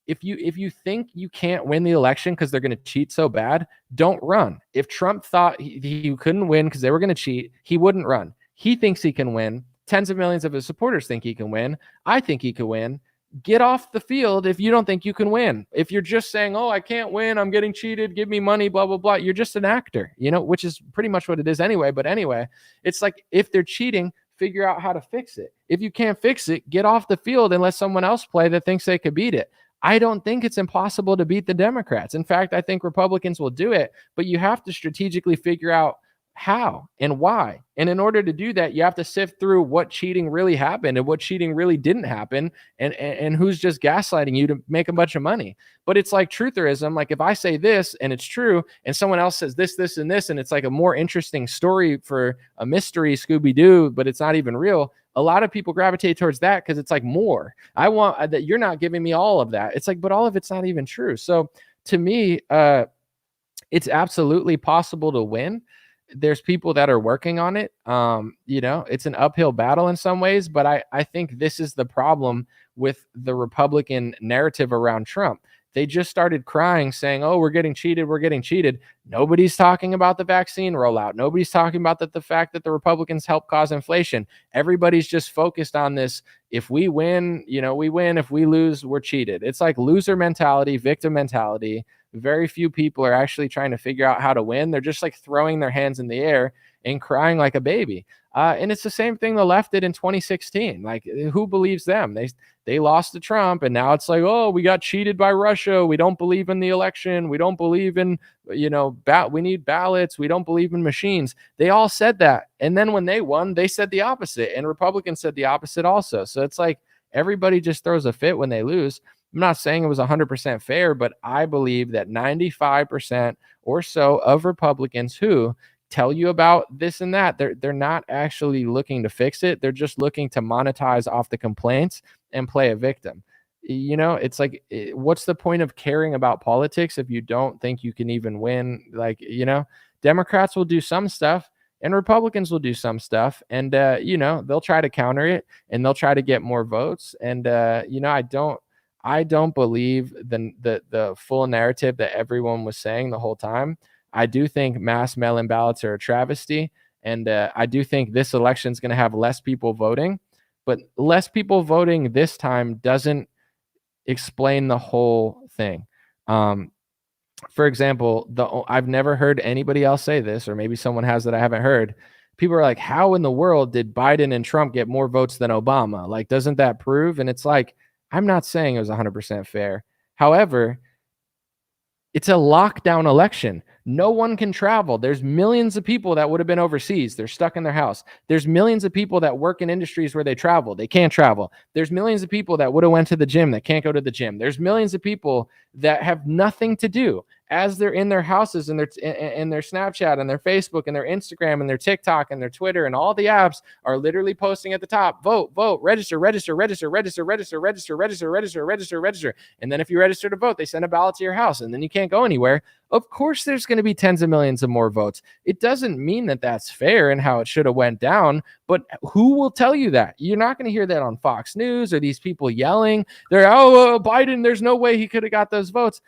If you think you can't win the election because they're going to cheat so bad, don't run. If Trump thought he couldn't win because they were going to cheat, he wouldn't run. He thinks he can win. Tens of millions of his supporters think he can win. I think he could win. Get off the field if you don't think you can win. If you're just saying, oh, I can't win, I'm getting cheated, give me money, blah, blah, blah, you're just an actor, which is pretty much what it is anyway. But anyway, it's like, if they're cheating, figure out how to fix it. If you can't fix it, get off the field and let someone else play that thinks they could beat it. I don't think it's impossible to beat the Democrats. In fact, I think Republicans will do it, but you have to strategically figure out how and why. And in order to do that, you have to sift through what cheating really happened and what cheating really didn't happen, and who's just gaslighting you to make a bunch of money. But it's like trutherism. Like, if I say this and it's true and someone else says this, this, and this, and it's like a more interesting story for a mystery Scooby-Doo, but it's not even real, a lot of people gravitate towards that because it's like more. I want that. You're not giving me all of that. It's like, but all of it's not even true. So to me, it's absolutely possible to win. There's people that are working on it. It's an uphill battle in some ways, but I think this is the problem with the Republican narrative around Trump. They just started crying, saying, oh, we're getting cheated. We're getting cheated. Nobody's talking about the vaccine rollout. Nobody's talking about the fact that the Republicans helped cause inflation. Everybody's just focused on this. If we win, we win. If we lose, we're cheated. It's like loser mentality, victim mentality. Very few people are actually trying to figure out how to win. They're just like throwing their hands in the air and crying like a baby. And it's the same thing the left did in 2016. Like, who believes them? They lost to Trump, and now it's like, oh, we got cheated by Russia. We don't believe in the election. We don't believe in, we need ballots. We don't believe in machines. They all said that. And then when they won, they said the opposite. And Republicans said the opposite also. So it's like everybody just throws a fit when they lose. I'm not saying it was 100% fair, but I believe that 95% or so of Republicans who tell you about this and that, they're not actually looking to fix it. They're just looking to monetize off the complaints and play a victim. It's like, what's the point of caring about politics if you don't think you can even win? Like, Democrats will do some stuff and Republicans will do some stuff, and they'll try to counter it and they'll try to get more votes. And I don't believe the full narrative that everyone was saying the whole time. I do think mass mail-in ballots are a travesty, and I do think this election is going to have less people voting, but less people voting this time doesn't explain the whole thing. For example, I've never heard anybody else say this, or maybe someone has that I haven't heard. People are like, how in the world did Biden and Trump get more votes than Obama? Like, doesn't that prove? And it's like, I'm not saying it was 100% fair. However, it's a lockdown election. No one can travel. There's millions of people that would have been overseas. They're stuck in their house. There's millions of people that work in industries where they travel. They can't travel. There's millions of people that would have went to the gym that can't go to the gym. There's millions of people that have nothing to do as they're in their houses and their Snapchat and their Facebook and their Instagram and their TikTok and their Twitter, and all the apps are literally posting at the top, vote, register. And then if you register to vote, they send a ballot to your house, and then you can't go anywhere. Of course, there's going to be tens of millions of more votes. It doesn't mean that that's fair and how it should have went down, but who will tell you that? You're not going to hear that on Fox News or these people yelling. They're, Biden, there's no way he could have got those votes.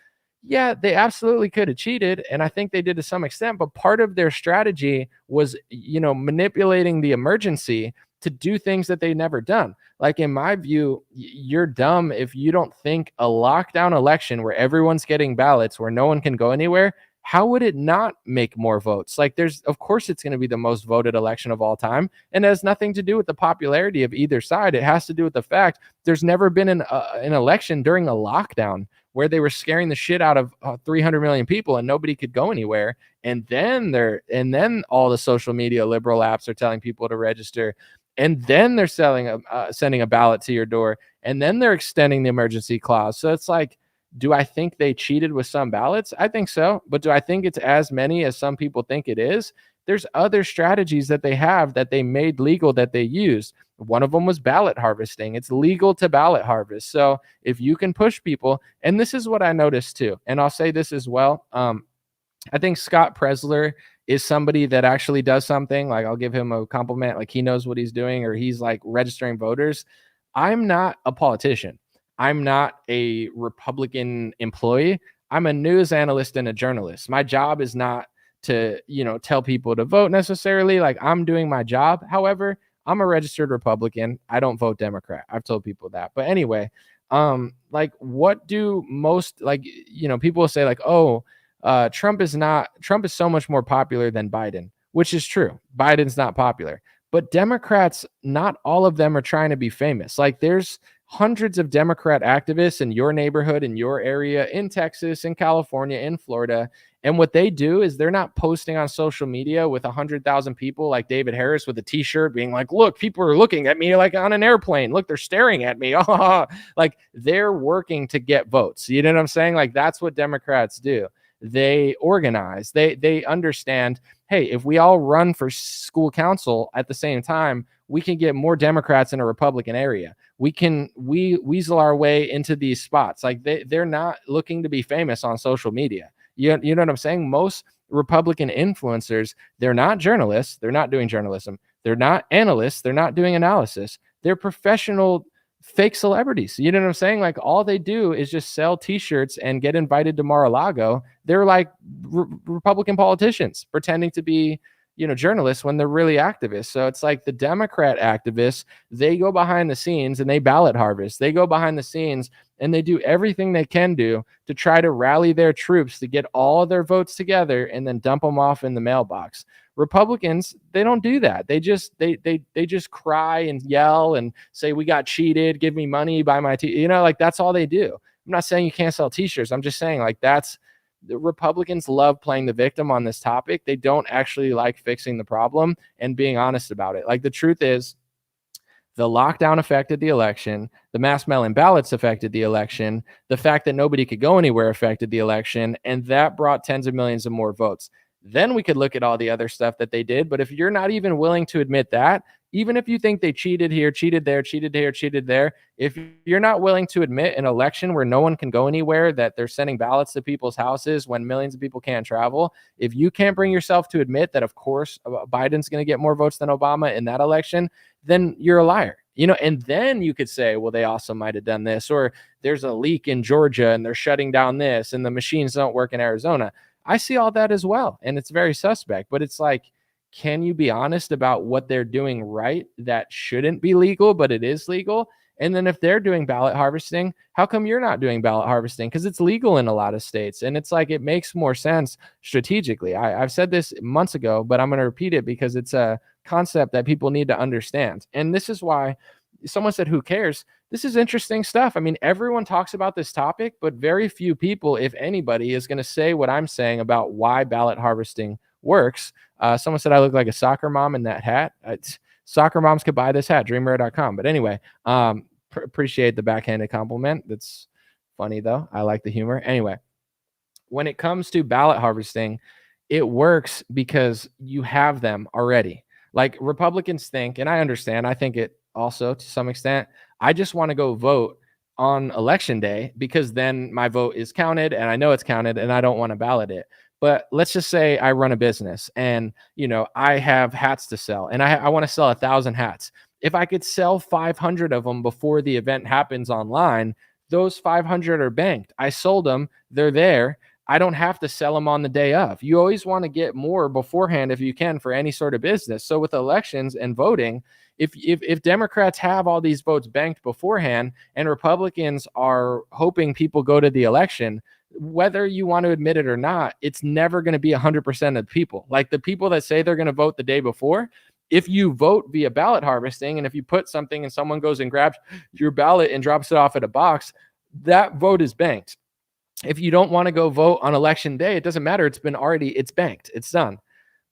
Yeah, they absolutely could have cheated, and I think they did to some extent, but part of their strategy was, manipulating the emergency to do things that they've never done. Like, in my view, you're dumb if you don't think a lockdown election where everyone's getting ballots, where no one can go anywhere, how would it not make more votes? Like, of course it's going to be the most voted election of all time. And it has nothing to do with the popularity of either side. It has to do with the fact there's never been an election during a lockdown where they were scaring the shit out of 300 million people and nobody could go anywhere. And then all the social media liberal apps are telling people to register. And then they're sending a ballot to your door. And then they're extending the emergency clause. So it's like, do I think they cheated with some ballots? I think so. But do I think it's as many as some people think it is? There's other strategies that they have that they made legal that they used. One of them was ballot harvesting. It's legal to ballot harvest. So if you can push people, and this is what I noticed too, and I'll say this as well. I think Scott Presler is somebody that actually does something. Like, I'll give him a compliment. Like, he knows what he's doing, or he's like registering voters. I'm not a politician. I'm not a Republican employee. I'm a news analyst and a journalist. My job is not to, tell people to vote necessarily. Like, I'm doing my job. However, I'm a registered Republican. I don't vote Democrat. I've told people that. But anyway, like, what do most, like, people will say like, oh, Trump is so much more popular than Biden, which is true. Biden's not popular. But Democrats, not all of them are trying to be famous. Like, there's hundreds of Democrat activists in your neighborhood, in your area, in Texas, in California, in Florida. And what they do is they're not posting on social media with 100,000 people like David Harris with a t-shirt being like, look, people are looking at me like on an airplane. Look, they're staring at me. Like, they're working to get votes. You know what I'm saying? Like, that's what Democrats do. They organize. They understand, hey, if we all run for school council at the same time, we can get more Democrats in a Republican area. We weasel our way into these spots. Like, they're not looking to be famous on social media. You know what I'm saying? Most Republican influencers, they're not journalists. They're not doing journalism. They're not analysts. They're not doing analysis. They're professional fake celebrities. You know what I'm saying? Like, all they do is just sell t-shirts and get invited to Mar-a-Lago. They're like Republican politicians pretending to be, journalists when they're really activists. So it's like the Democrat activists, they go behind the scenes and they ballot harvest. They go behind the scenes and they do everything they can do to try to rally their troops to get all their votes together and then dump them off in the mailbox. Republicans, they don't do that. They just cry and yell and say, we got cheated, give me money, buy my like, that's all they do. I'm not saying you can't sell t-shirts. I'm just saying, like, the Republicans love playing the victim on this topic. They don't actually like fixing the problem and being honest about it. Like, the truth is, the lockdown affected the election. The mass mail-in ballots affected the election. The fact that nobody could go anywhere affected the election. And that brought tens of millions of more votes. Then we could look at all the other stuff that they did. But if you're not even willing to admit that, even if you think they cheated here, cheated there, cheated here, cheated there, if you're not willing to admit an election where no one can go anywhere, that they're sending ballots to people's houses when millions of people can't travel, if you can't bring yourself to admit that, of course, Biden's going to get more votes than Obama in that election, then you're a liar. And then you could say, well, they also might have done this, or there's a leak in Georgia and they're shutting down this and the machines don't work in Arizona. I see all that as well. And it's very suspect, but it's like, can you be honest about what they're doing right that shouldn't be legal, but it is legal? And then if they're doing ballot harvesting, how come you're not doing ballot harvesting? Because it's legal in a lot of states. And it's like, it makes more sense strategically. I've said this months ago, but I'm going to repeat it because it's a concept that people need to understand. And this is why someone said, who cares? This is interesting stuff. I mean, everyone talks about this topic, but very few people, if anybody, is going to say what I'm saying about why ballot harvesting works. Someone said I look like a soccer mom in that hat. Soccer moms could buy this hat, dreamrare.com. But anyway, appreciate the backhanded compliment. That's funny, though. I like the humor. Anyway, when it comes to ballot harvesting, it works because you have them already. Like, Republicans think, and I understand, I think it also to some extent, I just want to go vote on election day because then my vote is counted and I know it's counted and I don't want to ballot it. But let's just say I run a business and, I have hats to sell and I want to sell 1,000 hats. If I could sell 500 of them before the event happens online, those 500 are banked. I sold them. They're there. I don't have to sell them on the day of. You always want to get more beforehand if you can for any sort of business. So with elections and voting, if Democrats have all these votes banked beforehand and Republicans are hoping people go to the election, whether you want to admit it or not, it's never going to be 100% of people. Like the people that say they're going to vote the day before, if you vote via ballot harvesting, and if you put something and someone goes and grabs your ballot and drops it off at a box, that vote is banked. If you don't want to go vote on election day, it doesn't matter. It's banked. It's done.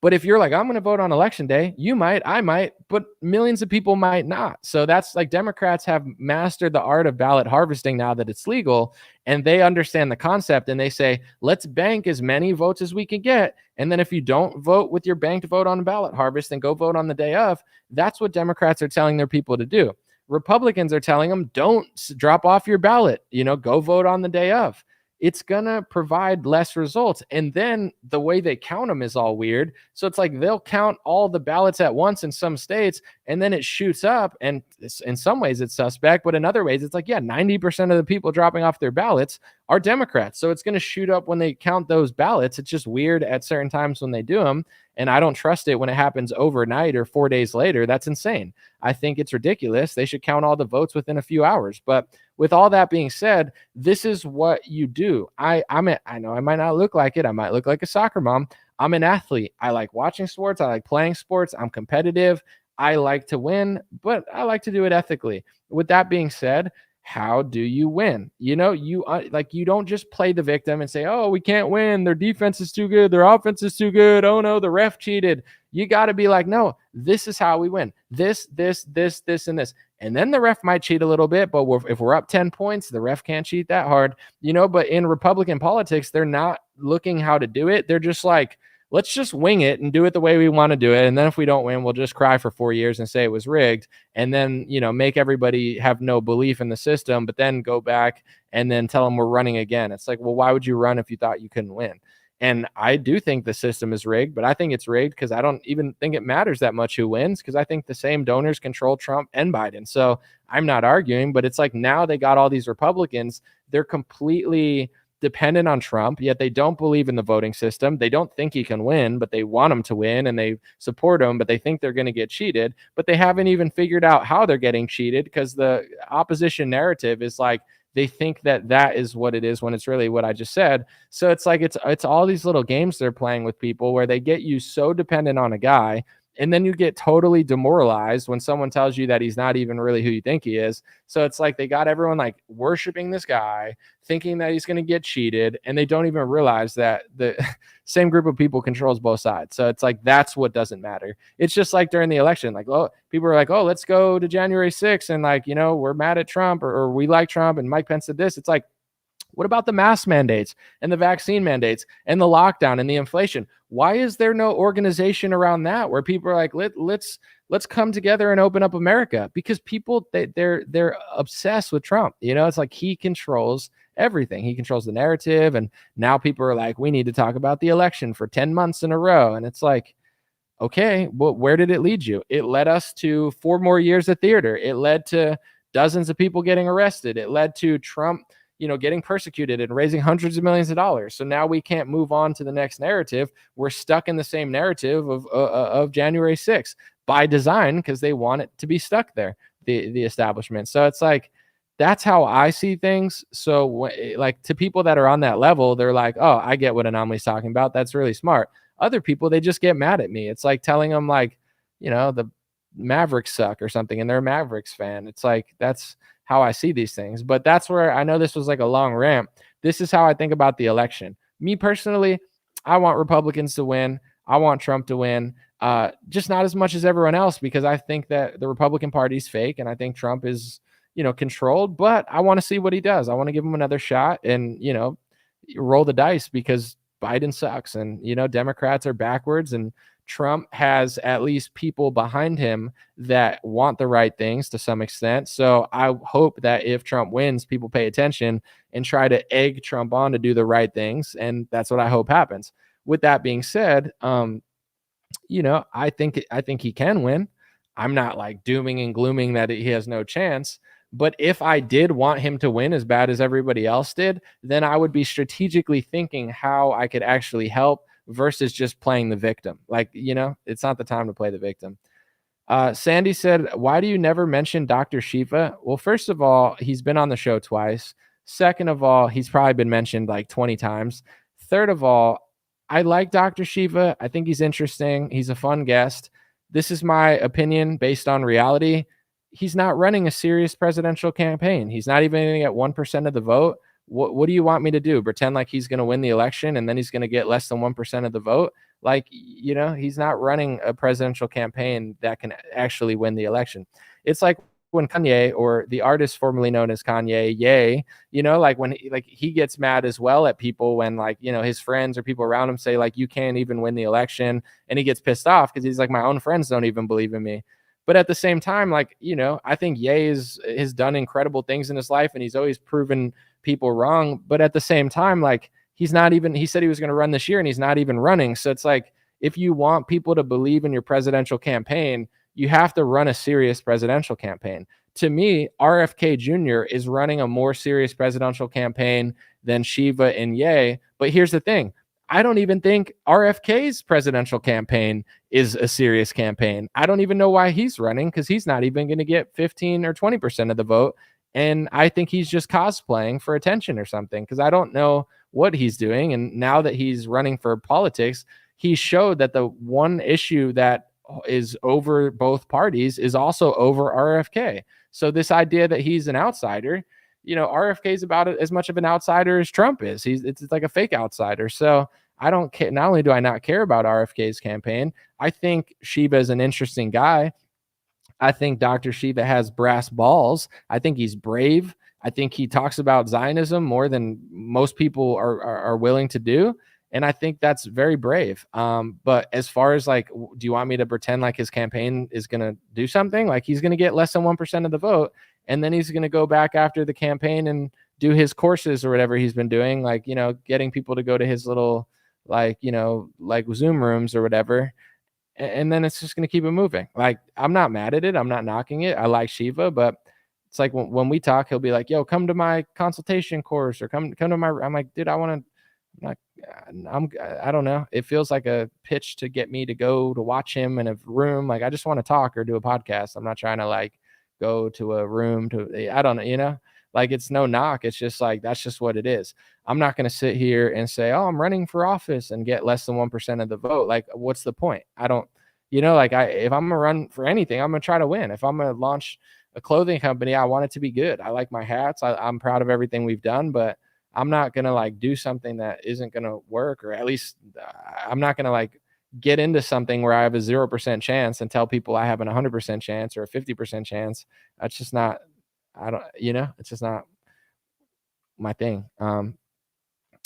But if you're like, I'm going to vote on election day, you might, I might, but millions of people might not. So that's like Democrats have mastered the art of ballot harvesting now that it's legal, and they understand the concept, and they say, let's bank as many votes as we can get. And then if you don't vote with your banked vote on ballot harvest and go vote on the day of, that's what Democrats are telling their people to do. Republicans are telling them, don't drop off your ballot, go vote on the day of. It's going to provide less results. And then the way they count them is all weird. So it's like they'll count all the ballots at once in some states, and then it shoots up. And in some ways it's suspect, but in other ways it's like, 90% of the people dropping off their ballots are Democrats. So it's going to shoot up when they count those ballots. It's just weird at certain times when they do them. And I don't trust it when it happens overnight or 4 days later. That's insane. I think it's ridiculous. They should count all the votes within a few hours. But with all that being said, this is what you do. I know I might not look like it. I might look like a soccer mom. I'm an athlete. I like watching sports. I like playing sports. I'm competitive. I like to win, but I like to do it ethically. With that being said, how do you win? You don't just play the victim and say, oh, we can't win. Their defense is too good. Their offense is too good. Oh no, the ref cheated. You got to be like, no, this is how we win. This, and this. And then the ref might cheat a little bit, but if we're up 10 points, the ref can't cheat that hard, but in Republican politics, they're not looking how to do it. They're just like, let's just wing it and do it the way we want to do it. And then if we don't win, we'll just cry for 4 years and say it was rigged. And then, make everybody have no belief in the system, but then go back and then tell them we're running again. It's like, well, why would you run if you thought you couldn't win? And I do think the system is rigged, but I think it's rigged because I don't even think it matters that much who wins, because I think the same donors control Trump and Biden. So I'm not arguing, but it's like now they got all these Republicans. They're completely dependent on Trump, yet they don't believe in the voting system. They don't think he can win, but they want him to win, and they support him, but they think they're going to get cheated. But they haven't even figured out how they're getting cheated, because the opposition narrative is like, they think that is what it is when it's really what I just said. So it's like, it's all these little games they're playing with people where they get you so dependent on a guy, and then you get totally demoralized when someone tells you that he's not even really who you think he is. So it's like they got everyone like worshiping this guy, thinking that he's going to get cheated, and they don't even realize that the same group of people controls both sides. So it's like, that's what doesn't matter. It's just like during the election, like, oh, people are like, oh, let's go to January 6th, and like, we're mad at Trump, or we like Trump, and Mike Pence did this. It's like, what about the mask mandates and the vaccine mandates and the lockdown and the inflation? Why is there no organization around that where people are like, let's come together and open up America? Because people, they're obsessed with Trump. It's like he controls everything. He controls the narrative. And now people are like, we need to talk about the election for 10 months in a row. And it's like, okay, well, where did it lead you? It led us to 4 more years of theater. It led to dozens of people getting arrested. It led to Trump getting persecuted and raising hundreds of millions of dollars. So now we can't move on to the next narrative. We're stuck in the same narrative of January 6th by design, because they want it to be stuck there, the establishment. So it's like, that's how I see things. So like, to people that are on that level, they're like, oh, I get what Anomaly's talking about. That's really smart. Other people, they just get mad at me. It's like telling them like, the Mavericks suck or something, and they're a Mavericks fan. It's like, that's how I see these things. But that's where I know this was like a long rant. This is how I think about the election. Me personally, I want Republicans to win. I want Trump to win. Just not as much as everyone else, because I think that the Republican Party is fake, and I think Trump is, controlled. But I want to see what he does. I want to give him another shot and, roll the dice, because Biden sucks, and, Democrats are backwards, and Trump has at least people behind him that want the right things to some extent. So I hope that if Trump wins, people pay attention and try to egg Trump on to do the right things. And that's what I hope happens. With that being said, I think he can win. I'm not like dooming and glooming that he has no chance, But if I did want him to win as bad as everybody else did, then I would be strategically thinking how I could actually help versus just playing the victim. Like, it's not the time to play the victim. Sandy said, why do you never mention Dr. Shiva? Well, first of all, he's been on the show twice. Second of all, he's probably been mentioned like 20 times. Third of all, I like Dr. Shiva. I think he's interesting. He's a fun guest. This is my opinion based on reality. He's not running a serious presidential campaign. He's not even going to get 1% of the vote. What do you want me to do? Pretend like he's going to win the election and then he's going to get less than 1% of the vote? Like, he's not running a presidential campaign that can actually win the election. It's like when Kanye, or the artist formerly known as Kanye, like when he gets mad as well at people when his friends or people around him say like, you can't even win the election. And he gets pissed off because he's like, my own friends don't even believe in me. But at the same time, I think Ye has done incredible things in his life and he's always proven people wrong. But at the same time, he said he was going to run this year and he's not even running. So it's like, if you want people to believe in your presidential campaign, you have to run a serious presidential campaign. To me, RFK Jr. is running a more serious presidential campaign than Shiva and Ye. But here's the thing. I don't even think RFK's presidential campaign is a serious campaign. I don't even know why he's running because he's not even going to get 15 or 20% of the vote. And I think he's just cosplaying for attention or something because I don't know what he's doing. And now that he's running for politics, he showed that the one issue that is over both parties is also over RFK. So this idea that he's an outsider, RFK is about as much of an outsider as Trump is. It's like a fake outsider. So I don't care. Not only do I not care about RFK's campaign, I think Shiva is an interesting guy. I think Dr. Shiva has brass balls. I think he's brave. I think he talks about Zionism more than most people are willing to do. And I think that's very brave. But as far as do you want me to pretend like his campaign is going to do something? Like he's going to get less than 1% of the vote. And then he's going to go back after the campaign and do his courses or whatever he's been doing, getting people to go to his little, Zoom rooms or whatever. And then it's just going to keep it moving. I'm not mad at it. I'm not knocking it. I like Shiva, but it's like when we talk, he'll be like, yo, come to my consultation course or come to my, I'm like, dude, I don't know. It feels like a pitch to get me to go to watch him in a room. I just want to talk or do a podcast. I'm not trying to go to a room I don't know, it's no knock. It's just that's just what it is. I'm not going to sit here and say, oh, I'm running for office and get less than 1% of the vote. What's the point? I don't, if I'm going to run for anything, I'm going to try to win. If I'm going to launch a clothing company, I want it to be good. I like my hats. I'm proud of everything we've done, but I'm not going to do something that isn't going to work, or at least I'm not going to get into something where I have a 0% chance and tell people I have an 100% chance or a 50% chance. That's just not, it's just not my thing.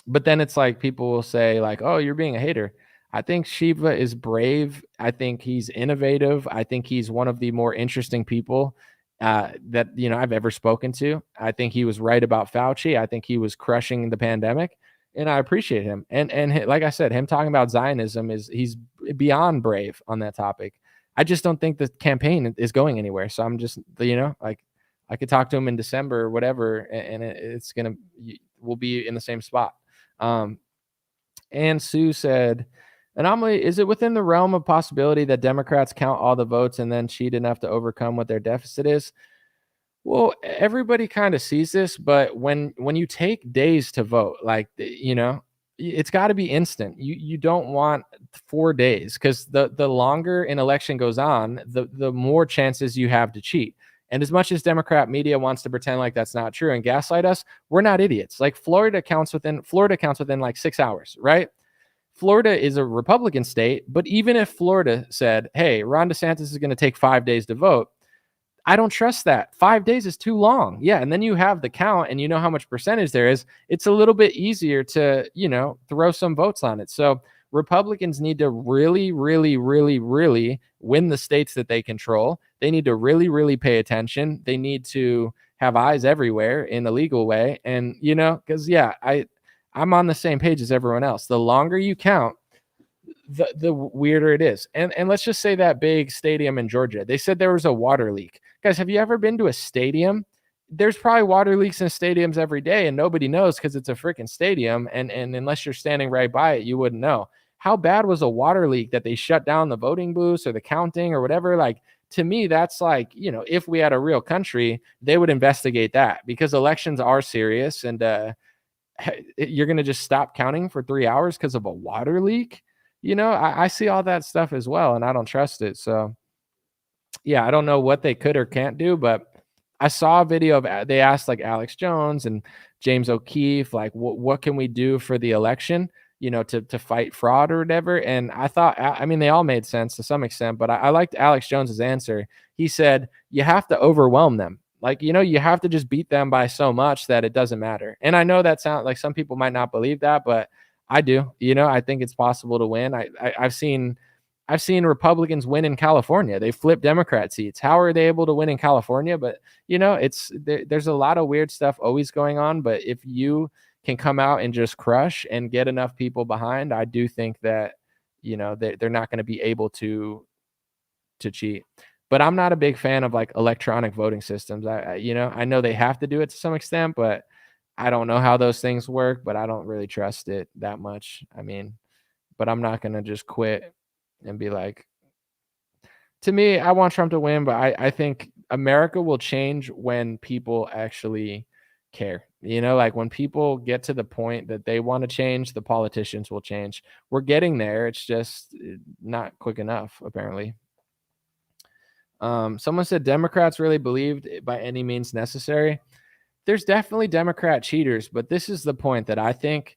But then it's people will say oh, you're being a hater. I think Shiva is brave. I think he's innovative. I think he's one of the more interesting people that I've ever spoken to. I think he was right about Fauci. I think he was crushing the pandemic, and I appreciate him. And like I said, him talking about Zionism he's beyond brave on that topic. I just don't think the campaign is going anywhere. So I'm just I could talk to him in December or whatever, and we'll be in the same spot. And Sue said, anomaly, is it within the realm of possibility that Democrats count all the votes and then cheat enough to overcome what their deficit is? Well, everybody kind of sees this, but when you take days to vote, it's got to be instant. You don't want 4 days, because the longer an election goes on, the more chances you have to cheat. And as much as Democrat media wants to pretend like that's not true and gaslight us, we're not idiots. Florida counts within 6 hours, right? Florida is a Republican state, but even if Florida said, hey, Ron DeSantis is going to take 5 days to vote, I don't trust that. 5 days is too long. Yeah. And then you have the count and you know how much percentage there is. It's a little bit easier to, throw some votes on it. So Republicans need to really, really, really, really win the states that they control. They need to really, really pay attention. They need to have eyes everywhere in a legal way. And, because, I'm on the same page as everyone else. The longer you count, the weirder it is. And let's just say that big stadium in Georgia, they said there was a water leak. Guys, have you ever been to a stadium there's probably water leaks in stadiums every day and nobody knows because it's a freaking stadium. And unless you're standing right by it, you wouldn't know. How bad was a water leak that they shut down the voting booths or the counting or whatever? Like, to me, that's like, if we had a real country, they would investigate that, because elections are serious. And you're going to just stop counting for 3 hours because of a water leak? I see all that stuff as well, and I don't trust it. So yeah, I don't know what they could or can't do, but I saw a video of, they asked like Alex Jones and James O'Keefe, like, what can we do for the election, to fight fraud or whatever. And I thought, they all made sense to some extent, but I liked Alex Jones's answer. He said, you have to overwhelm them. Like, you have to just beat them by so much that it doesn't matter. And I know that sounds like some people might not believe that, but I do. I think it's possible to win. I've seen Republicans win in California. They flip Democrat seats. How are they able to win in California? But there's a lot of weird stuff always going on. But if you can come out and just crush and get enough people behind, I do think that they're not going to be able to cheat. But I'm not a big fan of like electronic voting systems. I know they have to do it to some extent, but I don't know how those things work. But I don't really trust it that much. But I'm not going to just quit and be like, to me, I want Trump to win, but I think America will change when people actually care. Like when people get to the point that they want to change, the politicians will change. We're getting there. It's just not quick enough, apparently. Someone said Democrats really believed by any means necessary. There's definitely Democrat cheaters, but this is the point that I think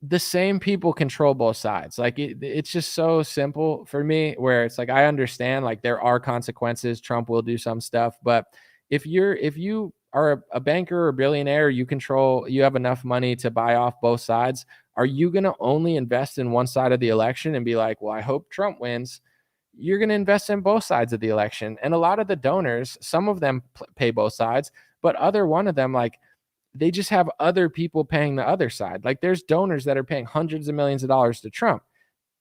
the same people control both sides. Like it's just so simple for me, where it's like, I understand like there are consequences. Trump will do some stuff, but if you are a banker or a billionaire, you have enough money to buy off both sides. Are you going to only invest in one side of the election and be like, well, I hope Trump wins? You're going to invest in both sides of the election. And a lot of the donors, some of them pay both sides, but one of them, like, they just have other people paying the other side. Like there's donors that are paying hundreds of millions of dollars to Trump.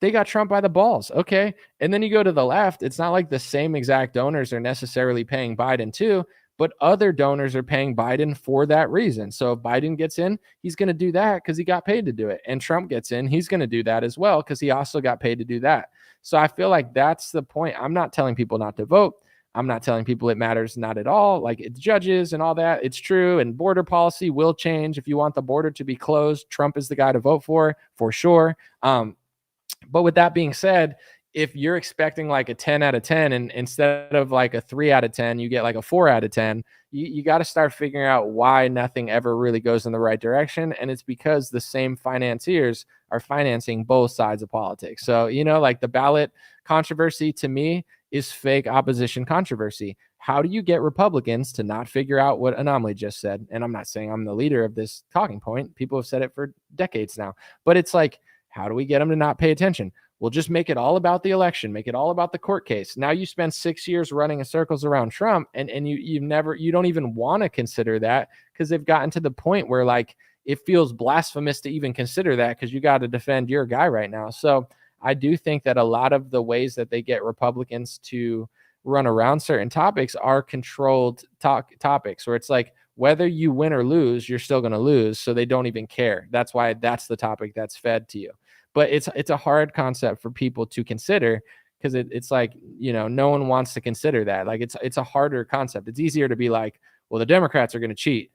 They got Trump by the balls. Okay. And then you go to the left. It's not like the same exact donors are necessarily paying Biden too, but other donors are paying Biden for that reason. So if Biden gets in, he's going to do that because he got paid to do it. And Trump gets in, he's going to do that as well because he also got paid to do that. So I feel like that's the point. I'm not telling people not to vote. I'm not telling people it matters not at all. Like it's judges and all that. It's true. And border policy will change. If you want the border to be closed, Trump is the guy to vote for sure. But with that being said, if you're expecting like a 10 out of 10 and instead of like a 3 out of 10, you get like a 4 out of 10, you got to start figuring out why nothing ever really goes in the right direction. And it's because the same financiers are financing both sides of politics. So, like the ballot controversy to me is fake opposition controversy. How do you get Republicans to not figure out what Anomaly just said? And I'm not saying I'm the leader of this talking point. People have said it for decades now. But it's like, how do we get them to not pay attention? We'll just make it all about the election, make it all about the court case. Now you spend 6 years running in circles around Trump, and you don't even want to consider that because they've gotten to the point where like it feels blasphemous to even consider that because you got to defend your guy right now. So I do think that a lot of the ways that they get Republicans to run around certain topics are controlled topics where it's like, whether you win or lose, you're still going to lose. So they don't even care. That's why that's the topic that's fed to you. But it's a hard concept for people to consider because it's like, no one wants to consider that. Like it's a harder concept. It's easier to be like, well, the Democrats are going to cheat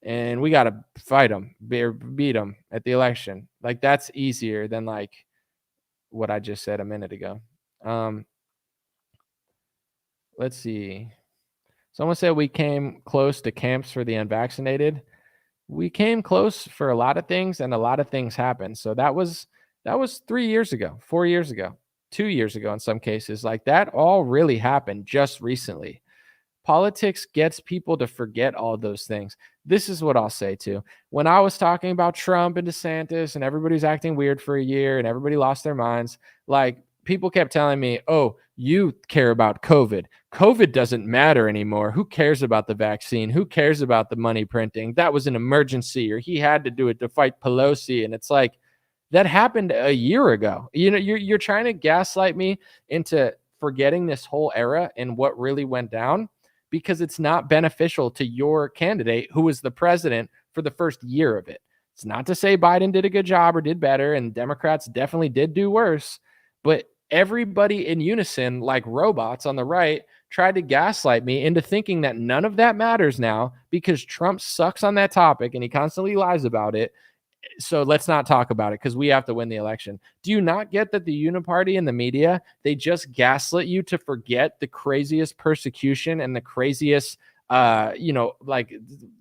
and we got to fight them, beat them at the election. Like that's easier than like what I just said a minute ago. Let's see. Someone said we came close to camps for the unvaccinated. We came close for a lot of things, and a lot of things happened. So that was 3 years ago, 4 years ago, 2 years ago in some cases. Like that all really happened just recently. Politics gets people to forget all those things. This is what I'll say too. When I was talking about Trump and DeSantis and everybody's acting weird for a year and everybody lost their minds, like people kept telling me, oh, you care about COVID. COVID doesn't matter anymore. Who cares about the vaccine? Who cares about the money printing? That was an emergency, or he had to do it to fight Pelosi. And it's like, that happened a year ago. You're trying to gaslight me into forgetting this whole era and what really went down. because it's not beneficial to your candidate who was the president for the first year of it. It's not to say Biden did a good job or did better, and Democrats definitely did do worse, but everybody in unison, like robots on the right, tried to gaslight me into thinking that none of that matters now because Trump sucks on that topic and he constantly lies about it. So let's not talk about it because we have to win the election. Do you not get that the uniparty and the media, they just gaslit you to forget the craziest persecution and the craziest like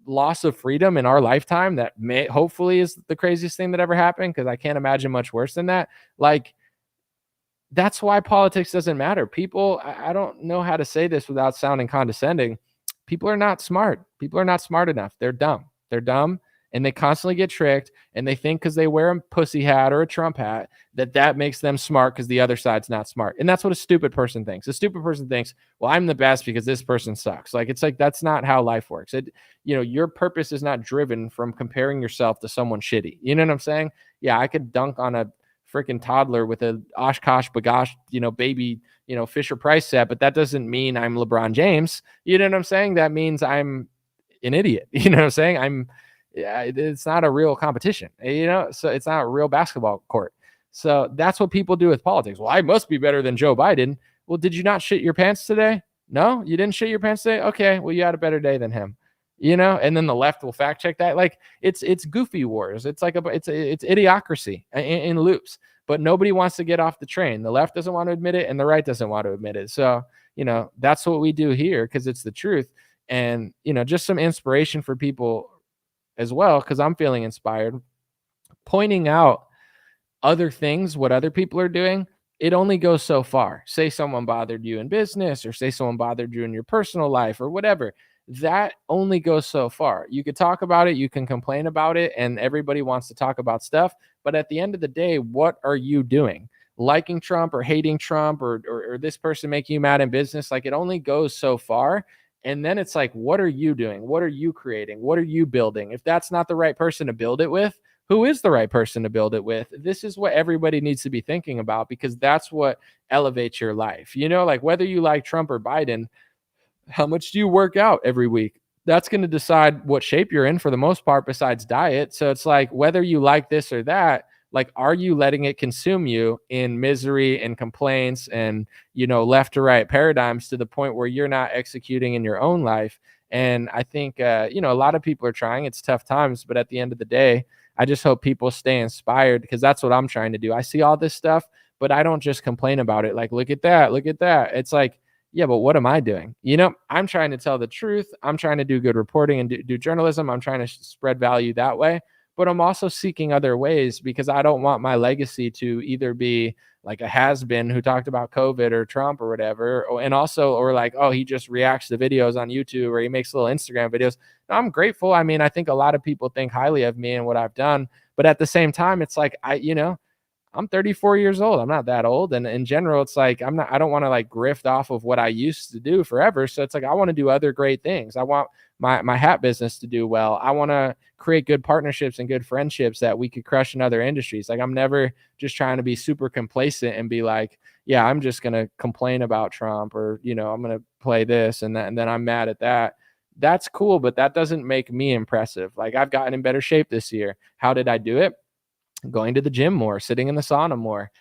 loss of freedom in our lifetime that may hopefully is the craziest thing that ever happened, because I can't imagine much worse than that. Like, that's why politics doesn't matter. People, I don't know how to say this without sounding condescending. People are not smart. People are not smart enough. They're dumb. They're dumb, and they constantly get tricked, and they think because they wear a pussy hat or a Trump hat that makes them smart because the other side's not smart. And that's what a stupid person thinks. A stupid person thinks, well, I'm the best because this person sucks. Like, it's like, that's not how life works. Your purpose is not driven from comparing yourself to someone shitty. You know what I'm saying? Yeah, I could dunk on a freaking toddler with a Oshkosh Bagosh, baby, Fisher Price set, but that doesn't mean I'm LeBron James. You know what I'm saying? That means I'm an idiot. You know what I'm saying? It's not a real competition, so it's not a real basketball court. So that's what people do with politics. Well, I must be better than Joe Biden. Well, did you not shit your pants today? No, you didn't shit your pants today? Okay, well, you had a better day than him. And then the left will fact check that. Like, it's goofy wars. It's like it's idiocracy in loops, but nobody wants to get off the train. The left doesn't want to admit it, and the right doesn't want to admit it. So, that's what we do here because it's the truth. And, just some inspiration for people as well, because I'm feeling inspired, pointing out other things, what other people are doing. It only goes so far. Say someone bothered you in business, or say someone bothered you in your personal life, or whatever. That only goes so far. You could talk about it, you can complain about it, and everybody wants to talk about stuff. But at the end of the day, what are you doing? Liking Trump or hating Trump or this person making you mad in business? Like, it only goes so far. And then it's like, what are you doing? What are you creating? What are you building? If that's not the right person to build it with, who is the right person to build it with? This is what everybody needs to be thinking about, because that's what elevates your life. Like, whether you like Trump or Biden, how much do you work out every week? That's going to decide what shape you're in for the most part, besides diet. So it's like, whether you like this or that, like, are you letting it consume you in misery and complaints and, left to right paradigms to the point where you're not executing in your own life? And I think, a lot of people are trying. It's tough times, but at the end of the day, I just hope people stay inspired, because that's what I'm trying to do. I see all this stuff, but I don't just complain about it. Like, look at that. Look at that. It's like, yeah, but what am I doing? I'm trying to tell the truth. I'm trying to do good reporting and do journalism. I'm trying to spread value that way. But I'm also seeking other ways, because I don't want my legacy to either be like a has-been who talked about COVID or Trump or whatever, or like, oh, he just reacts to videos on YouTube, or he makes little Instagram videos. No, I'm grateful. I mean, I think a lot of people think highly of me and what I've done, but at the same time, it's like, I'm 34 years old. I'm not that old. And in general, it's like, I don't want to like grift off of what I used to do forever. So it's like, I want to do other great things. I want my hat business to do well. I want to create good partnerships and good friendships that we could crush in other industries. Like, I'm never just trying to be super complacent and be like, yeah, I'm just going to complain about Trump, or, I'm going to play this and that, and then I'm mad at that. That's cool, but that doesn't make me impressive. Like, I've gotten in better shape this year. How did I do it? Going to the gym more, sitting in the sauna more,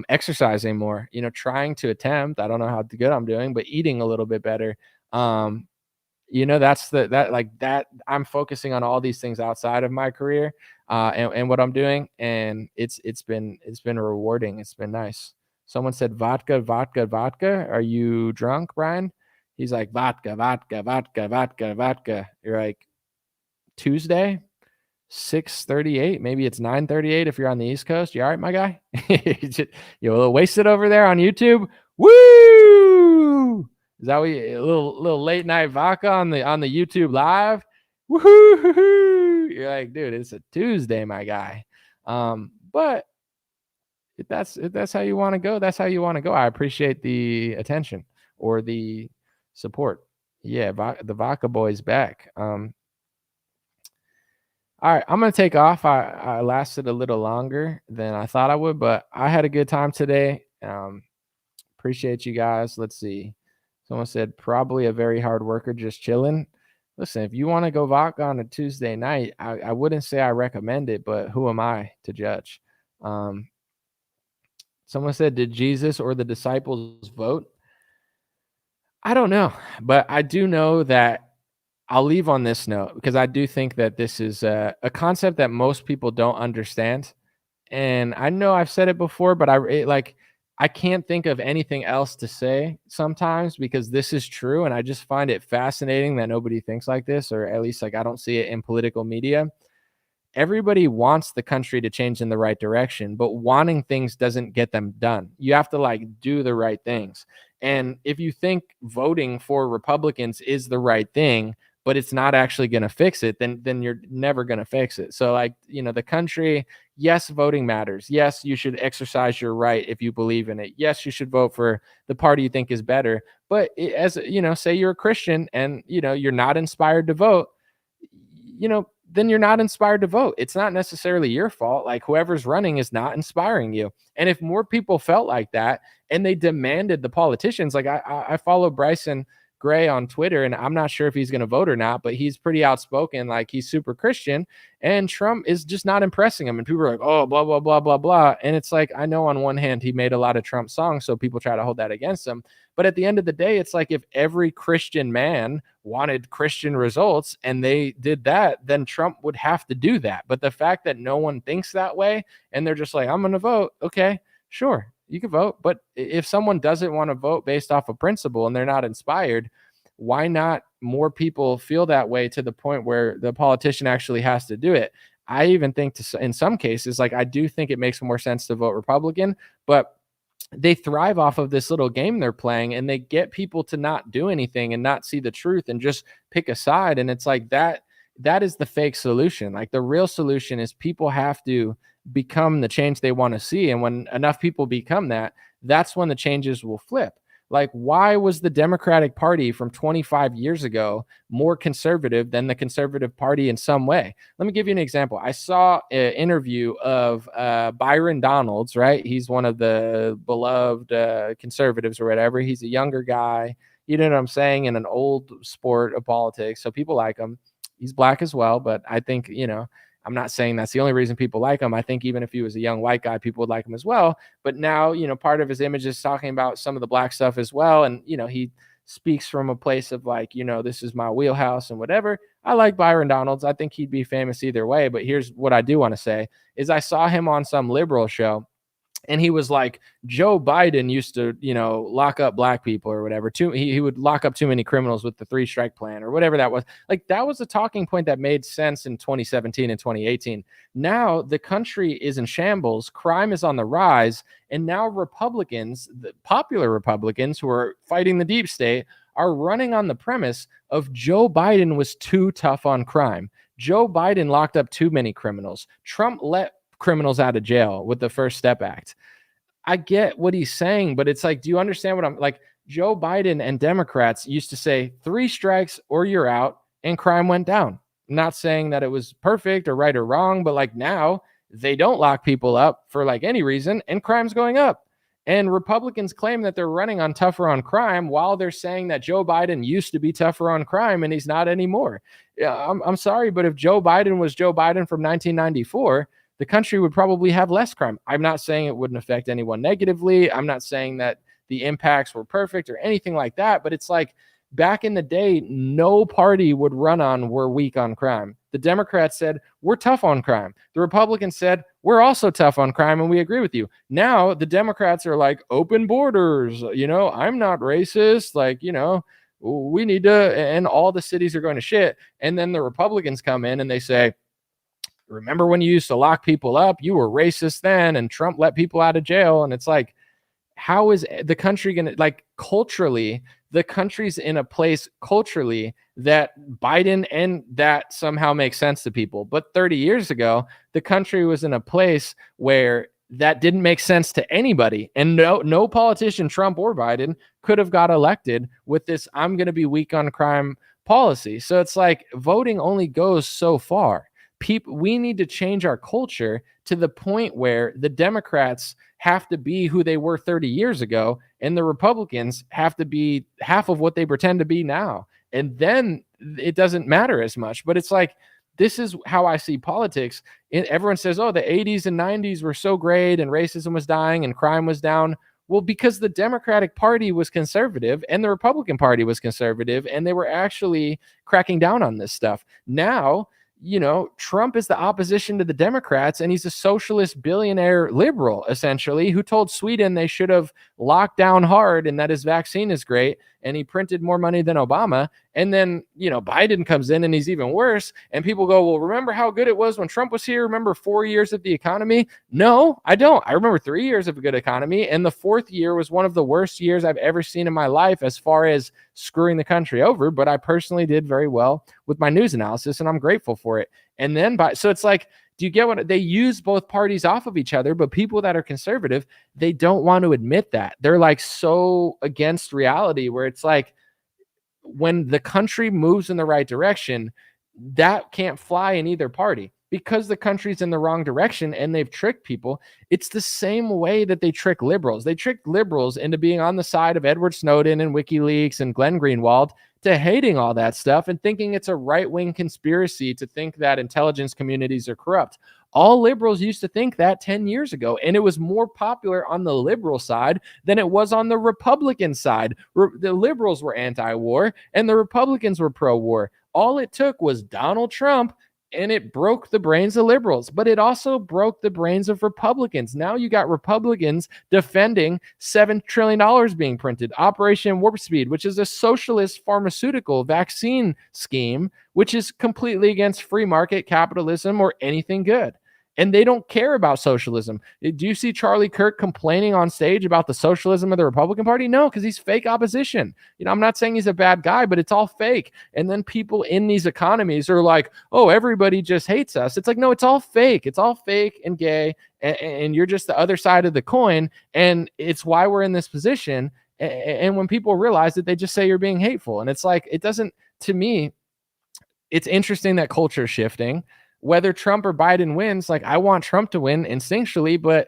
exercising more, trying to attempt, I don't know how good I'm doing, but eating a little bit better. That's that I'm focusing on all these things outside of my career, and what I'm doing. And it's been rewarding. It's been nice. Someone said vodka. Are you drunk, Brian? He's like, vodka. You're like, Tuesday, 6:38, maybe it's 9:38 if you're on the East Coast. You all right, my guy? You're a little wasted over there on YouTube. Woo! Is that what a little late night vodka on the YouTube live? Woohoo! You're like, dude, it's a Tuesday, my guy. But if that's how you want to go, that's how you want to go. I appreciate the attention or the support. Yeah, the vodka boy's back. All right, I'm going to take off. I lasted a little longer than I thought I would, but I had a good time today. Appreciate you guys. Let's see. Someone said, probably a very hard worker just chilling. Listen, if you want to go vodka on a Tuesday night, I wouldn't say I recommend it, but who am I to judge? Someone said, did Jesus or the disciples vote? I don't know, but I do know that I'll leave on this note because I do think that this is a concept that most people don't understand. And I know I've said it before, but I can't think of anything else to say sometimes because this is true. And I just find it fascinating that nobody thinks like this, or at least like I don't see it in political media. Everybody wants the country to change in the right direction, but wanting things doesn't get them done. You have to like do the right things. And if you think voting for Republicans is the right thing, but it's not actually going to fix it, then you're never going to fix it. So like, the country, yes, voting matters. Yes, you should exercise your right if you believe in it. Yes, you should vote for the party you think is better. But say you're a Christian and, you're not inspired to vote, then you're not inspired to vote. It's not necessarily your fault. Like whoever's running is not inspiring you. And if more people felt like that and they demanded the politicians, like I follow Bryson Gray on Twitter, and I'm not sure if he's going to vote or not, but he's pretty outspoken. Like he's super Christian, and Trump is just not impressing him. And people are like, oh, blah, blah, blah, blah, blah. And it's like, I know on one hand, he made a lot of Trump songs, so people try to hold that against him. But at the end of the day, it's like if every Christian man wanted Christian results and they did that, then Trump would have to do that. But the fact that no one thinks that way and they're just like, I'm going to vote. Okay, sure, you can vote. But if someone doesn't want to vote based off of principle and they're not inspired, why not more people feel that way to the point where the politician actually has to do it? I even think in some cases, like I do think it makes more sense to vote Republican, but they thrive off of this little game they're playing and they get people to not do anything and not see the truth and just pick a side. And it's like that is the fake solution. Like the real solution is people have to become the change they want to see. And when enough people become that, that's when the changes will flip. Like, why was the Democratic Party from 25 years ago more conservative than the Conservative Party in some way? Let me give you an example. I saw an interview of Byron Donalds, right? He's one of the beloved conservatives or whatever. He's a younger guy, you know what I'm saying, in an old sport of politics. So people like him. He's black as well, but I think, I'm not saying that's the only reason people like him. I think even if he was a young white guy, people would like him as well. But now, part of his image is talking about some of the black stuff as well. And, he speaks from a place of like, this is my wheelhouse and whatever. I like Byron Donalds. I think he'd be famous either way. But here's what I do want to say is I saw him on some liberal show. And he was like, Joe Biden used to, lock up black people or whatever. He would lock up too many criminals with the 3-strike plan or whatever that was. Like that was a talking point that made sense in 2017 and 2018. Now the country is in shambles. Crime is on the rise. And now Republicans, the popular Republicans who are fighting the deep state, are running on the premise of Joe Biden was too tough on crime. Joe Biden locked up too many criminals. Trump let criminals out of jail with the First Step Act. I get what he's saying, but it's like, do you understand what I'm like? Joe Biden and Democrats used to say 3 strikes or you're out, and crime went down. I'm not saying that it was perfect or right or wrong, but like now they don't lock people up for like any reason and crime's going up. And Republicans claim that they're running on tougher on crime while they're saying that Joe Biden used to be tougher on crime and he's not anymore. Yeah, I'm sorry, but if Joe Biden was Joe Biden from 1994, the country would probably have less crime. I'm not saying it wouldn't affect anyone negatively. I'm not saying that the impacts were perfect or anything like that, but it's like back in the day, no party would run on we're weak on crime. The Democrats said, we're tough on crime. The Republicans said, we're also tough on crime and we agree with you. Now the Democrats are like, open borders, I'm not racist. Like, we need to, and all the cities are going to shit. And then the Republicans come in and they say, remember when you used to lock people up? You were racist then, and Trump let people out of jail. And it's like, how is the country going to, like, culturally, the country's in a place culturally that Biden and that somehow makes sense to people. But 30 years ago, the country was in a place where that didn't make sense to anybody. And no politician, Trump or Biden, could have got elected with this, I'm going to be weak on crime policy. So it's like voting only goes so far. we need to change our culture to the point where the Democrats have to be who they were 30 years ago, and the Republicans have to be half of what they pretend to be now. And then it doesn't matter as much. But it's like, this is how I see politics. Everyone says, oh, the 80s and 90s were so great and racism was dying and crime was down. Well, because the Democratic Party was conservative and the Republican Party was conservative, and they were actually cracking down on this stuff. Now, Trump is the opposition to the Democrats, and he's a socialist billionaire liberal, essentially, who told Sweden they should have locked down hard and that his vaccine is great. And he printed more money than Obama. And then, Biden comes in and he's even worse. And people go, well, remember how good it was when Trump was here? Remember 4 years of the economy? No, I don't. I remember 3 years of a good economy. And the fourth year was one of the worst years I've ever seen in my life as far as screwing the country over. But I personally did very well with my news analysis, and I'm grateful for it. And then, so it's like, do you get what they use both parties off of each other? But people that are conservative, they don't want to admit that. They're like so against reality, where it's like, when the country moves in the right direction, that can't fly in either party because the country's in the wrong direction and they've tricked people. It's the same way that they trick liberals. They tricked liberals into being on the side of Edward Snowden and WikiLeaks and Glenn Greenwald, to hating all that stuff and thinking it's a right-wing conspiracy to think that intelligence communities are corrupt. All liberals used to think that 10 years ago, and it was more popular on the liberal side than it was on the Republican side. The liberals were anti-war and the Republicans were pro-war. All it took was Donald Trump, and it broke the brains of liberals, but it also broke the brains of Republicans. Now you got Republicans defending $7 trillion being printed. Operation Warp Speed, which is a socialist pharmaceutical vaccine scheme, which is completely against free market capitalism or anything good. And they don't care about socialism. Do you see Charlie Kirk complaining on stage about the socialism of the Republican Party? No, because he's fake opposition. I'm not saying he's a bad guy, but it's all fake. And then people in these economies are like, oh, everybody just hates us. It's like, no, it's all fake. It's all fake and gay. And you're just the other side of the coin. And it's why we're in this position. And when people realize it, they just say you're being hateful. And it's like, it doesn't, to me, it's interesting that culture is shifting. Whether Trump or Biden wins, like, I want Trump to win instinctually, but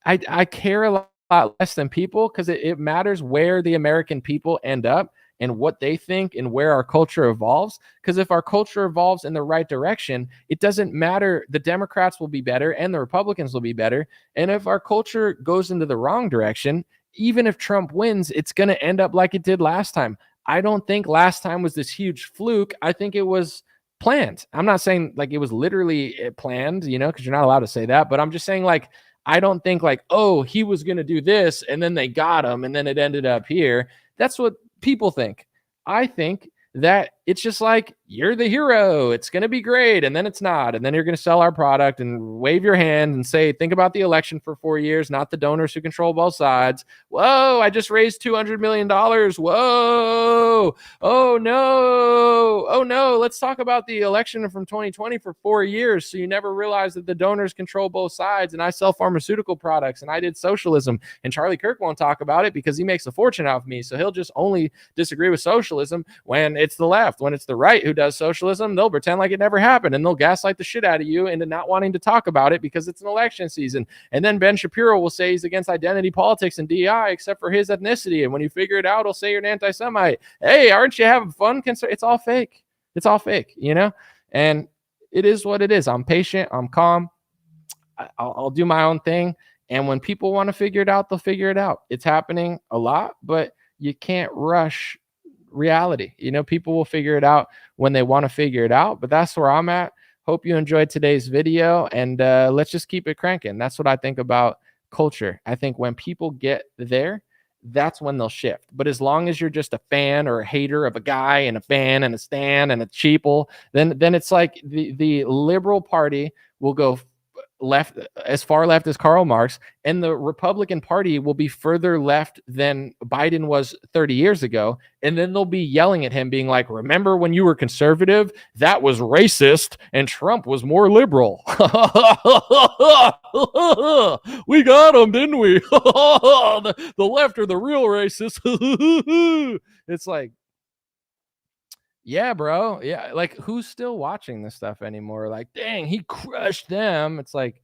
I care a lot less than people, because it matters where the American people end up and what they think and where our culture evolves. Because if our culture evolves in the right direction, it doesn't matter. The Democrats will be better and the Republicans will be better. And if our culture goes into the wrong direction, even if Trump wins, it's going to end up like it did last time. I don't think last time was this huge fluke. I think it was planned. I'm not saying like it was literally planned, because you're not allowed to say that, but I'm just saying, like, I don't think like, oh, he was going to do this and then they got him and then it ended up here. That's what people think. I think that it's just like, you're the hero, it's going to be great, and then it's not, and then you're going to sell our product and wave your hand and say, think about the election for 4 years, not the donors who control both sides. Whoa, I just raised $200 million. Whoa, oh no, let's talk about the election from 2020 for 4 years, so you never realize that the donors control both sides, and I sell pharmaceutical products, and I did socialism, and Charlie Kirk won't talk about it because he makes a fortune out of me, so he'll just only disagree with socialism when it's the left. When it's the right who does socialism, they'll pretend like it never happened, and they'll gaslight the shit out of you into not wanting to talk about it because it's an election season. And then Ben Shapiro will say he's against identity politics and DEI except for his ethnicity, and when you figure it out, he'll say you're an anti-Semite. Hey, aren't you having fun? It's all fake. It's all fake, and it is what it is. I'm patient, I'm calm, I'll do my own thing, and when people want to figure it out, they'll figure it out. It's happening a lot, but you can't rush reality. People will figure it out when they want to figure it out, but that's where I'm at. Hope you enjoyed today's video, and let's just keep it cranking. That's what I think about culture. I think when people get there, that's when they'll shift. But as long as you're just a fan or a hater of a guy and a fan and a stan and a cheaple, then it's like the liberal party will go left, as far left as Karl Marx, and the Republican Party will be further left than Biden was 30 years ago. And then they'll be yelling at him being like, remember when you were conservative? That was racist and Trump was more liberal. We got him, didn't we? The left are the real racists. It's like, Yeah, bro. Yeah, like who's still watching this stuff anymore? Like, dang, he crushed them. It's like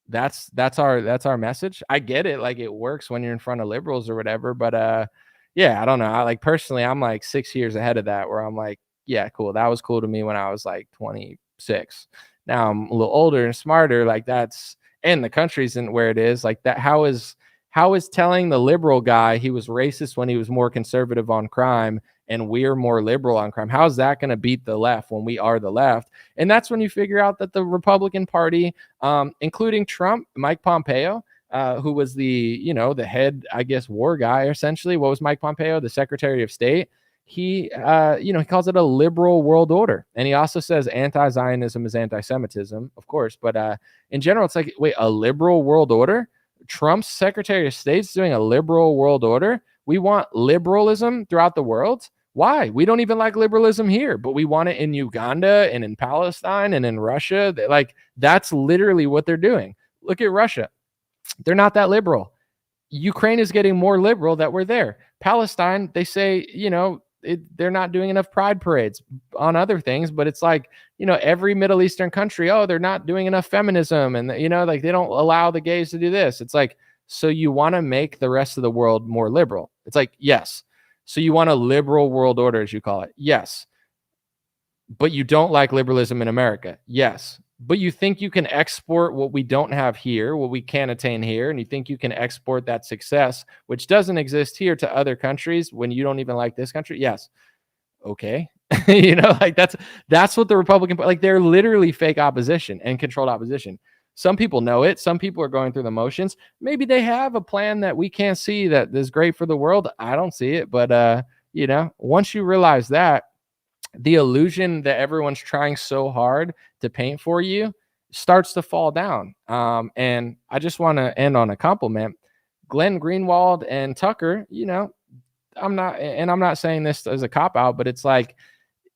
that's our message. I get it, like it works when you're in front of liberals or whatever, but yeah, I don't know. I like personally I'm like 6 years ahead of that where I'm like, yeah, cool. That was cool to me when I was like 26. Now I'm a little older and smarter, like that's and the country isn't where it is. Like that how is telling the liberal guy he was racist when he was more conservative on crime and we're more liberal on crime? How is that going to beat the left when we are the left? And that's when you figure out that the Republican Party, including Trump, Mike Pompeo, who was the head, I guess, war guy, essentially. What was Mike Pompeo? The Secretary of State. He calls it a liberal world order. And he also says anti-Zionism is anti-Semitism, of course. But in general, it's like, wait, a liberal world order? Trump's Secretary of State's doing a liberal world order? We want liberalism throughout the world? Why? We don't even like liberalism here, but we want it in Uganda and in Palestine and in Russia. Like, that's literally what they're doing. Look at Russia. They're not that liberal. Ukraine is getting more liberal that we're there. Palestine, they say, they're not doing enough pride parades on other things, but it's like, every Middle Eastern country, they're not doing enough feminism. And, like they don't allow the gays to do this. It's like, so you want to make the rest of the world more liberal? It's like, yes. So you want a liberal world order, as you call it? Yes. But you don't like liberalism in America? Yes. But you think you can export what we don't have here, what we can't attain here, and you think you can export that success, which doesn't exist here, to other countries when you don't even like this country? Yes. Okay. Like that's what the Republican, like they're literally fake opposition and controlled opposition. Some people know it. Some people are going through the motions. Maybe they have a plan that we can't see that is great for the world. I don't see it. But, once you realize that, the illusion that everyone's trying so hard to paint for you starts to fall down. And I just want to end on a compliment. Glenn Greenwald and Tucker, I'm not saying this as a cop out, but it's like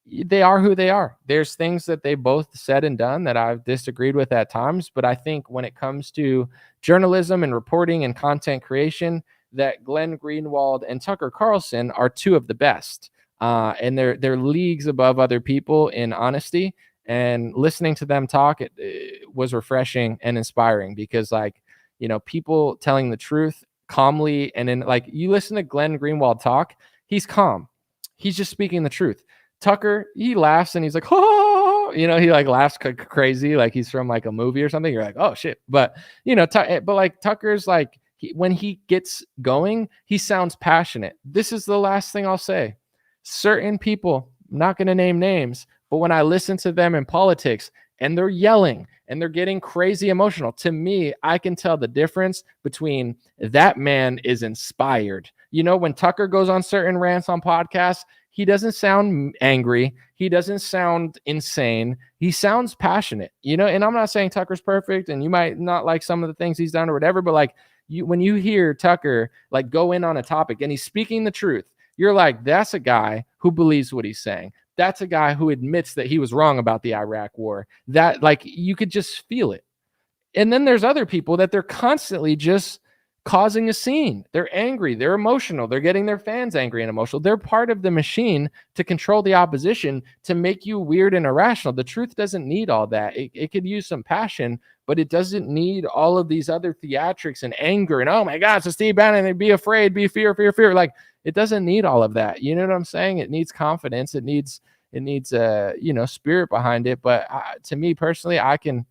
they are who they are. There's things that they both said and done that I've disagreed with at times, but I think when it comes to journalism and reporting and content creation, that Glenn Greenwald and Tucker Carlson are two of the best. And they're leagues above other people in honesty, and listening to them talk, it was refreshing and inspiring because people telling the truth calmly. And then you listen to Glenn Greenwald talk, he's calm. He's just speaking the truth. Tucker, he laughs and he's like, oh, he laughs crazy. Like he's from like a movie or something. You're like, oh shit. But, Tucker's like, when he gets going, he sounds passionate. This is the last thing I'll say. Certain people, I'm not going to name names, but when I listen to them in politics and they're yelling and they're getting crazy emotional, to me, I can tell the difference between that man is inspired. When Tucker goes on certain rants on podcasts, he doesn't sound angry. He doesn't sound insane. He sounds passionate, and I'm not saying Tucker's perfect and you might not like some of the things he's done or whatever, but when you hear Tucker go in on a topic and he's speaking the truth, you're like, that's a guy who believes what he's saying. That's a guy who admits that he was wrong about the Iraq war. That you could just feel it. And then there's other people that they're constantly just causing a scene. They're angry. They're emotional. They're getting their fans angry and emotional. They're part of the machine to control the opposition, to make you weird and irrational. The truth doesn't need all that. It could use some passion, but it doesn't need all of these other theatrics and anger and, oh my God, so Steve Bannon, be afraid, be fear. It doesn't need all of that. You know what I'm saying? It needs confidence. It needs spirit behind it. But to me personally, I can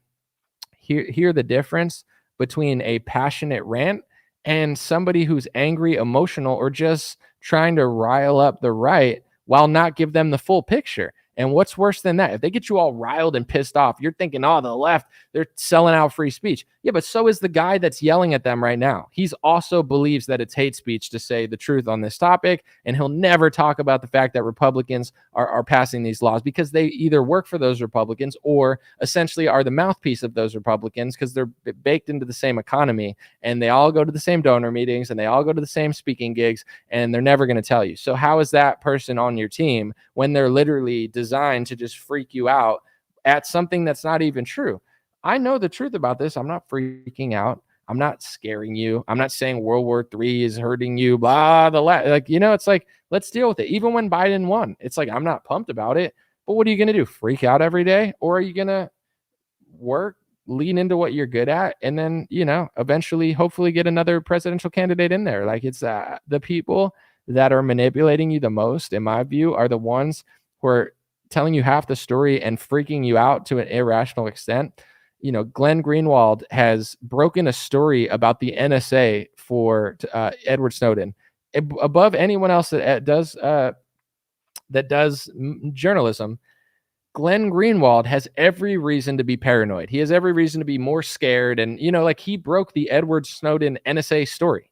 hear the difference between a passionate rant and somebody who's angry, emotional, or just trying to rile up the right while not give them the full picture. And what's worse than that? If they get you all riled and pissed off, you're thinking, the left, they're selling out free speech. Yeah, but so is the guy that's yelling at them right now. He's also believes that it's hate speech to say the truth on this topic. And he'll never talk about the fact that Republicans are passing these laws because they either work for those Republicans or essentially are the mouthpiece of those Republicans because they're baked into the same economy and they all go to the same donor meetings and they all go to the same speaking gigs and they're never going to tell you. So how is that person on your team when they're literally designed to just freak you out at something that's not even true? I know the truth about this. I'm not freaking out. I'm not scaring you. I'm not saying World War III is hurting you, blah, like, you know, it's like, let's deal with it. Even when Biden won, it's like, I'm not pumped about it, but what are you going to do? Freak out every day? Or are you going to work, lean into what you're good at, and then, you know, eventually, hopefully get another presidential candidate in there? Like, it's the people that are manipulating you the most, in my view, are the ones who are telling you half the story and freaking you out to an irrational extent. You know, Glenn Greenwald has broken a story about the NSA for Edward Snowden above anyone else that does journalism. Glenn Greenwald has every reason to be paranoid. He has every reason to be more scared. And, you know, like, he broke the Edward Snowden NSA story.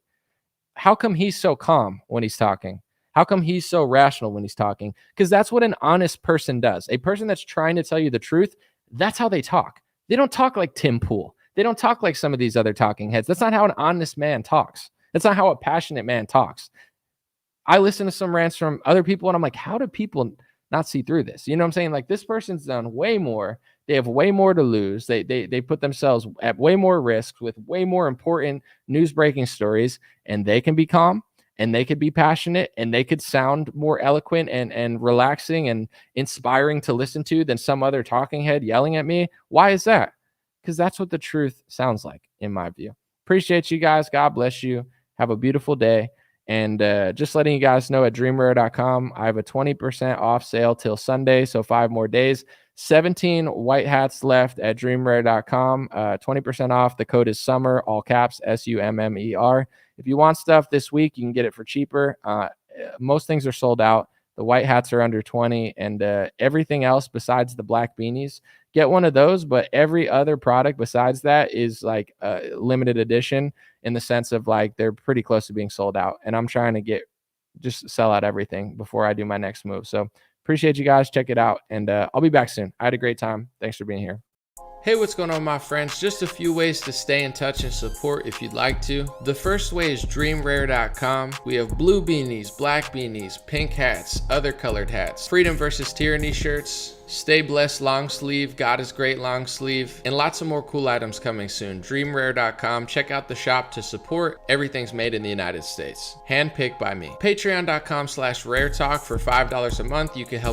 How come he's so calm when he's talking? How come he's so rational when he's talking? Because that's what an honest person does. A person that's trying to tell you the truth, that's how they talk. They don't talk like Tim Pool. They don't talk like some of these other talking heads. That's not how an honest man talks. That's not how a passionate man talks. I listen to some rants from other people and I'm like, how do people not see through this? You know what I'm saying? Like, this person's done way more. They have way more to lose. They put themselves at way more risk with way more important news breaking stories, and they can be calm and they could be passionate and they could sound more eloquent and relaxing and inspiring to listen to than some other talking head yelling at me. Why is that? Because that's what the truth sounds like, in my view. Appreciate you guys. God bless you. Have a beautiful day. And just letting you guys know, at dreamrare.com, I have a 20% off sale till Sunday. So 5 more days, 17 white hats left at dreamrare.com, 20% off. The code is SUMMER, all caps, SUMMER. If you want stuff this week, you can get it for cheaper. Most things are sold out. The white hats are under 20, and everything else besides the black beanies, get one of those. But every other product besides that is like a limited edition, in the sense of like they're pretty close to being sold out. And I'm trying to just sell out everything before I do my next move. So appreciate you guys. Check it out. And I'll be back soon. I had a great time. Thanks for being here. Hey, what's going on, my friends? Just a few ways to stay in touch and support if you'd like to. The first way is dreamrare.com. We have blue beanies, black beanies, pink hats, other colored hats, freedom versus tyranny shirts, stay blessed long sleeve, God is great long sleeve, and lots of more cool items coming soon. Dreamrare.com. Check out the shop to support. Everything's made in the United States. Handpicked by me. Patreon.com/raretalk. For $5 a month, you can help